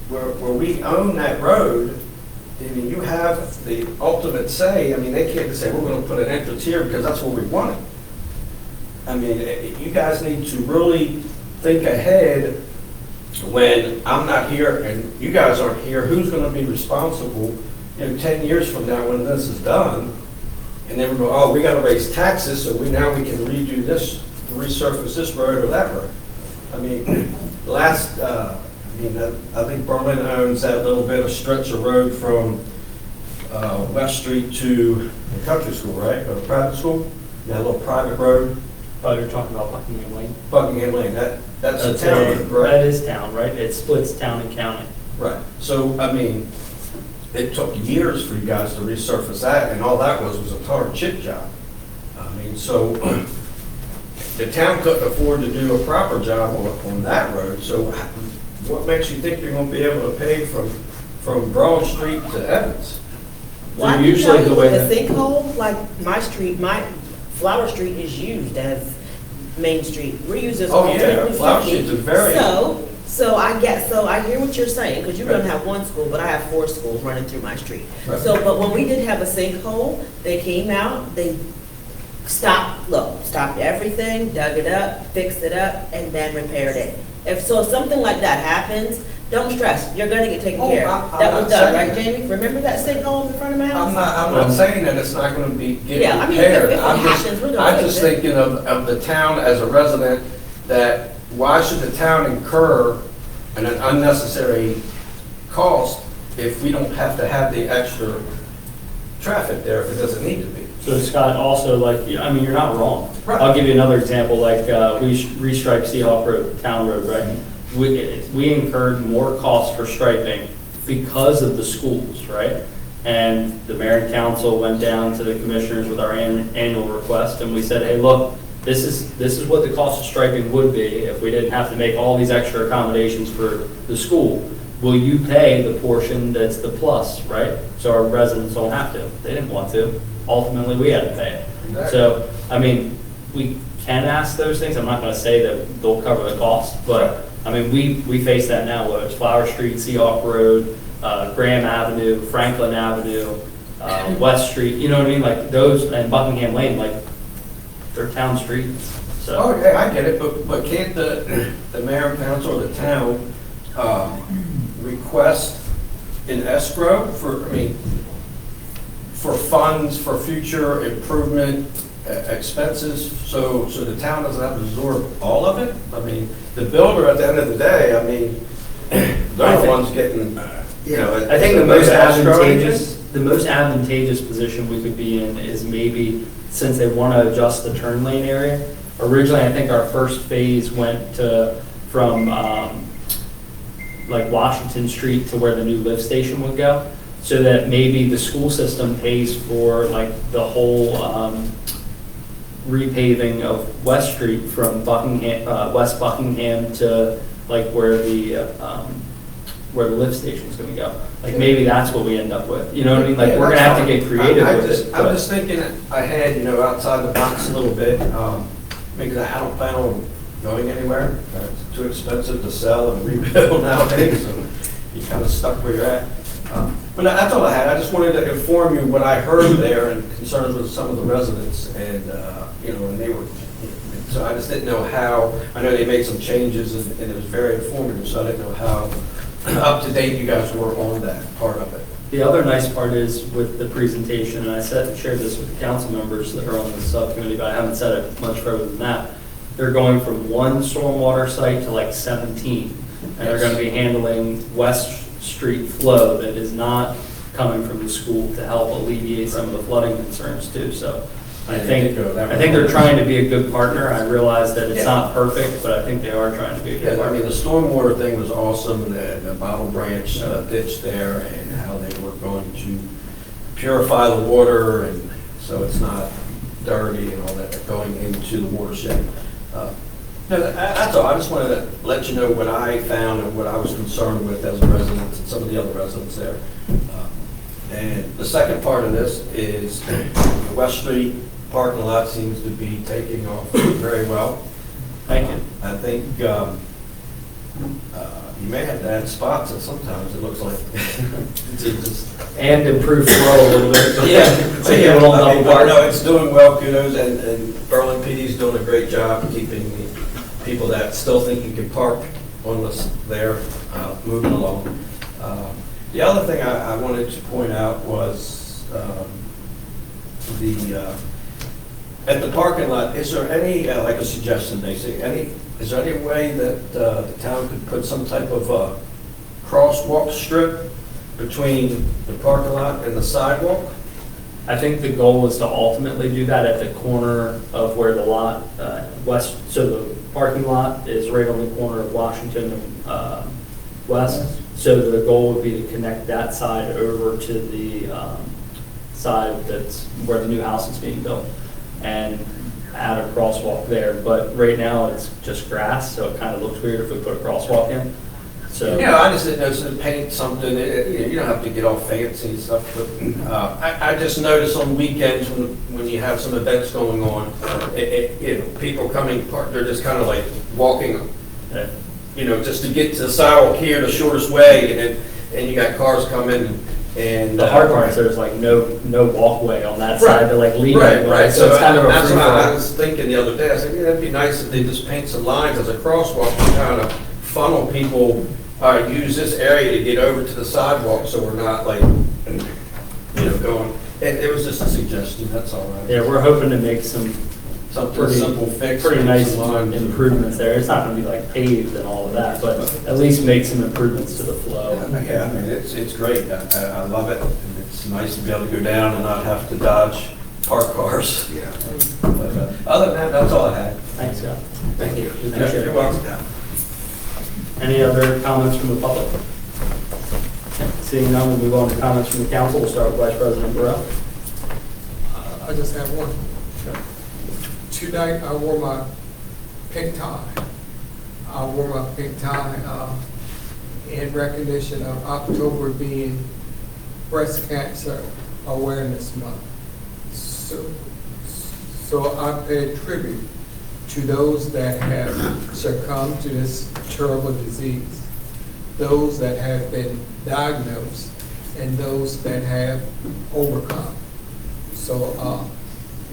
where we own that road, you have the ultimate say. They can't just say, we're going to put an entrance here because that's where we want it. You guys need to really think ahead when I'm not here and you guys aren't here, who's gonna be responsible, 10 years from now when this is done? And then we go, oh, we gotta raise taxes, so now we can redo this, resurface this road or that road. I mean, I think Berlin owns that little bit of stretch of road from West Street to the country school, right, or the private school? That little private road? Oh, you're talking about Buckingham Lane? Buckingham Lane, that's a town, right? That is town, right? It splits town and county. Right, so, I mean, it took years for you guys to resurface that, and all that was a tar and chip job. I mean, so, the town couldn't afford to do a proper job on that road, so what makes you think you're gonna be able to pay from Broad Street to Evans? Why do you know the sinkhole, like my street, my Flower Street is used as Main Street. We're used as. Oh, yeah, Flower Street's a very. So I hear what you're saying, because you don't have one school, but I have 4 schools running through my street. Right. So, but when we did have a sinkhole, they came out, they stopped everything, dug it up, fixed it up, and then repaired it. If something like that happens, don't stress, you're gonna get taken care of. That was done, right, Jamie? Remember that sinkhole in front of my house? I'm not saying that it's not gonna be getting Yeah, I mean, repaired. if it happens, we're gonna I'm fix just it. thinking of the town as a resident, that why should the town incur an unnecessary cost if we don't have to have the extra traffic there if it doesn't need to be? So Scott, also, like, I mean, you're not wrong. I'll give you another example, like, we restriped Seahawk Road, Town Road, right? We incurred more costs for striping because of the schools, right? And the mayor and council went down to the commissioners with our annual request, and we said, hey, look, this is what the cost of striping would be if we didn't have to make all these extra accommodations for the school. Will you pay the portion that's the plus, right? So our residents don't have to. They didn't want to. Ultimately, we had to pay it. Exactly. So, I mean, we can ask those things. I'm not going to say that they'll cover the cost, but I mean, we face that now, whether it's Flower Street, Seahawk Road, Graham Avenue, Franklin Avenue, West Street, you know what I mean? Like those, and Buckingham Lane, like they're town streets. So. Oh, yeah, I get it, but can't the mayor and council or the town request an escrow for funds for future improvement expenses, so the town doesn't have to absorb all of it? I mean, the builder at the end of the day, I mean, they're the ones getting, I think the most advantageous position we could be in is maybe, since they want to adjust the turn lane area. Originally, I think our first phase went from like Washington Street to where the new lift station would go, so that maybe the school system pays for like the whole repaving of West Street from West Buckingham to like where the lift station is going to go. Like maybe that's what we end up with. You know what I mean? Like we're going to have to get creative with it. I'm just thinking ahead, outside the box a little bit, because I don't plan on going anywhere. It's too expensive to sell and rebuild nowadays, so you're kind of stuck where you're at. But that's all I had. I just wanted to inform you what I heard there and concerns with some of the residents, and and they were. So I just didn't know how. I know they made some changes, and it was very informative. So I didn't know how up to date you guys were on that part of it. The other nice part is with the presentation, and I shared this with the council members that are on the subcommittee, but I haven't said it much further than that. They're going from one stormwater site to like 17, and they're going to be handling West Street flow that is not coming from the school to help alleviate some of the flooding concerns too. So I think they're trying to be a good partner. I realize that it's not perfect, but I think they are trying to be a good partner. I mean, the stormwater thing was awesome, the Bottle Branch ditch there, and how they were going to purify the water, and so it's not dirty and all that going into the watershed. No, that's all. I just wanted to let you know what I found and what I was concerned with as a resident and some of the other residents there. And the second part of this is the West Street parking lot seems to be taking off very well. Thank you. I think you may have to add spots at sometimes, it looks like. And improve flow a little bit. No, it's doing well, kudos, and Berlin PD is doing a great job keeping the people that still think you can park on this there, moving along. The other thing I wanted to point out was at the parking lot, is there any, like a suggestion, Nancy, is there any way that the town could put some type of crosswalk strip between the parking lot and the sidewalk? I think the goal is to ultimately do that at the corner of where the lot, so the parking lot is right on the corner of Washington and West. So the goal would be to connect that side over to the side that's where the new house is being built and add a crosswalk there. But right now it's just grass, so it kind of looks weird if we put a crosswalk in. So Yeah, I just didn't know, so paint something, you don't have to get all fancy and stuff, but I just noticed on weekends when you have some events going on, people coming, they're just kind of like walking, just to get to the sidewalk here, the shortest way, and you got cars coming and. the hard part is there's like no walkway on that side to like lead it. Right, So it's kind of a that's free what I for was thinking the other day, I said, that'd be nice if they just paint some lines as a crosswalk to kind of funnel people, use this area to get over to the sidewalk, so we're not like, going, it was just a suggestion, that's all right. Yeah, we're hoping to make some Something simple fix. pretty nice some lines. improvements there. It's not going to be like paved and all of that, but at least make some improvements to the flow. Yeah, I mean, it's great, I love it, and it's nice to be able to go down and not have to dodge parked cars. Yeah. But, other than that, that's all I had. Thanks, Scott. Thank you. Appreciate it. You're welcome. Any other comments from the public? Seeing none, we'll move on to comments from the council. We'll start with Vice President Burrell. I just have one. Tonight, I wore my pink tie. I wore my pink tie in recognition of October being Breast Cancer Awareness Month. So I pay tribute to those that have succumbed to this terrible disease, those that have been diagnosed, and those that have overcome. So,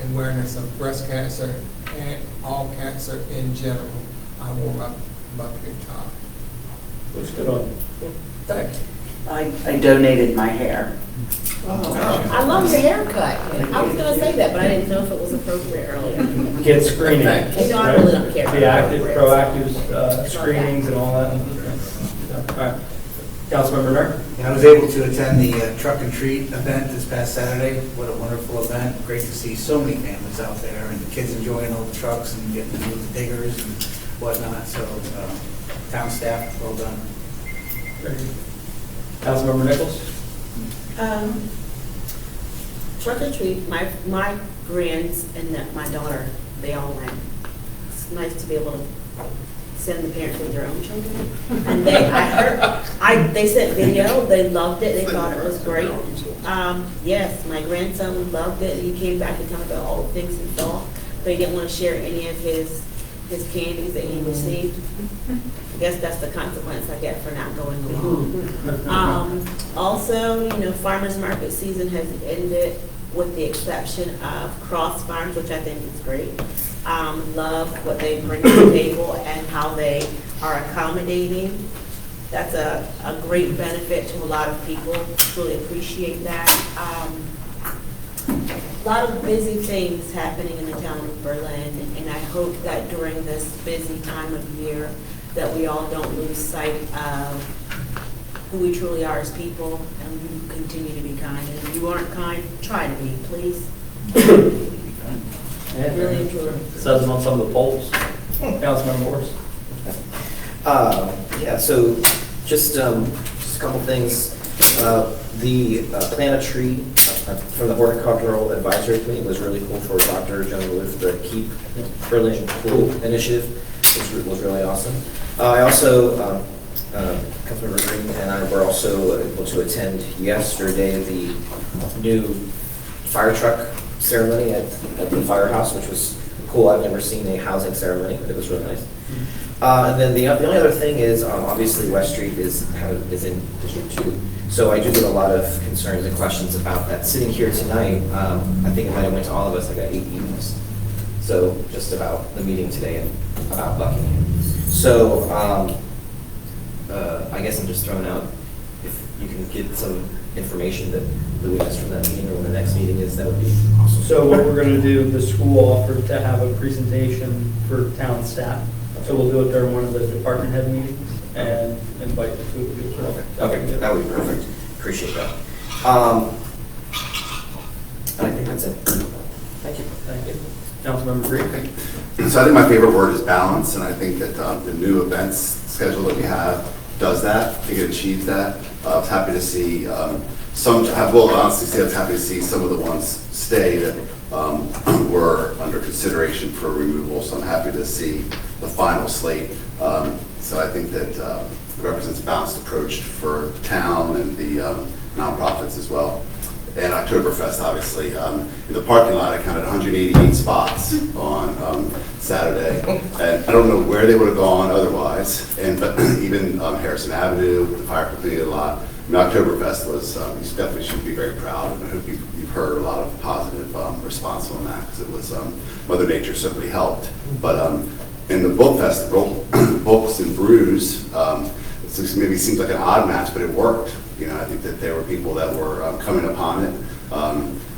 in awareness of breast cancer and all cancer in general, I wore my pink tie. Looks good on you. Thank you. I donated my hair. I love your haircut. I was gonna say that, but I didn't know if it was appropriate earlier. Get screening. You know, I really don't care. The active, proactive screenings and all that. All right. Councilmember Nur? I was able to attend the Truck and Treat event this past Saturday. What a wonderful event. Great to see so many families out there and the kids enjoying all the trucks and getting to move the diggers and whatnot. So, town staff, well done. Councilmember Nichols? Truck or treat, my grands and my daughter, they all went. It's nice to be able to send the parents with their own children. And they sent video, they loved it, they thought it was great. Yes, my grandson loved it, he came back to tell me about all the things he saw, but he didn't want to share any of his candies that he received. I guess that's the consequence I get for not going along. Also, farmers market season has ended with the exception of Cross Farms, which I think is great. Love what they bring to the table and how they are accommodating. That's a great benefit to a lot of people. Really appreciate that. A lot of busy things happening in the town of Berlin, and I hope that during this busy time of year that we all don't lose sight of who we truly are as people, and we continue to be kind. And if you aren't kind, try to be, please. Really enjoy it. Says it on some of the polls. Councilmember Morris? Yeah, so just a couple things. The plant a tree from the Horticultural Advisory Committee was really cool for Dr. Joan Wolf, the Keep Berlin Cool initiative, which was really awesome. I also, Councilmember Green and I were also able to attend yesterday the new fire truck ceremony at the firehouse, which was cool. I've never seen a housing ceremony, but it was really nice. And then the only other thing is, obviously West Street is in District 2. So I do get a lot of concerns and questions about that. Sitting here tonight, I think it might have went to all of us, I got 8 emails. So just about the meeting today and about Buckingham. So I guess I'm just throwing out, if you can get some information that we asked from that meeting or when the next meeting is, that would be awesome. So what we're gonna do, the school offered to have a presentation for town staff. So we'll do it during one of the department head meetings and invite the two of you as well. Okay, that would be perfect. Appreciate that. And I think that's it. Thank you. Thank you. Councilmember Green. So I think my favorite word is balance, and I think that the new events schedule that we have does that. I think it achieves that. I was happy to see I will honestly say I was happy to see some of the ones stay that were under consideration for removal. So I'm happy to see the final slate. So I think that it represents a balanced approach for the town and the nonprofits as well. And Oktoberfest, obviously. In the parking lot, I counted 188 spots on Saturday. And I don't know where they would have gone otherwise. But even Harrison Avenue, the fire completed a lot. I mean, Oktoberfest was, you definitely should be very proud. And I hope you've heard a lot of positive response on that, because it was, Mother Nature certainly helped. But in the book festival, Books and Brews, it maybe seems like an odd match, but it worked. You know, I think that there were people that were coming upon it,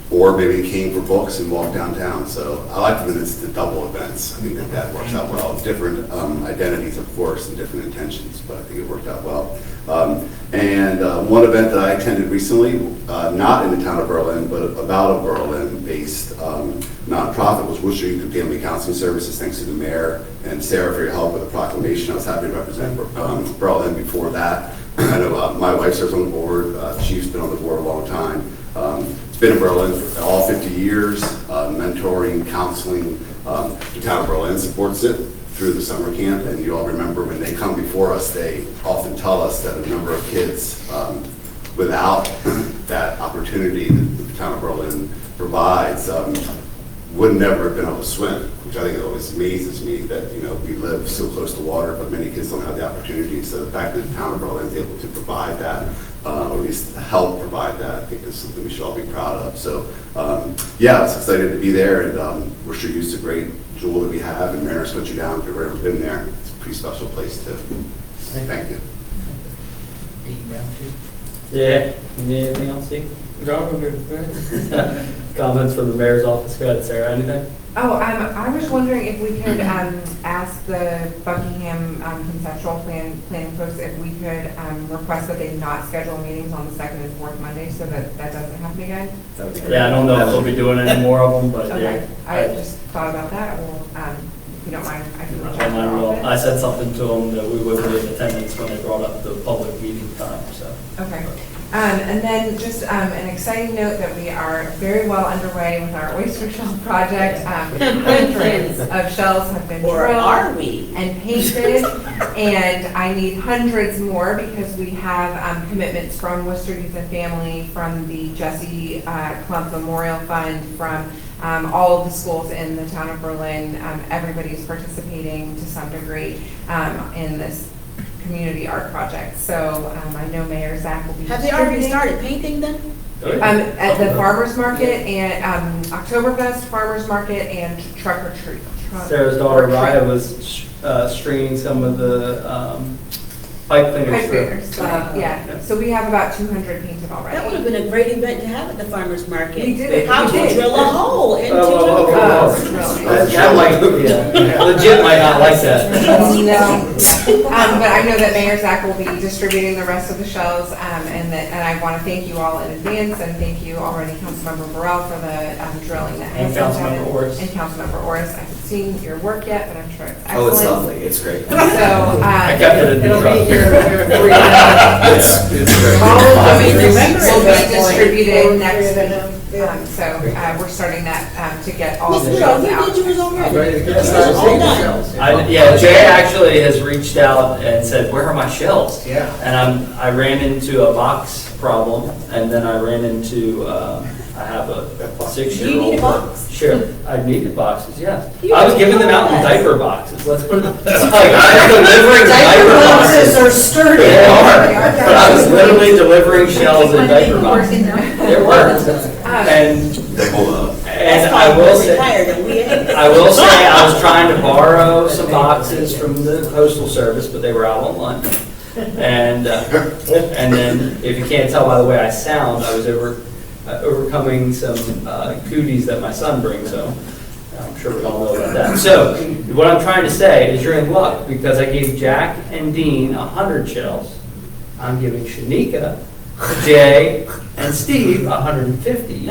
or maybe came for books and walked downtown. So I like when it's the double events. I think that works out well. Different identities, of course, and different intentions, but I think it worked out well. And one event that I attended recently, not in the town of Berlin, but about a Berlin-based nonprofit, was Worcester Youth and Family Counseling Services. Thanks to the mayor and Sarah for your help with the proclamation. I was happy to represent Berlin before that. I know my wife serves on the board. She's been on the board a long time. It's been in Berlin for all 50 years, mentoring, counseling. The town of Berlin supports it through the summer camp, and you all remember when they come before us, they often tell us that a number of kids, without that opportunity that the town of Berlin provides, would never have been able to swim, which I think always amazes me that, you know, we live so close to water, but many kids don't have the opportunity. So the fact that the town of Berlin is able to provide that, or at least help provide that, I think is something we should all be proud of. So, yeah, I was excited to be there, and Worcester Youth's a great jewel that we have, and Mariners Country Down, if you've ever been there, it's a pretty special place too. Thank you. Yeah, you need anything else, Steve? Comments from the mayor's office. Go ahead, Sarah, anything? Oh, I was wondering if we could ask the Buckingham conceptual planning folks if we could request that they not schedule meetings on the second and fourth Monday, so that doesn't happen again. Yeah, I don't know if we'll be doing any more of them, but Okay, yeah. I just thought about that. Well, if you don't mind, I can reach I don't mind at all. out. I said something to them that we would be in attendance when they brought up the public meeting time, so. Okay. And then just an exciting note that we are very well underway with our oyster shell project. Hundreds of shells have been Or drilled are we? and painted, and I need hundreds more because we have commitments from Worcester Youth and Family, from the Jesse Clump Memorial Fund, from all of the schools in the town of Berlin. Everybody's participating to some degree in this community art project. So I know Mayor Zach will be Have they already distributing. started painting then? At the farmer's market and Oktoberfest, farmer's market, and truck or treat. Sarah's daughter Raya was stringing some of the pipe cleaners. Pipe cleaners, yeah. So we have about 200 painted already. That would have been a great event to have at the farmer's market. We did it. How We to did. drill a hole into That might, yeah, legit might not like that. No. But I know that Mayor Zach will be distributing the rest of the shells, and I want to thank you all in advance, and thank you already, Councilmember Burrell, for the drilling that And has been done. Councilmember Orris. And Councilmember Orris. I haven't seen your work yet, but I'm sure it's excellent. Oh, it's lovely. It's great. So, I kept it in the it'll truck. be your free. Yeah, it's great. All of I those mean, remember will it. be distributed next week. So we're starting that to get all the Mr. shells Burrell, you out. did yours already. Ready to get Yours started. is all done. Yeah, Jay actually has reached out and said, where are my shells? Yeah. And I ran into a box problem, and then I ran into, I have a 6-year-old. Do you need a box? Sure, I needed boxes, yeah. You I was need giving them out in boxes. diaper boxes, let's put it, it's like, I was delivering diaper boxes. Boxes are sturdy. They are, but I was literally delivering shells in diaper boxes. It worked, and, They hold up. and I will say. Retired and we ain't. I will say, I was trying to borrow some boxes from the postal service, but they were out on lunch. And then, if you can't tell by the way I sound, I was overcoming some cooties that my son brings home. I'm sure we all know about that. So, what I'm trying to say is you're in luck, because I gave Jack and Dean 100 shells. I'm giving Shanika, Jay, and Steve 150.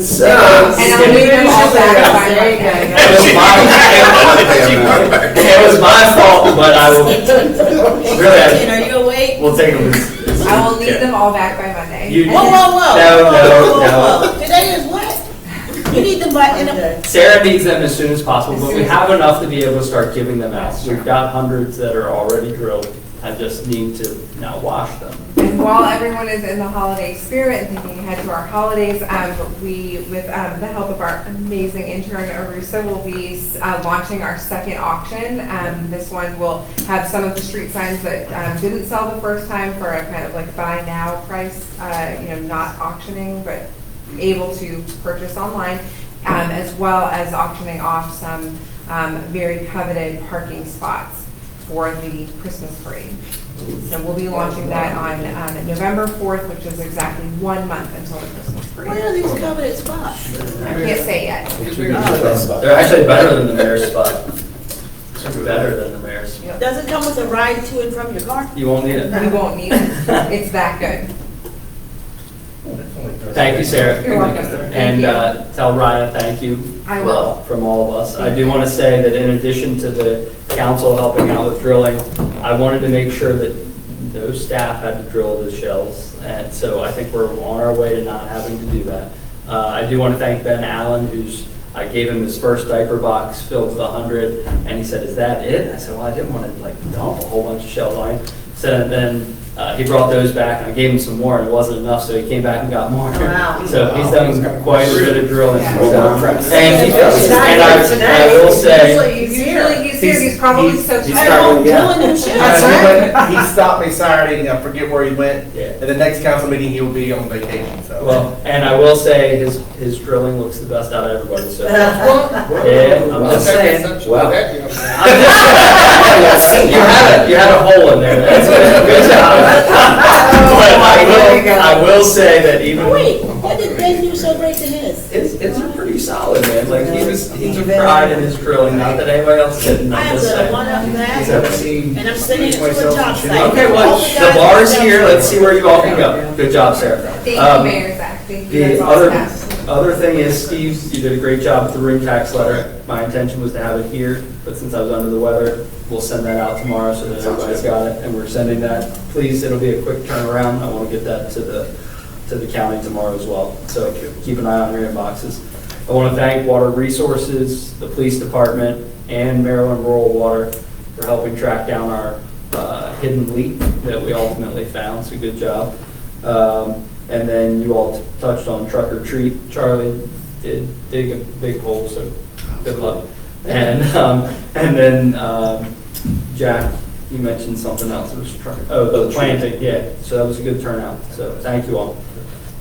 So, And I'll leave them all back by it was my fault, but I will, really, Are you awake? we'll take them. I will need them all back by Monday. You- Whoa, whoa, whoa. No, Whoa, no, whoa, no. whoa. Today is what? You need them by, in a, Sarah needs them as soon as possible, but we have enough to be able to start giving them out. We've got hundreds that are already drilled. I just need to now wash them. And while everyone is in the holiday spirit and thinking ahead to our holidays, we, with the help of our amazing intern, Arusa, will be launching our second auction. This one will have some of the street signs that didn't sell the first time for a kind of like buy now price, not auctioning, but able to purchase online, as well as auctioning off some very coveted parking spots for the Christmas parade. So we'll be launching that on November 4th, which is exactly 1 month until the Christmas parade. what are these coveted spots? I can't say yet. They're actually better than the mayor's spot. They're better than the mayor's. Does it come with a ride to and from your car? You won't need it. We won't need it. It's that good. Thank you, Sarah. You're welcome. And tell Ryan thank you. I will. From all of us. I do want to say that in addition to the council helping out with drilling, I wanted to make sure that no staff had to drill the shells. And so I think we're on our way to not having to do that. I do want to thank Ben Allen, I gave him his first diaper box filled with 100, and he said, "Is that it?" I said, "Well, I didn't want to dump a whole bunch of shells on him." So then he brought those back, and I gave him some more, and it wasn't enough, so he came back and got more. Wow. So he's done quite a bit of drilling. Yeah. And he does. And I will say, Usually he's here, he's probably so he's tired. starting, Drilling and shit. He stopped me Saturday, I forget where he went. Yeah. At the next council meeting, he will be on vacation, so. Well, and I will say his drilling looks the best out of everybody, so. Yeah, I'm just saying. Well. You had a hole in there, that's good job. But I will say that even. Wait, what did Ben do so great to his? It's pretty solid, man, like he took pride in his drilling, not that anybody else didn't, I I'm have just the saying. one up there, He's ever seen. and I'm sending it to a job site. Okay, well, the bar's here, let's see where you all can go. Good job, Sarah. Thank you, Mayor Zach. Thank you. The That's all staff. other thing is, Steve, you did a great job with the ring tax letter. My intention was to have it here, but since I was under the weather, we'll send that out tomorrow so that everybody's got it, and we're sending that. Please, it'll be a quick turnaround. I want to get that to the county tomorrow as well, so keep an eye on your inboxes. I want to thank Water Resources, the Police Department, and Maryland Rural Water for helping track down our hidden leak that we ultimately found, so good job. And then you all touched on Truck or Treat. Charlie did dig a big hole, so good luck. And then Jack, you mentioned something else. It was the planting, yeah. So that was a good turnout. So thank you all.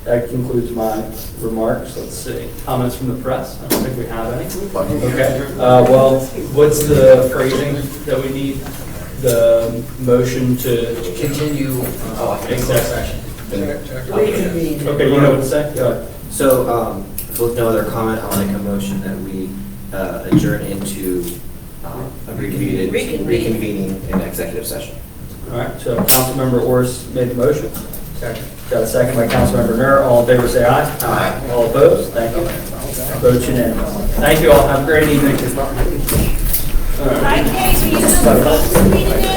That concludes my remarks. Let's see. Comments from the press? I don't think we have any. Okay. Well, what's the phrasing that we need? The motion to Continue, exec session. Reconvene. Okay, you know what to say? Go ahead. So, with no other comment, I'll make a motion that we adjourn into reconvening in executive session. All right, so Councilmember Ors made the motion. Second. Got a second by Councilmember Nur. All in favor, say aye. Aye. All opposed? Thank you. Vote unanimous. Thank you all. Have a great evening. All right. Hi, Casey, you still close the meeting